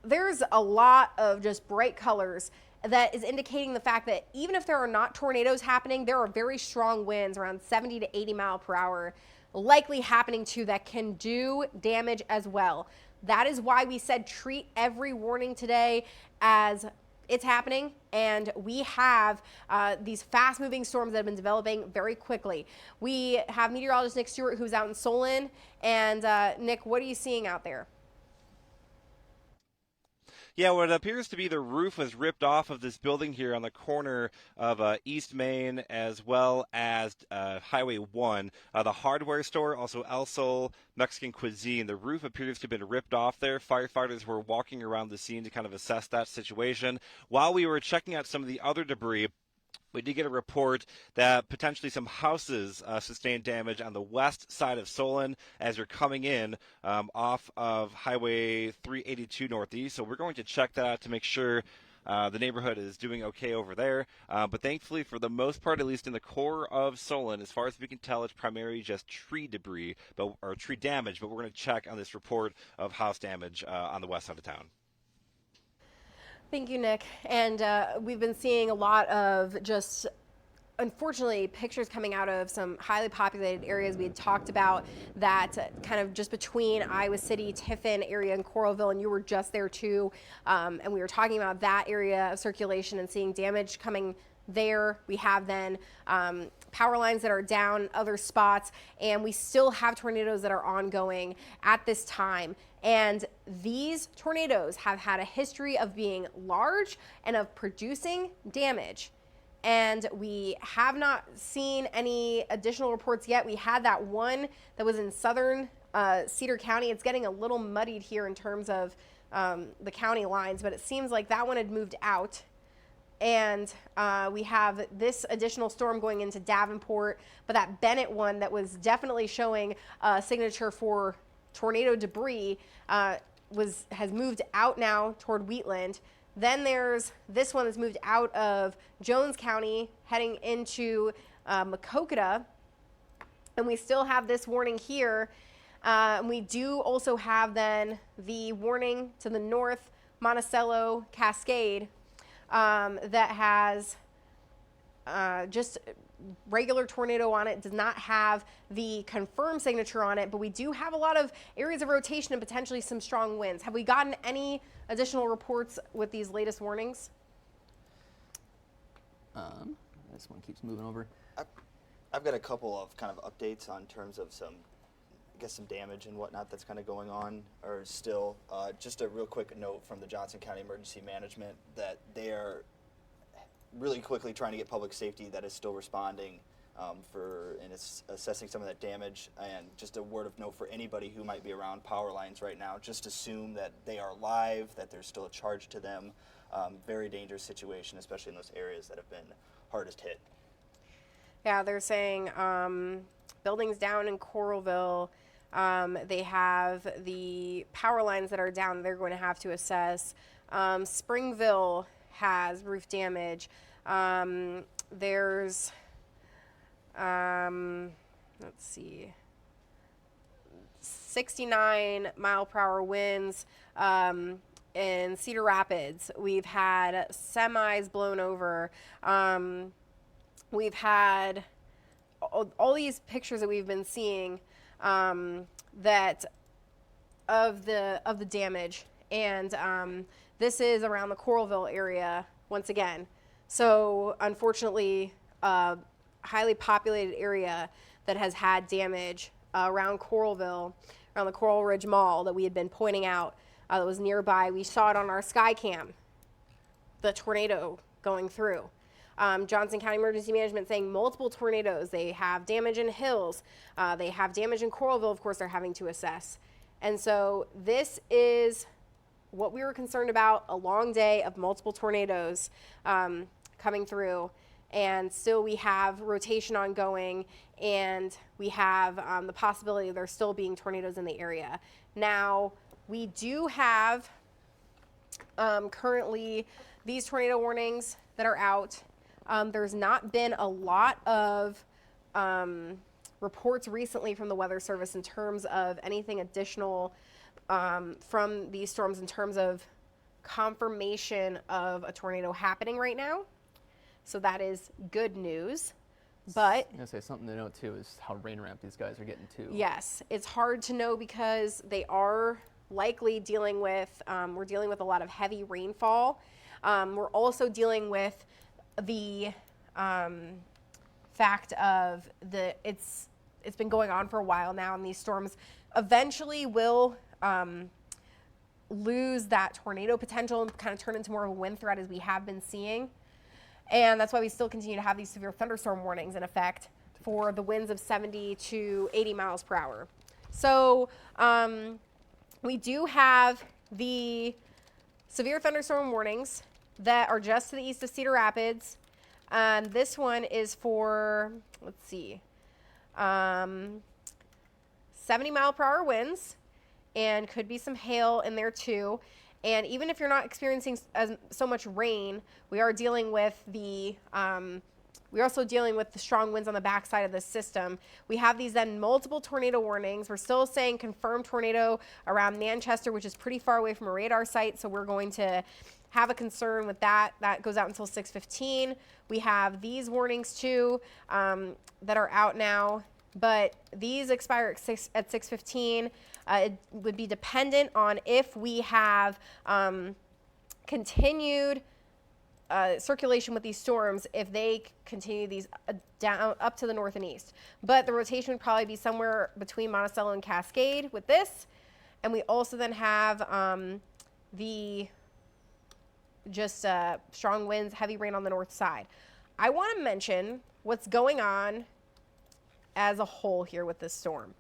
There's a lot of just bright colors that is indicating the fact that even if there are not tornadoes happening, there are very strong winds around 70 to 80 mile per hour likely happening too that can do damage as well. That is why we said treat every warning today as it's happening, and we have these fast-moving storms that have been developing very quickly. We have meteorologist Nick Stewart, who's out in Solon, and Nick, what are you seeing out there? Yeah, what appears to be the roof was ripped off of this building here on the corner of East Main as well as Highway 1. The hardware store, also El Sol Mexican Cuisine. The roof appears to have been ripped off there. Firefighters were walking around the scene to kind of assess that situation. While we were checking out some of the other debris, we did get a report that potentially some houses sustained damage on the west side of Solon as you're coming in off of Highway 382 Northeast. So we're going to check that out to make sure the neighborhood is doing okay over there. But thankfully, for the most part, at least in the core of Solon, as far as we can tell, it's primarily just tree debris or tree damage. But we're going to check on this report of house damage on the west side of town. Thank you, Nick. And we've been seeing a lot of just, unfortunately, pictures coming out of some highly populated areas. We had talked about that kind of just between Iowa City, Tiffin area, and Coralville, and you were just there too. And we were talking about that area of circulation and seeing damage coming there. We have then power lines that are down other spots, and we still have tornadoes that are ongoing at this time. And these tornadoes have had a history of being large and of producing damage. And we have not seen any additional reports yet. We had that one that was in southern Cedar County. It's getting a little muddied here in terms of the county lines, but it seems like that one had moved out. And we have this additional storm going into Davenport, but that Bennett one that was definitely showing a signature for tornado debris has moved out now toward Wheatland. Then there's this one that's moved out of Jones County heading into Maquoketa. And we still have this warning here. We do also have then the warning to the north, Monticello, Cascade, that has just regular tornado on it, does not have the confirmed signature on it, but we do have a lot of areas of rotation and potentially some strong winds. Have we gotten any additional reports with these latest warnings? This one keeps moving over. I've got a couple of kind of updates on terms of some damage and whatnot that's kind of going on, or still. Just a real quick note from the Johnson County Emergency Management that they are really quickly trying to get public safety that is still responding and it's assessing some of that damage. And just a word of note for anybody who might be around power lines right now, just assume that they are live, that there's still a charge to them. Very dangerous situation, especially in those areas that have been hardest hit. Yeah, they're saying buildings down in Coralville. They have the power lines that are down they're going to have to assess. Springville has roof damage. There's, let's see, 69 mile per hour winds in Cedar Rapids. We've had semis blown over. We've had all these pictures that we've been seeing that of the damage, and this is around the Coralville area once again. So unfortunately, a highly populated area that has had damage around Coralville, around the Coral Ridge Mall that we had been pointing out that was nearby. We saw it on our sky cam, the tornado going through. Johnson County Emergency Management saying multiple tornadoes. They have damage in Hills. They have damage in Coralville, of course, they're having to assess. And so this is what we were concerned about, a long day of multiple tornadoes coming through. And still we have rotation ongoing, and we have the possibility of there still being tornadoes in the area. Now, we do have currently these tornado warnings that are out. There's not been a lot of reports recently from the Weather Service in terms of anything additional from these storms in terms of confirmation of a tornado happening right now. So that is good news. But I'm gonna say something to note too is how rain ramp these guys are getting too. Yes, it's hard to know because they are likely dealing with, we're dealing with a lot of heavy rainfall. We're also dealing with the fact of it's been going on for a while now, and these storms eventually will lose that tornado potential and kind of turn into more of a wind threat as we have been seeing. And that's why we still continue to have these severe thunderstorm warnings in effect for the winds of 70 to 80 miles per hour. So we do have the severe thunderstorm warnings that are just to the east of Cedar Rapids. And this one is for, let's see, 70 mile per hour winds, and could be some hail in there too. And even if you're not experiencing so much rain, we are dealing with the, we're also dealing with the strong winds on the backside of the system. We have these then multiple tornado warnings. We're still saying confirmed tornado around Manchester, which is pretty far away from a radar site. So we're going to have a concern with that. That goes out until 6:15. We have these warnings too that are out now, but these expire at 6:15. It would be dependent on if we have continued circulation with these storms, if they continue these down up to the north and east. But the rotation would probably be somewhere between Monticello and Cascade with this. And we also then have the just strong winds, heavy rain on the north side. I want to mention what's going on as a whole here with this storm.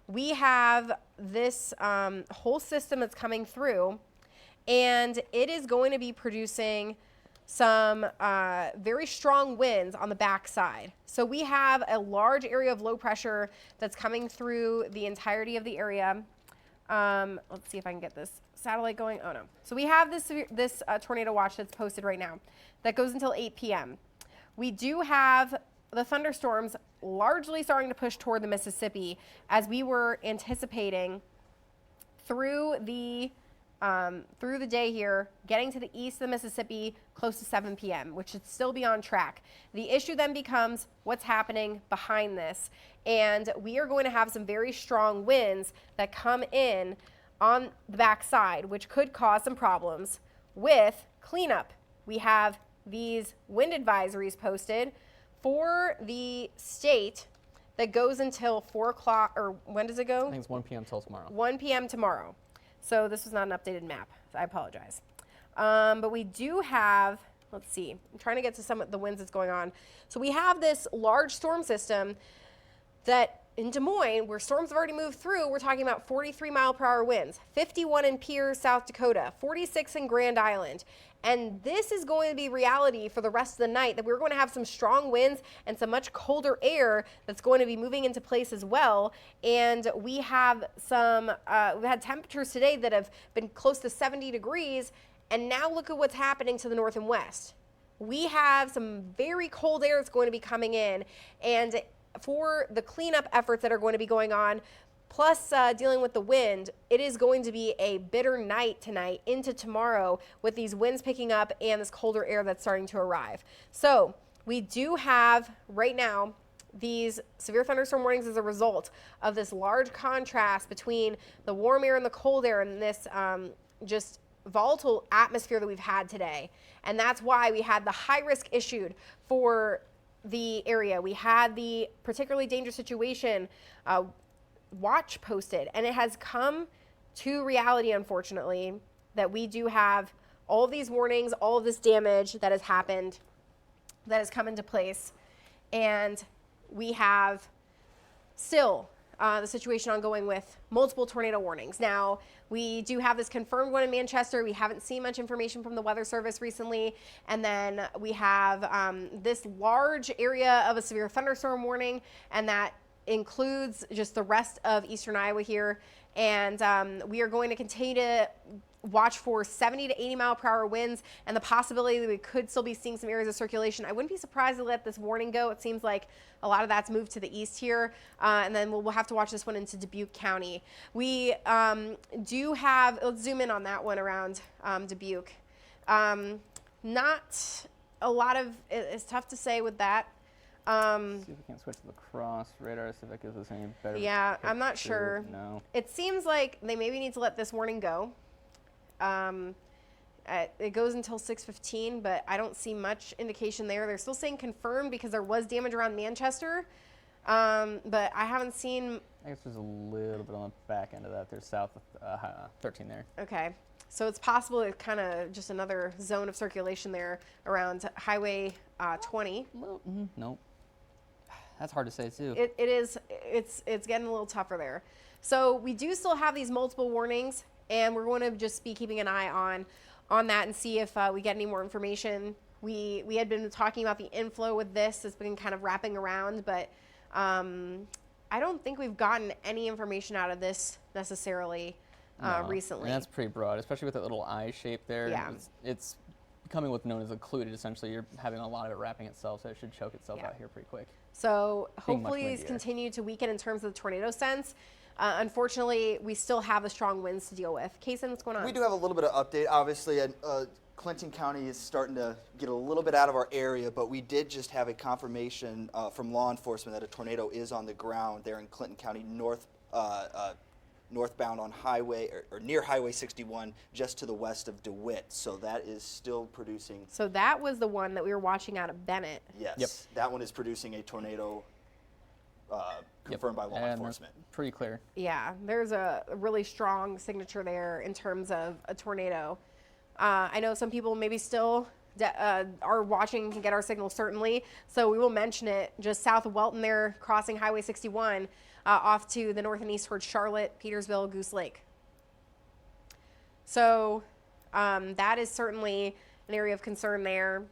We have this whole system that's coming through, and it is going to be producing some very strong winds on the backside. So we have a large area of low pressure that's coming through the entirety of the area. Let's see if I can get this satellite going. Oh no. So we have this tornado watch that's posted right now that goes until 8 p.m. We do have the thunderstorms largely starting to push toward the Mississippi as we were anticipating through the day here, getting to the east of the Mississippi close to 7 p.m., which should still be on track. The issue then becomes what's happening behind this. And we are going to have some very strong winds that come in on the backside, which could cause some problems with cleanup. We have these wind advisories posted for the state that goes until 4 o'clock, or when does it go? I think it's 1 p.m. till tomorrow. 1 p.m. tomorrow. So this was not an updated map. So I apologize. But we do have, let's see, I'm trying to get to some of the winds that's going on. So we have this large storm system that in Des Moines, where storms have already moved through, we're talking about 43 mile per hour winds, 51 in Pierre, South Dakota, 46 in Grand Island. And this is going to be reality for the rest of the night, that we're going to have some strong winds and some much colder air that's going to be moving into place as well. And we have some, we've had temperatures today that have been close to 70 degrees, And now look at what's happening to the north and west. We have some very cold air that's going to be coming in, and for the cleanup efforts that are going to be going on, plus dealing with the wind, it is going to be a bitter night tonight into tomorrow with these winds picking up and this colder air that's starting to arrive. So we do have right now these severe thunderstorm warnings as a result of this large contrast between the warm air and the cold air and this just volatile atmosphere that we've had today. And that's why we had the high risk issued for the area. We had the particularly dangerous situation watch posted, and it has come to reality, unfortunately, that we do have all of these warnings, all of this damage that has happened, that has come into place, and we have still the situation ongoing with multiple tornado warnings. Now, we do have this confirmed one in Manchester. We haven't seen much information from the Weather Service recently. And then we have this large area of a severe thunderstorm warning, and that includes just the rest of eastern Iowa here. And we are going to continue to watch for 70 to 80 mile per hour winds and the possibility that we could still be seeing some areas of circulation. I wouldn't be surprised to let this warning go. It seems like a lot of that's moved to the east here. And then we'll have to watch this one into Dubuque County. We do have, let's zoom in on that one around Dubuque. Not a lot of, it's tough to say with that. See if we can switch to the cross radar, see if that gives us any better. Yeah, I'm not sure. No. It seems like they maybe need to let this warning go. It goes until 6:15, but I don't see much indication there. They're still saying confirmed because there was damage around Manchester, but I haven't seen. I guess there's a little bit on the back end of that. There's south of 13 there. Okay, so it's possible it's kind of just another zone of circulation there around Highway 20. Well, nope. That's hard to say too. It is. It's getting a little tougher there. So we do still have these multiple warnings, and we're going to just be keeping an eye on that and see if we get any more information. We had been talking about the inflow with this. It's been kind of wrapping around, but I don't think we've gotten any information out of this necessarily recently. And that's pretty broad, especially with that little eye shape there. Yeah. It's becoming what's known as occluded. Essentially, you're having a lot of it wrapping itself, so it should choke itself out here pretty quick. So Being much hopefully these windier. continue to weaken in terms of the tornado sense. Unfortunately, we still have the strong winds to deal with. Kason, what's going on? We do have a little bit of update. Obviously, Clinton County is starting to get a little bit out of our area, but we did just have a confirmation from law enforcement that a tornado is on the ground there in Clinton County, northbound on highway or near Highway 61, just to the west of DeWitt. So that is still producing. So that was the one that we were watching out of Bennett. Yes, Yep. that one is producing a tornado confirmed by law And enforcement. that's pretty clear. Yeah, there's a really strong signature there in terms of a tornado. I know some people maybe still are watching to get our signal, certainly. So we will mention it just south of Welton there, crossing Highway 61, off to the north and east towards Charlotte, Petersville, Goose Lake. So that is certainly an area of concern there.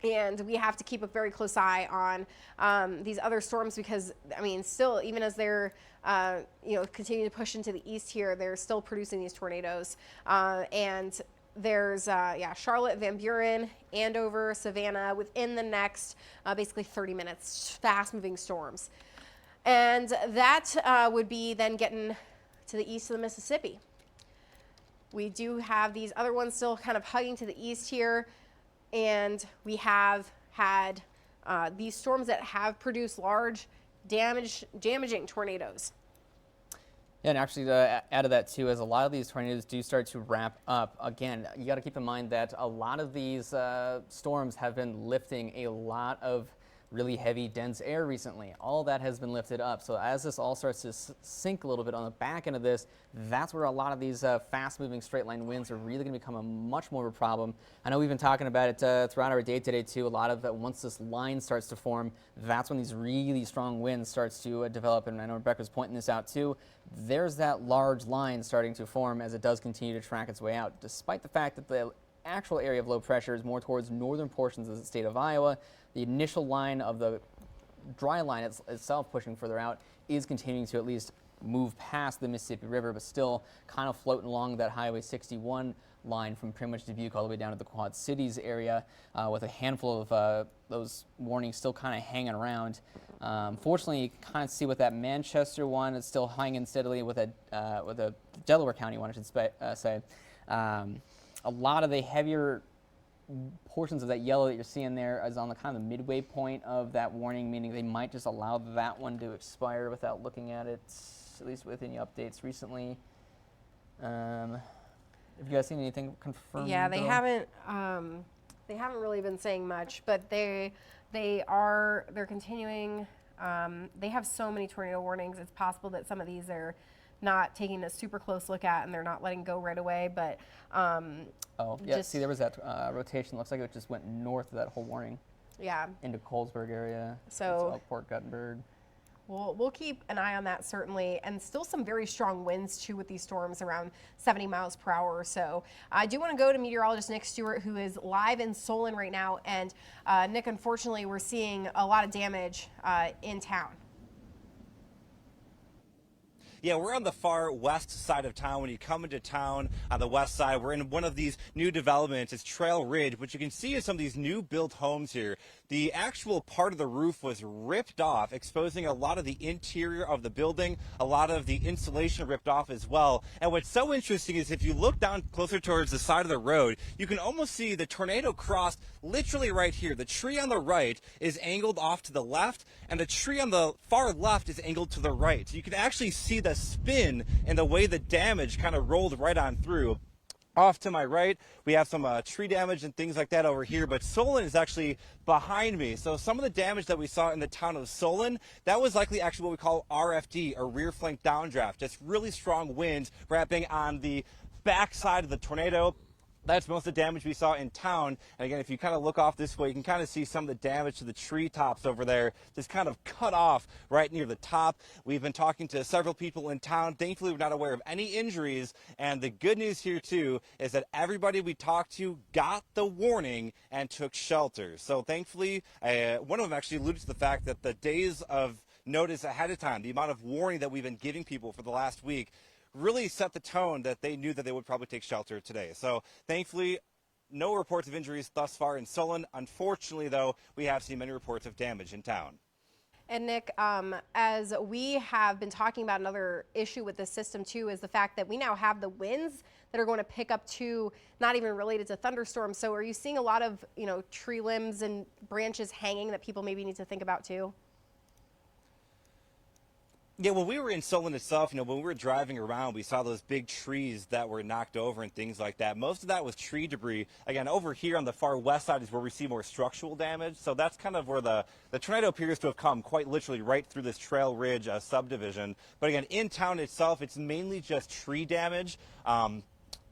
And we have to keep a very close eye on these other storms because, I mean, still, even as they're, continue to push into the east here, they're still producing these tornadoes. And there's, Charlotte, Van Buren, Andover, Savannah within the next basically 30 minutes, fast-moving storms. And that would be then getting to the east of the Mississippi. We do have these other ones still kind of hugging to the east here. And we have had these storms that have produced large, damaging tornadoes. Yeah, and actually to add to that too, as a lot of these tornadoes do start to wrap up, again, you got to keep in mind that a lot of these storms have been lifting a lot of really heavy, dense air recently. All that has been lifted up. So as this all starts to sink a little bit on the back end of this, that's where a lot of these fast-moving straight-line winds are really going to become a much more of a problem. I know we've been talking about it throughout our day today too. A lot of that, once this line starts to form, that's when these really strong winds starts to develop. And I know Rebecca's pointing this out too. There's that large line starting to form as it does continue to track its way out, despite the fact that the actual area of low pressure is more towards northern portions of the state of Iowa. The initial line of the dry line itself pushing further out is continuing to at least move past the Mississippi River, but still kind of floating along that Highway 61 line from pretty much Dubuque all the way down to the Quad Cities area, with a handful of those warnings still kind of hanging around. Fortunately, you can kind of see with that Manchester one, it's still hanging steadily with a Delaware County one, I should say. A lot of the heavier portions of that yellow that you're seeing there is on the kind of the midway point of that warning, meaning they might just allow that one to expire without looking at it, at least with any updates recently. Have you guys seen anything confirmed? Yeah, they haven't really been saying much, but they're continuing. They have so many tornado warnings. It's possible that some of these are not taking a super close look at and they're not letting go right away, but see, there was that rotation. Looks like it just went north of that whole warning. Yeah. Into Colesburg area. So Port Guttenberg. We'll keep an eye on that, certainly, and still some very strong winds too with these storms, around 70 miles per hour or so. I do want to go to meteorologist Nick Stewart, who is live in Solon right now, and Nick, unfortunately, we're seeing a lot of damage in town. Yeah, we're on the far west side of town. When you come into town on the west side, we're in one of these new developments. It's Trail Ridge, which you can see is some of these new built homes here. The actual part of the roof was ripped off, exposing a lot of the interior of the building, a lot of the insulation ripped off as well. And what's so interesting is if you look down closer towards the side of the road, you can almost see the tornado crossed literally right here. The tree on the right is angled off to the left, and the tree on the far left is angled to the right. So you can actually see the spin and the way the damage kind of rolled right on through. Off to my right, we have some tree damage and things like that over here, but Solon is actually behind me. So some of the damage that we saw in the town of Solon, that was likely actually what we call RFD, or rear flank downdraft. Just really strong winds wrapping on the back side of the tornado. That's most of the damage we saw in town. And again, if you kind of look off this way, you can kind of see some of the damage to the treetops over there, just kind of cut off right near the top. We've been talking to several people in town. Thankfully, we're not aware of any injuries. And the good news here, too, is that everybody we talked to got the warning and took shelter. So thankfully, one of them actually alluded to the fact that the days of notice ahead of time, the amount of warning that we've been giving people for the last week, really set the tone that they knew that they would probably take shelter today. So thankfully, no reports of injuries thus far in Solon. Unfortunately, though, we have seen many reports of damage in town. And Nick, as we have been talking about, another issue with this system too is the fact that we now have the winds that are going to pick up to, not even related to thunderstorms. So are you seeing a lot of, tree limbs and branches hanging that people maybe need to think about too? Yeah, when we were in Solon itself, when we were driving around, we saw those big trees that were knocked over and things like that. Most of that was tree debris. Again, over here on the far west side is where we see more structural damage. So that's kind of where the tornado appears to have come, quite literally right through this Trail Ridge subdivision. But again, in town itself, it's mainly just tree damage.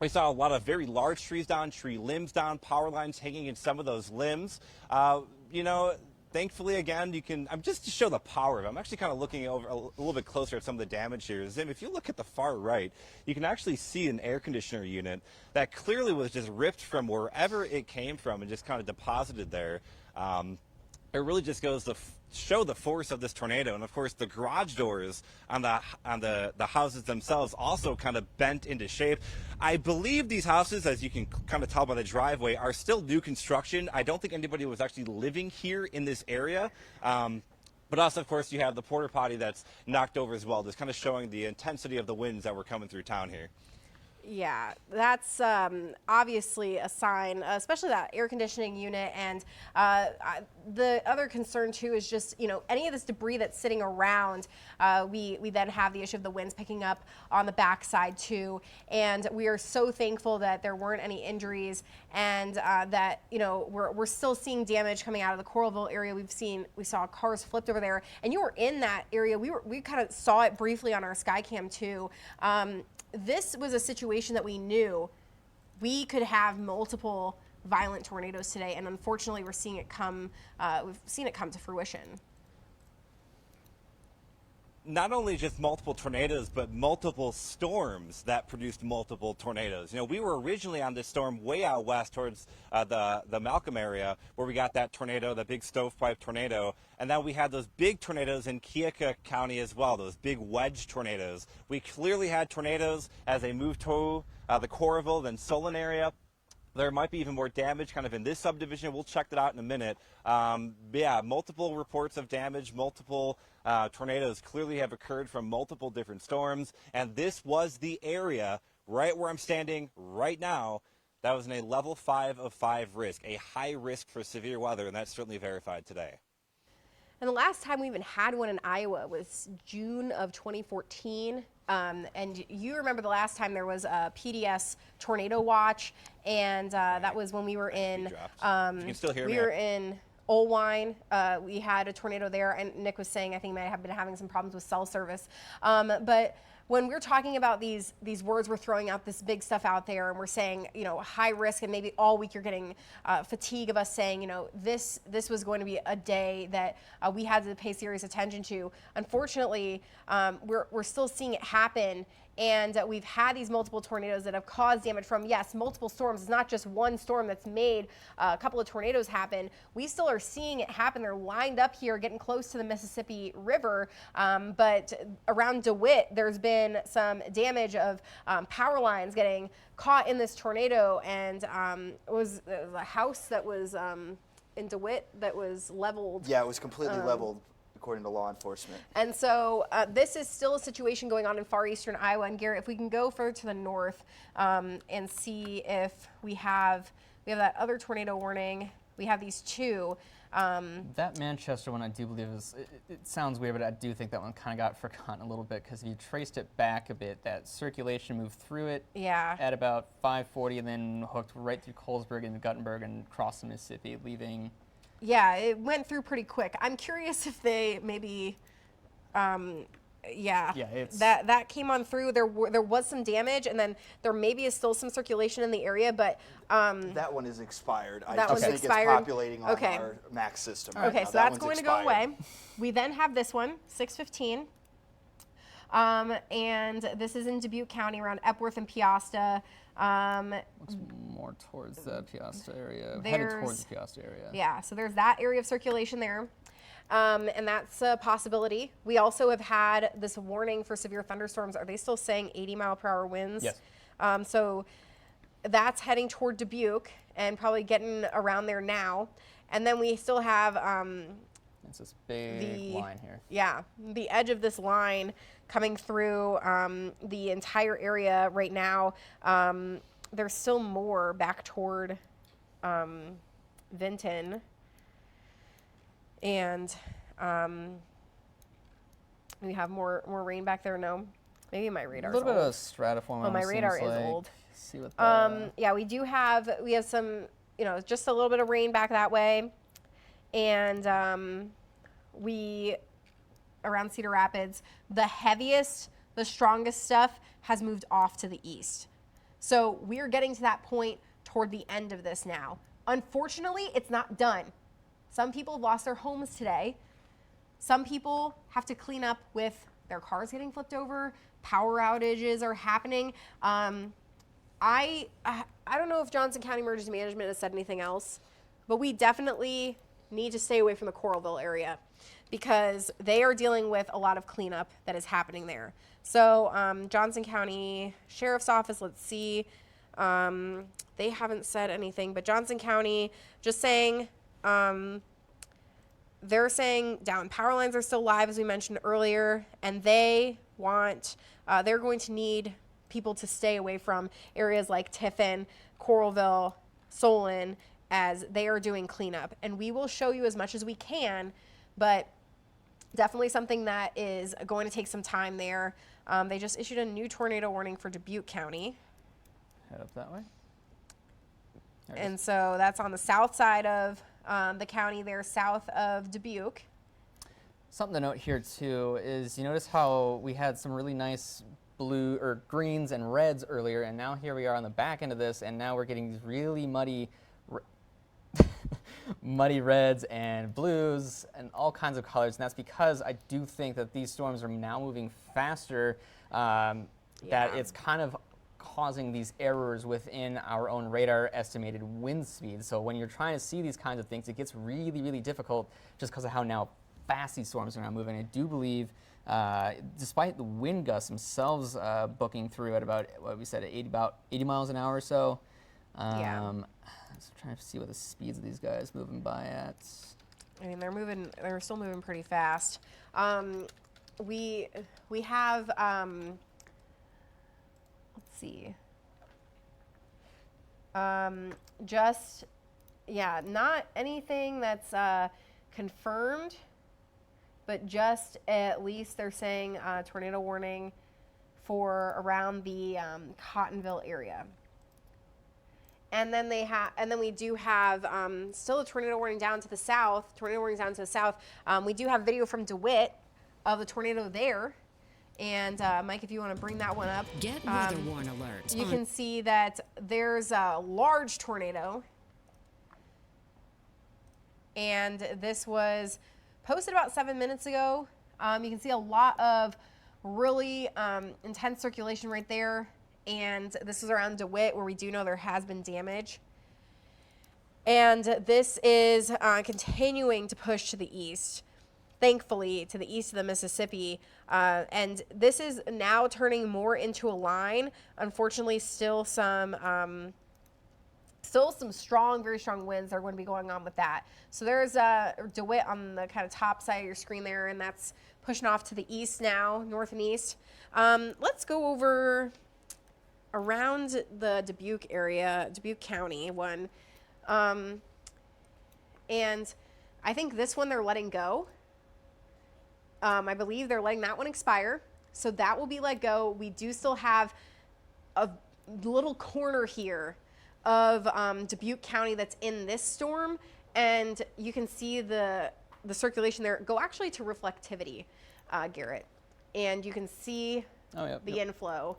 We saw a lot of very large trees down, tree limbs down, power lines hanging in some of those limbs. Thankfully, again, I'm just to show the power of it. I'm actually kind of looking over a little bit closer at some of the damage here. Zim, if you look at the far right, you can actually see an air conditioner unit that clearly was just ripped from wherever it came from and just kind of deposited there. It really just goes to show the force of this tornado. And of course, the garage doors on the houses themselves also kind of bent into shape. I believe these houses, as you can kind of tell by the driveway, are still new construction. I don't think anybody was actually living here in this area. But also, of course, you have the porta potty that's knocked over as well, just kind of showing the intensity of the winds that were coming through town here. Yeah, that's obviously a sign, especially that air conditioning unit. And the other concern, too, is just, any of this debris that's sitting around. We then have the issue of the winds picking up on the backside, too. And we are so thankful that there weren't any injuries and that, we're still seeing damage coming out of the Coralville area. We saw cars flipped over there. And you were in that area. We kind of saw it briefly on our Skycam, too. This was a situation that we knew we could have multiple violent tornadoes today, and unfortunately, we're seeing it come. We've seen it come to fruition. not only just multiple tornadoes, but multiple storms that produced multiple tornadoes. You know, we were originally on this storm way out west towards the Malcolm area where we got that tornado, the big stovepipe tornado, and then we had those big tornadoes in Keokuk County as well, those big wedge tornadoes. We clearly had tornadoes as they moved to the Coralville and Solon area. There might be even more damage kind of in this subdivision. We'll check that out in a minute. But yeah, multiple reports of damage, multiple tornadoes clearly have occurred from multiple different storms. And this was the area right where I'm standing right now that was in a level 5 of 5 risk, a high risk for severe weather, and that's certainly verified today. And the last time we even had one in Iowa was June of 2014. And you remember the last time there was a PDS tornado watch, and that was when we were in. You can still hear me. We were in Olwine. We had a tornado there, and Nick was saying I think he might have been having some problems with cell service. But when we're talking about these words, we're throwing out this big stuff out there, and we're saying, you know, high risk, and maybe all week you're getting fatigue of us saying, you know, this was going to be a day that we had to pay serious attention to. Unfortunately, we're still seeing it happen. And we've had these multiple tornadoes that have caused damage from, yes, multiple storms. It's not just one storm that's made a couple of tornadoes happen. We still are seeing it happen. They're lined up here, getting close to the Mississippi River. But around DeWitt, there's been some damage of power lines getting caught in this tornado. And it was a house that was in DeWitt that was leveled. Yeah, it was completely leveled, according to law enforcement. And so this is still a situation going on in far eastern Iowa. And Garrett, if we can go further to the north and see if we have that other tornado warning. We have these two. That Manchester one, I do believe it sounds weird, but I do think that one kind of got forgotten a little bit because if you traced it back a bit, that circulation moved through it at about 5:40 and then hooked right through Colesburg and Guttenberg and crossed the Mississippi, leaving. Yeah, it went through pretty quick. I'm curious if they maybe, that came on through. There was some damage, and then there maybe is still some circulation in the area, but that one is expired. I that just think expired. it's populating on our max system. Right Okay, now. so that that's one's going to go expired. away. We then have this one, 615. And this is in Dubuque County around Epworth and Piasta. Looks more towards the Piasta area, headed towards the Piasta area. Yeah, so there's that area of circulation there. And that's a possibility. We also have had this warning for severe thunderstorms. Are they still saying 80-mile-per-hour winds? Yes. So that's heading toward Dubuque and probably getting around there now. And then we still have it's this big line here. Yeah, the edge of this line coming through the entire area right now. There's still more back toward Vinton. And we have more rain back there. No, maybe my radar's old. A little bit old. of stratiform. Oh, my radar is old. See what the, yeah, we have some, just a little bit of rain back that way, and we around Cedar Rapids, the heaviest, the strongest stuff has moved off to the east. So we're getting to that point toward the end of this now. Unfortunately, it's not done. Some people have lost their homes today. Some people have to clean up with their cars getting flipped over. Power outages are happening. I don't know if Johnson County Emergency Management has said anything else, but we definitely need to stay away from the Coralville area because they are dealing with a lot of cleanup that is happening there. So Johnson County Sheriff's Office, let's see. They haven't said anything, but Johnson County just saying, they're saying down power lines are still live, as we mentioned earlier, and they want, they're going to need people to stay away from areas like Tiffin, Coralville, Solon, as they are doing cleanup. And we will show you as much as we can, but definitely something that is going to take some time there. They just issued a new tornado warning for Dubuque County. Head up that way. And so that's on the south side of the county there, south of Dubuque. Something to note here too is you notice how we had some really nice blue or greens and reds earlier, and now here we are on the back end of this, and now we're getting these really muddy muddy reds and blues and all kinds of colors. And that's because I do think that these storms are now moving faster, that it's kind of causing these errors within our own radar estimated wind speed. So when you're trying to see these kinds of things, it gets really, really difficult just because of how now fast these storms are now moving. I do believe, despite the wind gusts themselves booking through at about, what we said, about 80 miles an hour or so. I'm trying to see what the speeds of these guys moving by at. I mean, they're still moving pretty fast. We have, let's see. Not anything that's confirmed, but just at least they're saying tornado warning for around the Cottonville area. And then we do have still a tornado warning down to the south. We do have video from DeWitt of the tornado there. And Mike, if you want to bring that one up, get weather warn alerts. You can see that there's a large tornado, and this was posted about 7 minutes ago. You can see a lot of really intense circulation right there. And this is around DeWitt, where we do know there has been damage. And this is continuing to push to the east, thankfully, to the east of the Mississippi. And this is now turning more into a line. Unfortunately, still some strong, very strong winds are going to be going on with that. So there's DeWitt on the kind of top side of your screen there, and that's pushing off to the east now, north and east. Let's go over around the Dubuque area, Dubuque County one. And I think this one they're letting go. I believe they're letting that one expire. So that will be let go. We do still have a little corner here of Dubuque County that's in this storm. And you can see the circulation there go actually to reflectivity, Garrett. And you can see the inflow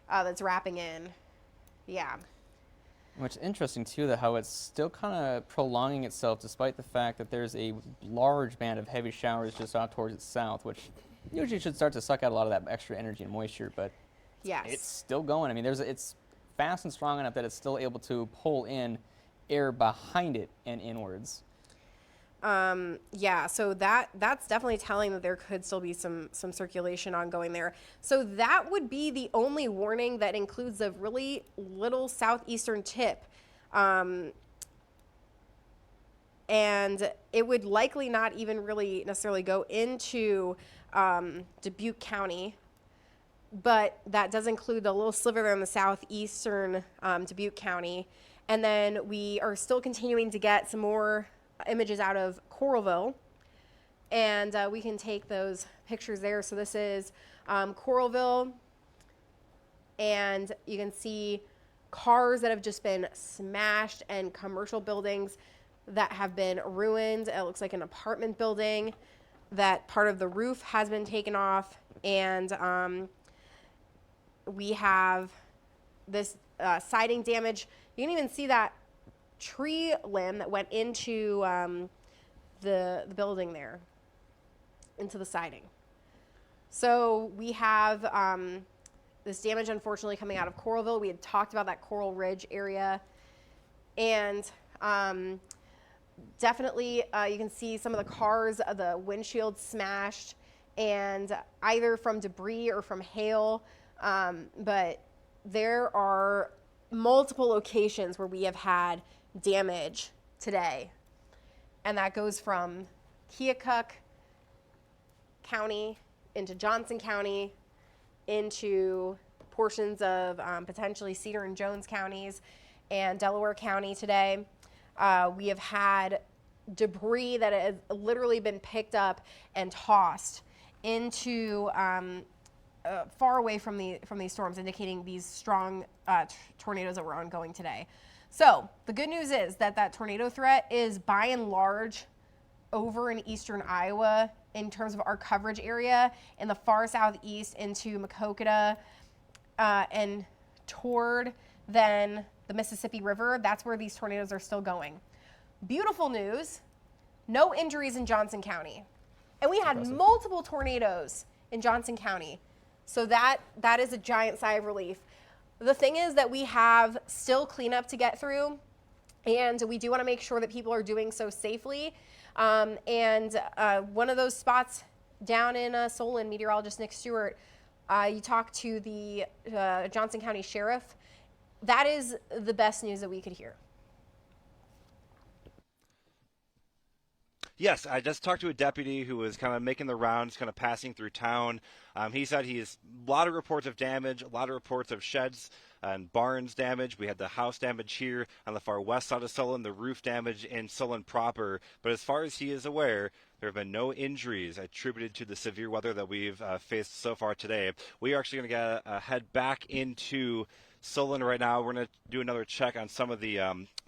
that's wrapping in. Yeah. Which is interesting, too, that how it's still kind of prolonging itself despite the fact that there's a large band of heavy showers just out towards its south, which usually should start to suck out a lot of that extra energy and moisture, but it's still going. I mean, it's fast and strong enough that it's still able to pull in air behind it and inwards. So that's definitely telling that there could still be some circulation ongoing there. So that would be the only warning that includes a really little southeastern tip. And it would likely not even really necessarily go into Dubuque County, but that does include a little sliver there in the southeastern Dubuque County. And then we are still continuing to get some more images out of Coralville, and we can take those pictures there. So this is Coralville, and you can see cars that have just been smashed and commercial buildings that have been ruined. It looks like an apartment building that part of the roof has been taken off, and we have this siding damage. You can even see that tree limb that went into the building there, into the siding. So we have this damage, unfortunately, coming out of Coralville. We had talked about that Coral Ridge area, and definitely you can see some of the cars, the windshield smashed, and either from debris or from hail, but there are multiple locations where we have had damage today, and that goes from Keokuk County into Johnson County into portions of potentially Cedar and Jones counties and Delaware County today. We have had debris that has literally been picked up and tossed into far away from these storms, indicating these strong tornadoes that were ongoing today. So the good news is that tornado threat is by and large over in eastern Iowa in terms of our coverage area, in the far southeast into Maquoketa and toward then the Mississippi River. That's where these tornadoes are still going. beautiful news, no injuries in Johnson County. And we had multiple tornadoes in Johnson County. So that is a giant sigh of relief. The thing is that we have still cleanup to get through, and we do want to make sure that people are doing so safely. And one of those spots down in Solon, meteorologist Nick Stewart, you talked to the Johnson County Sheriff. That is the best news that we could hear. Yes, I just talked to a deputy who was kind of making the rounds, kind of passing through town. He said he's a lot of reports of damage, a lot of reports of sheds and barns damage. We had the house damage here on the far west side of Solon, the roof damage in Solon proper. But as far as he is aware, there have been no injuries attributed to the severe weather that we've faced so far today. We are actually going to head back into Solon right now. We're going to do another check on some of the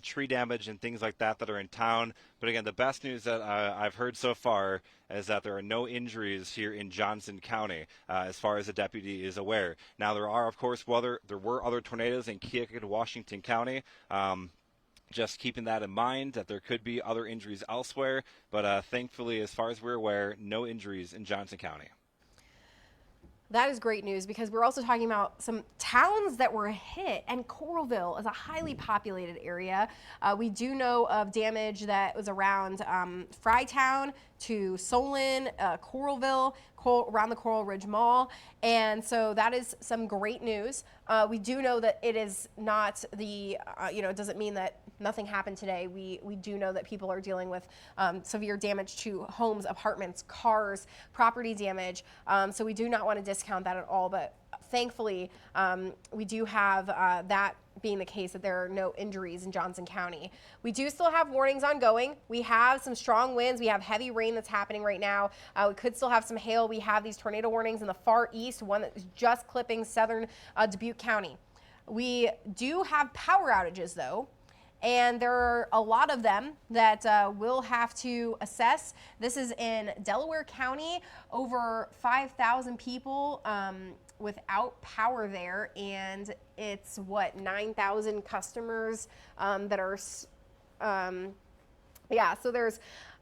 tree damage and things like that are in town. But again, the best news that I've heard so far is that there are no injuries here in Johnson County, as far as the deputy is aware. Now, there are, of course, there were other tornadoes in Keokuk, Washington County. Just keeping that in mind, that there could be other injuries elsewhere. But thankfully, as far as we're aware, no injuries in Johnson County. That is great news, because we're also talking about some towns that were hit, and Coralville is a highly populated area. We do know of damage that was around Frytown to Solon, Coralville, around the Coral Ridge Mall, and so that is some great news. We do know that it is not the, it doesn't mean that nothing happened today. We do know that people are dealing with severe damage to homes, apartments, cars, property damage, so we do not want to discount that at all, but thankfully we do have that being the case, that there are no injuries in Johnson County. We do still have warnings ongoing. We have some strong winds. We have heavy rain that's happening right now. We could still have some hail. We have these tornado warnings in the far east, one that is just clipping southern Dubuque County. We do have power outages, though, and there are a lot of them that we'll have to assess. This is in Delaware County, over 5,000 people without power there, and it's 9,000 customers that are so there's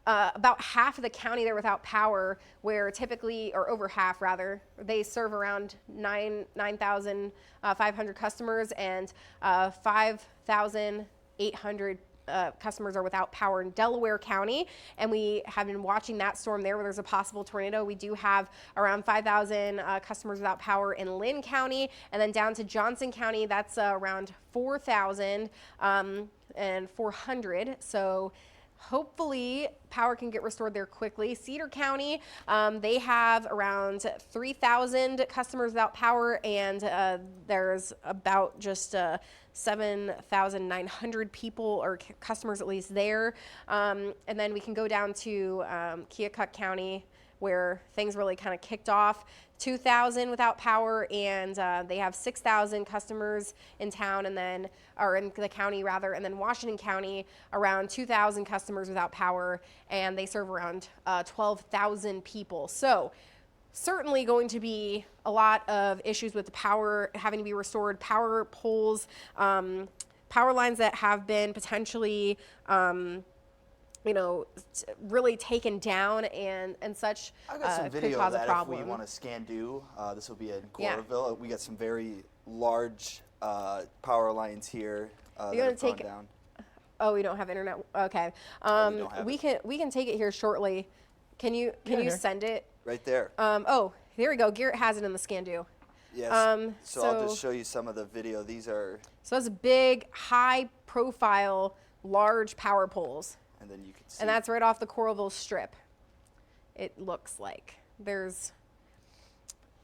about half of the county there without power, where typically, or over half rather, they serve around 9,500 customers, and 5,800 customers are without power in Delaware County, and we have been watching that storm there where there's a possible tornado. We do have around 5,000 customers without power in Lynn County, and then down to Johnson County, that's around 4,400. So hopefully power can get restored there quickly. Cedar County, they have around 3,000 customers without power, and there's about just 7,900 people, or customers at least, there. And then we can go down to Keokuk County, where things really kind of kicked off. 2,000 without power, and they have 6,000 customers in town, and then, or in the county rather, and then Washington County, around 2,000 customers without power, and they serve around 12,000 people. So certainly going to be a lot of issues with the power having to be restored, power poles, power lines that have been potentially really taken down and such. I've got some video could cause of a that problem. if we want to this will be in Coralville. Yeah. We got some very large power lines here that have gone down. Oh, we don't have internet. Okay. We can take it here shortly. Can you send it? Right there. Oh, here we go. Garrett has it in the scan-do. Yes. So I'll just show you some of the video. These are. So that's big, high-profile, large power poles. And then you can see. And that's right off the Coralville Strip. It looks like there's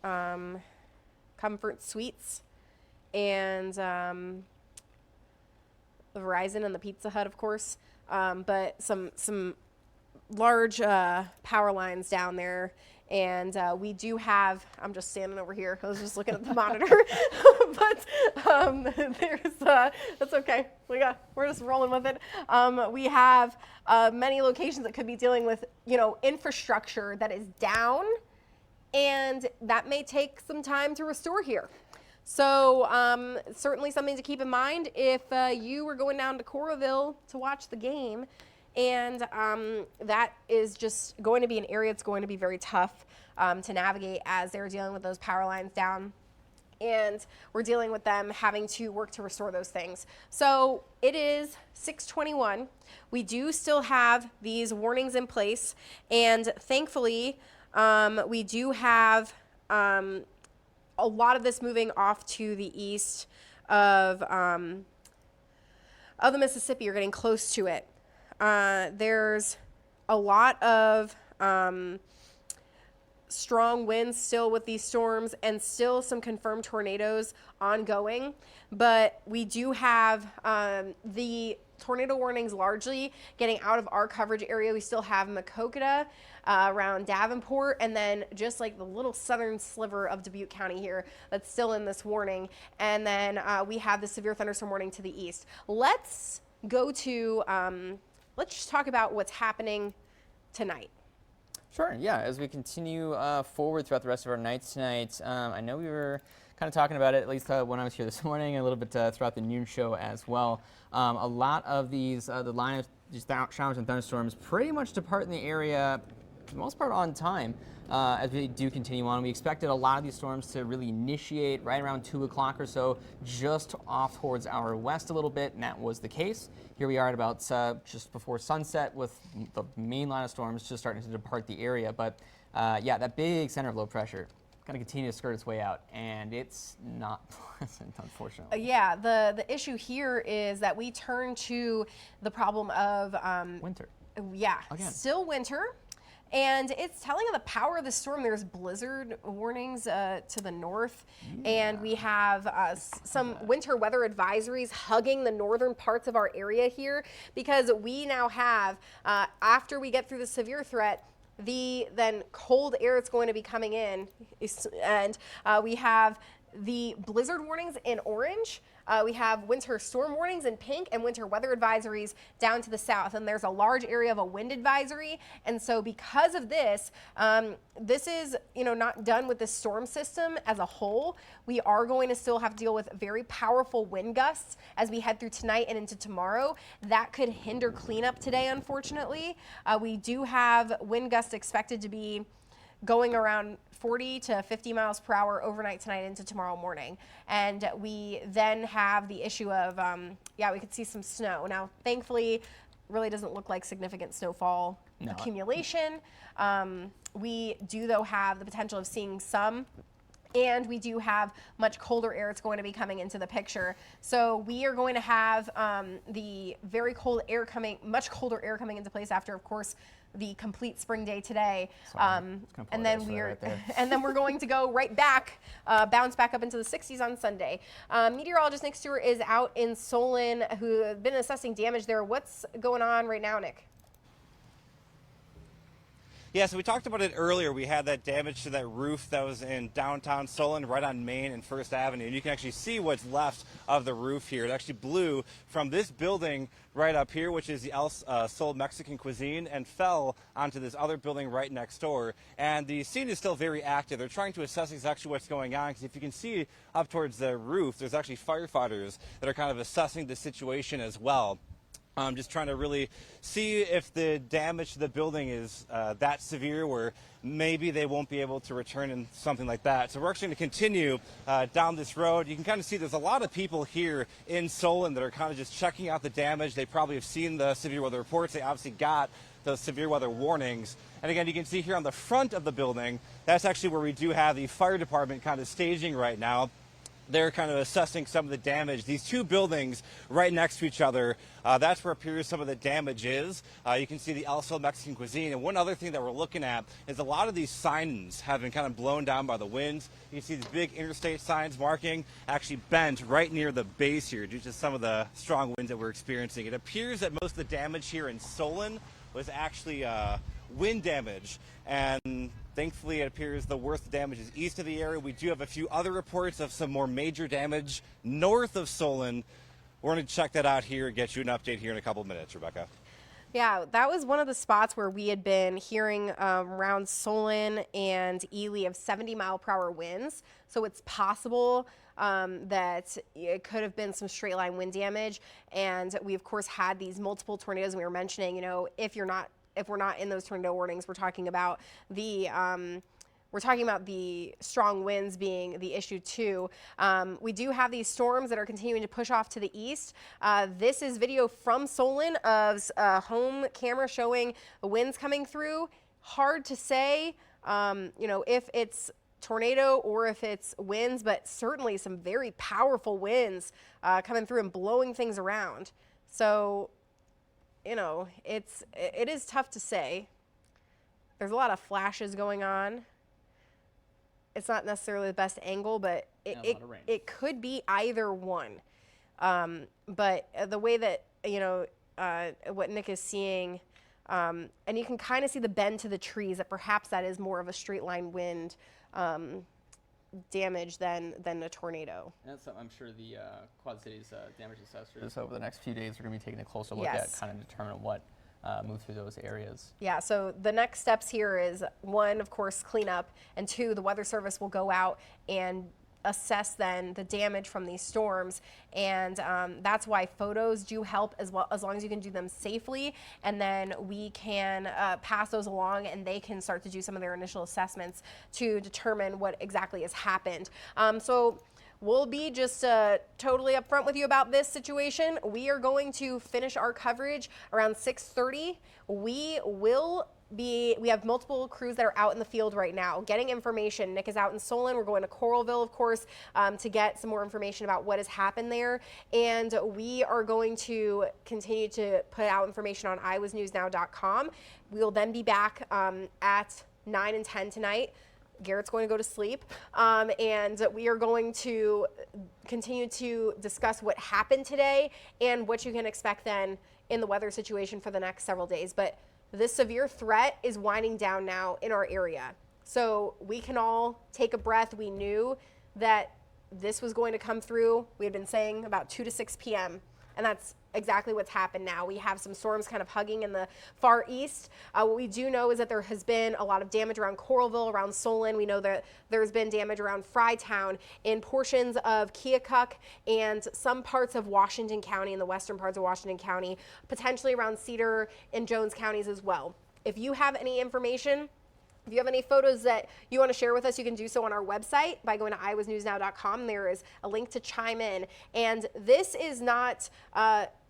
Comfort Suites and the Verizon and the Pizza Hut, of course. But some large power lines down there, and we do have, I'm just standing over here, I was just looking at the monitor, but there's that's okay, we're just rolling with it. We have many locations that could be dealing with infrastructure that is down, and that may take some time to restore here. So certainly something to keep in mind if you were going down to Coralville to watch the game And that is just going to be an area that's going to be very tough to navigate as they're dealing with those power lines down. And we're dealing with them having to work to restore those things. So it is 6:21. We do still have these warnings in place, and thankfully we do have a lot of this moving off to the east of the Mississippi. You're getting close to it. There's a lot of strong winds still with these storms and still some confirmed tornadoes ongoing, but we do have the tornado warnings largely getting out of our coverage area. We still have Maquoketa around Davenport, and then just like the little southern sliver of Dubuque County here that's still in this warning. And then we have the severe thunderstorm warning to the east. Let's go to, let's just talk about what's happening tonight. Sure, yeah, as we continue forward throughout the rest of our nights tonight, I know we were kind of talking about it, at least when I was here this morning, a little bit throughout the noon show as well. A lot of these, the line of these showers and thunderstorms pretty much depart in the area, for the most part, on time. As we do continue on, we expected a lot of these storms to really initiate right around 2 o'clock or so, just off towards our west a little bit, and that was the case. Here we are at about just before sunset with the main line of storms just starting to depart the area. But yeah, that big center of low pressure going to continue to skirt its way out, and it's not pleasant, unfortunately. Yeah, the issue here is that we turn to the problem of winter. Yeah, again. Still winter. And it's telling of the power of the storm. There's blizzard warnings to the north, and we have some winter weather advisories hugging the northern parts of our area here, because we now have, after we get through the severe threat, the then cold air that's going to be coming in, and we have the blizzard warnings in orange. We have winter storm warnings in pink and winter weather advisories down to the south. And there's a large area of a wind advisory. And so because of this, this is, not done with the storm system as a whole. We are going to still have to deal with very powerful wind gusts as we head through tonight and into tomorrow. That could hinder cleanup today, unfortunately. We do have wind gusts expected to be going around 40 to 50 miles per hour overnight tonight into tomorrow morning. And we then have the issue of, we could see some snow. Now, thankfully, really doesn't look like significant snowfall accumulation. We do, though, have the potential of seeing some. And we do have much colder air that's going to be coming into the picture. So we are going to have the very cold air much colder air coming into place after, of course, the complete spring day today. And then we're going to go right back, bounce back up into the 60s on Sunday. Meteorologist Nick Stewart is out in Solon, who has been assessing damage there. What's going on right now, Nick? Yeah, so we talked about it earlier. We had that damage to that roof that was in downtown Solon, right on Main and First Avenue. And you can actually see what's left of the roof here. It actually blew from this building right up here, which is the El Sol Mexican Cuisine, and fell onto this other building right next door. And the scene is still very active. They're trying to assess exactly what's going on, because if you can see up towards the roof, there's actually firefighters that are kind of assessing the situation as well. Just trying to really see if the damage to the building is that severe where maybe they won't be able to return and something like that. So we're actually going to continue down this road. You can kind of see there's a lot of people here in Solon that are kind of just checking out the damage. They probably have seen the severe weather reports. They obviously got those severe weather warnings. And again, you can see here on the front of the building, that's actually where we do have the fire department kind of staging right now. They're kind of assessing some of the damage. These two buildings right next to each other, that's where appears some of the damage is. You can see the El Sol Mexican Cuisine. And one other thing that we're looking at is a lot of these signs have been kind of blown down by the winds. You can see these big interstate signs marking actually bent right near the base here due to some of the strong winds that we're experiencing. It appears that most of the damage here in Solon was actually wind damage, and thankfully it appears the worst damage is east of the area. We do have a few other reports of some more major damage north of Solon. We're going to check that out here and get you an update here in a couple of minutes, Rebecca. Yeah, that was one of the spots where we had been hearing around Solon and Ely of 70-mile-per-hour winds. So it's possible that it could have been some straight line wind damage. And we, of course, had these multiple tornadoes. And we were mentioning, you know, if we're not in those tornado warnings, we're talking about the strong winds being the issue too. We do have these storms that are continuing to push off to the east. This is video from Solon of a home camera showing the winds coming through. Hard to say, you know, if it's tornado or if it's winds, but certainly some very powerful winds coming through and blowing things around. So, you know, it is tough to say. There's a lot of flashes going on. It's not necessarily the best angle, but it could be either one. But the way that, you know, what Nick is seeing, and you can kind of see the bend to the trees, that perhaps that is more of a straight line wind damage than a tornado. And that's something I'm sure the Quad Cities damage assessors over the next few days are going to be taking a closer look at, kind of determine what move through those areas. Yeah, so the next steps here is, one, of course, cleanup, and two, the Weather Service will go out and assess then the damage from these storms, and that's why photos do help as well, as long as you can do them safely, and then we can pass those along and they can start to do some of their initial assessments to determine what exactly has happened. So we'll be just totally upfront with you about this situation. We are going to finish our coverage around 6:30. We have multiple crews that are out in the field right now getting information. Nick is out in Solon. We're going to Coralville, of course, to get some more information about what has happened there. And we are going to continue to put out information on iwasnewsnow.com. We will then be back at 9 and 10 tonight. Garrett's going to go to sleep, and we are going to continue to discuss what happened today and what you can expect then in the weather situation for the next several days. But this severe threat is winding down now in our area. So we can all take a breath. We knew that this was going to come through. We had been saying about 2 to 6 p.m., and that's exactly what's happened now. We have some storms kind of hugging in the far east. What we do know is that there has been a lot of damage around Coralville, around Solon. We know that there's been damage around Frytown, in portions of Keokuk, and some parts of Washington County, in the western parts of Washington County, potentially around Cedar and Jones counties as well. If you have any information, if you have any photos that you want to share with us, you can do so on our website by going to iwasnewsnow.com. There is a link to chime in. And this is not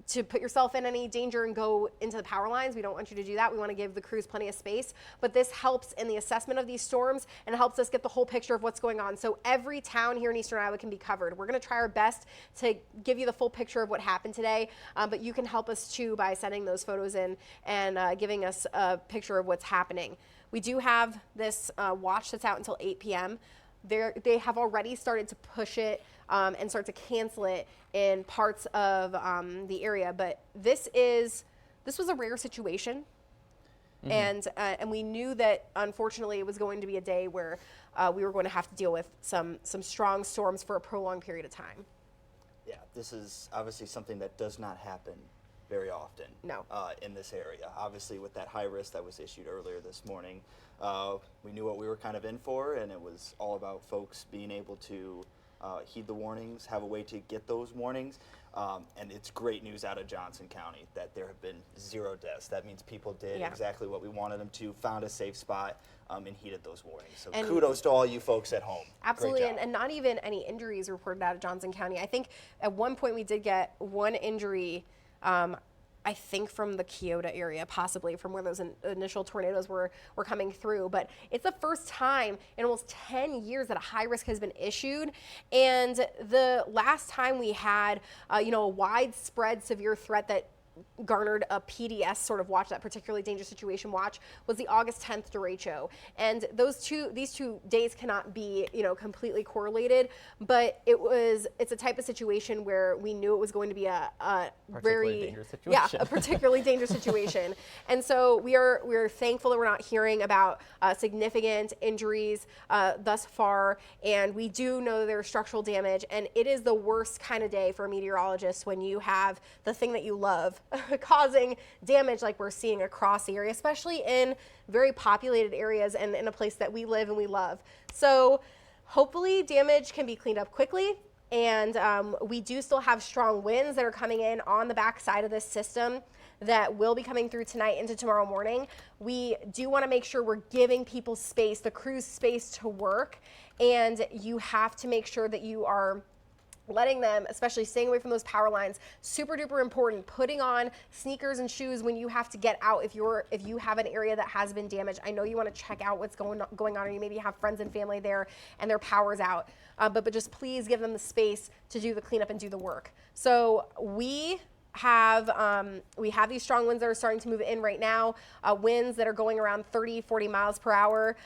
to put yourself in any danger and go into the power lines. We don't want you to do that. We want to give the crews plenty of space. But this helps in the assessment of these storms and helps us get the whole picture of what's going on. So every town here in eastern Iowa can be covered. We're going to try our best to give you the full picture of what happened today. But you can help us too by sending those photos in and giving us a picture of what's happening. We do have this watch that's out until 8 p.m. They have already started to push it and start to cancel it in parts of the area. But this was a rare situation. Mm-hmm. And we knew that, unfortunately, it was going to be a day where we were going to have to deal with some strong storms for a prolonged period of time. Yeah, this is obviously something that does not happen very often. No. In this area. Obviously, with that high risk that was issued earlier this morning, we knew what we were kind of in for, and it was all about folks being able to heed the warnings, have a way to get those warnings. And it's great news out of Johnson County that there have been 0 deaths. That means people did exactly what we wanted them to, found a safe spot, and heeded those warnings. So kudos to all you folks at home. Absolutely, and not even any injuries reported out of Johnson County. I think at one point we did get one injury, I think from the Kyoto area, possibly from where those initial tornadoes were coming through. But it's the first time in almost 10 years that a high risk has been issued. And the last time we had, a widespread severe threat that garnered a PDS sort of watch, that particularly dangerous situation watch, was the August 10th derecho. And these two days cannot be, completely correlated, but it's a type of situation where we knew it was going to be a very dangerous situation. Yeah, a particularly dangerous situation. And so we're thankful that we're not hearing about significant injuries thus far, and we do know there's structural damage, and it is the worst kind of day for a meteorologist when you have the thing that you love causing damage like we're seeing across the area, especially in very populated areas and in a place that we live and we love. So hopefully damage can be cleaned up quickly. And we do still have strong winds that are coming in on the back side of this system that will be coming through tonight into tomorrow morning. We do want to make sure we're giving people space, the crews space to work. And you have to make sure that you are letting them, especially staying away from those power lines, super duper important. Putting on sneakers and shoes when you have to get out if you have an area that has been damaged. I know you want to check out what's going on, or you maybe have friends and family there and their power's out. But just please give them the space to do the cleanup and do the work. So we have these strong winds that are starting to move in right now, winds that are going around 30, 40 miles per hour.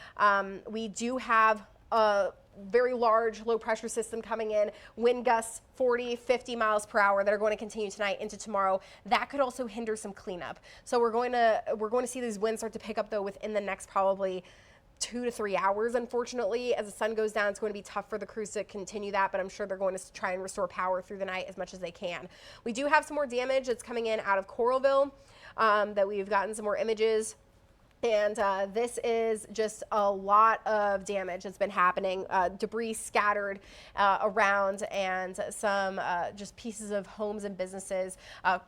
We do have a very large low pressure system coming in, wind gusts 40, 50 miles per hour that are going to continue tonight into tomorrow. That could also hinder some cleanup. So we're going to see these winds start to pick up though within the next probably 2 to 3 hours. Unfortunately, as the sun goes down, it's going to be tough for the crews to continue that, but I'm sure they're going to try and restore power through the night as much as they can. We do have some more damage that's coming in out of Coralville that we've gotten some more images. And this is just a lot of damage that's been happening. Debris scattered around, and some just pieces of homes and businesses.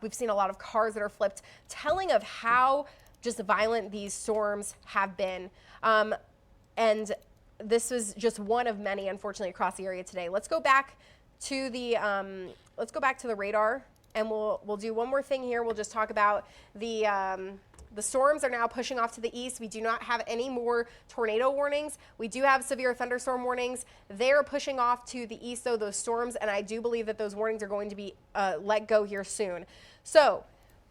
We've seen a lot of cars that are flipped, telling of how just violent these storms have been. And this was just one of many, unfortunately, across the area today. Let's go back to the radar, and we'll do one more thing here. We'll just talk about the storms are now pushing off to the east. We do not have any more tornado warnings. We do have severe thunderstorm warnings. They're pushing off to the east, though, those storms, and I do believe that those warnings are going to be let go here soon. So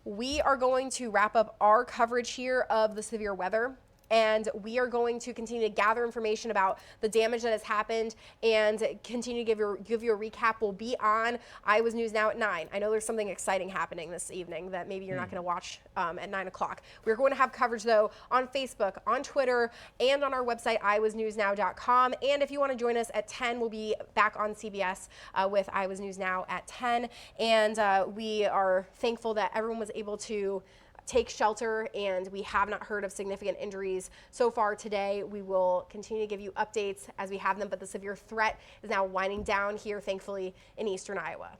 we are going to wrap up our coverage here of the severe weather, and we are going to continue to gather information about the damage that has happened and continue to give you a recap. We'll be on Iowa's News Now at 9. I know there's something exciting happening this evening that maybe you're not going to watch at 9 o'clock. We're going to have coverage, though, on Facebook, on Twitter, and on our website, iowasnewsnow.com. And if you want to join us at 10, we'll be back on CBS with Iowa's News Now at 10. And we are thankful that everyone was able to take shelter, and we have not heard of significant injuries so far today. We will continue to give you updates as we have them, but the severe threat is now winding down here, thankfully, in eastern Iowa.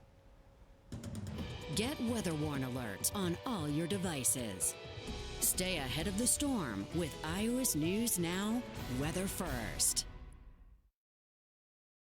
Get weather warn alerts on all your devices. Stay ahead of the storm with Iowa's News Now WeatherFirst.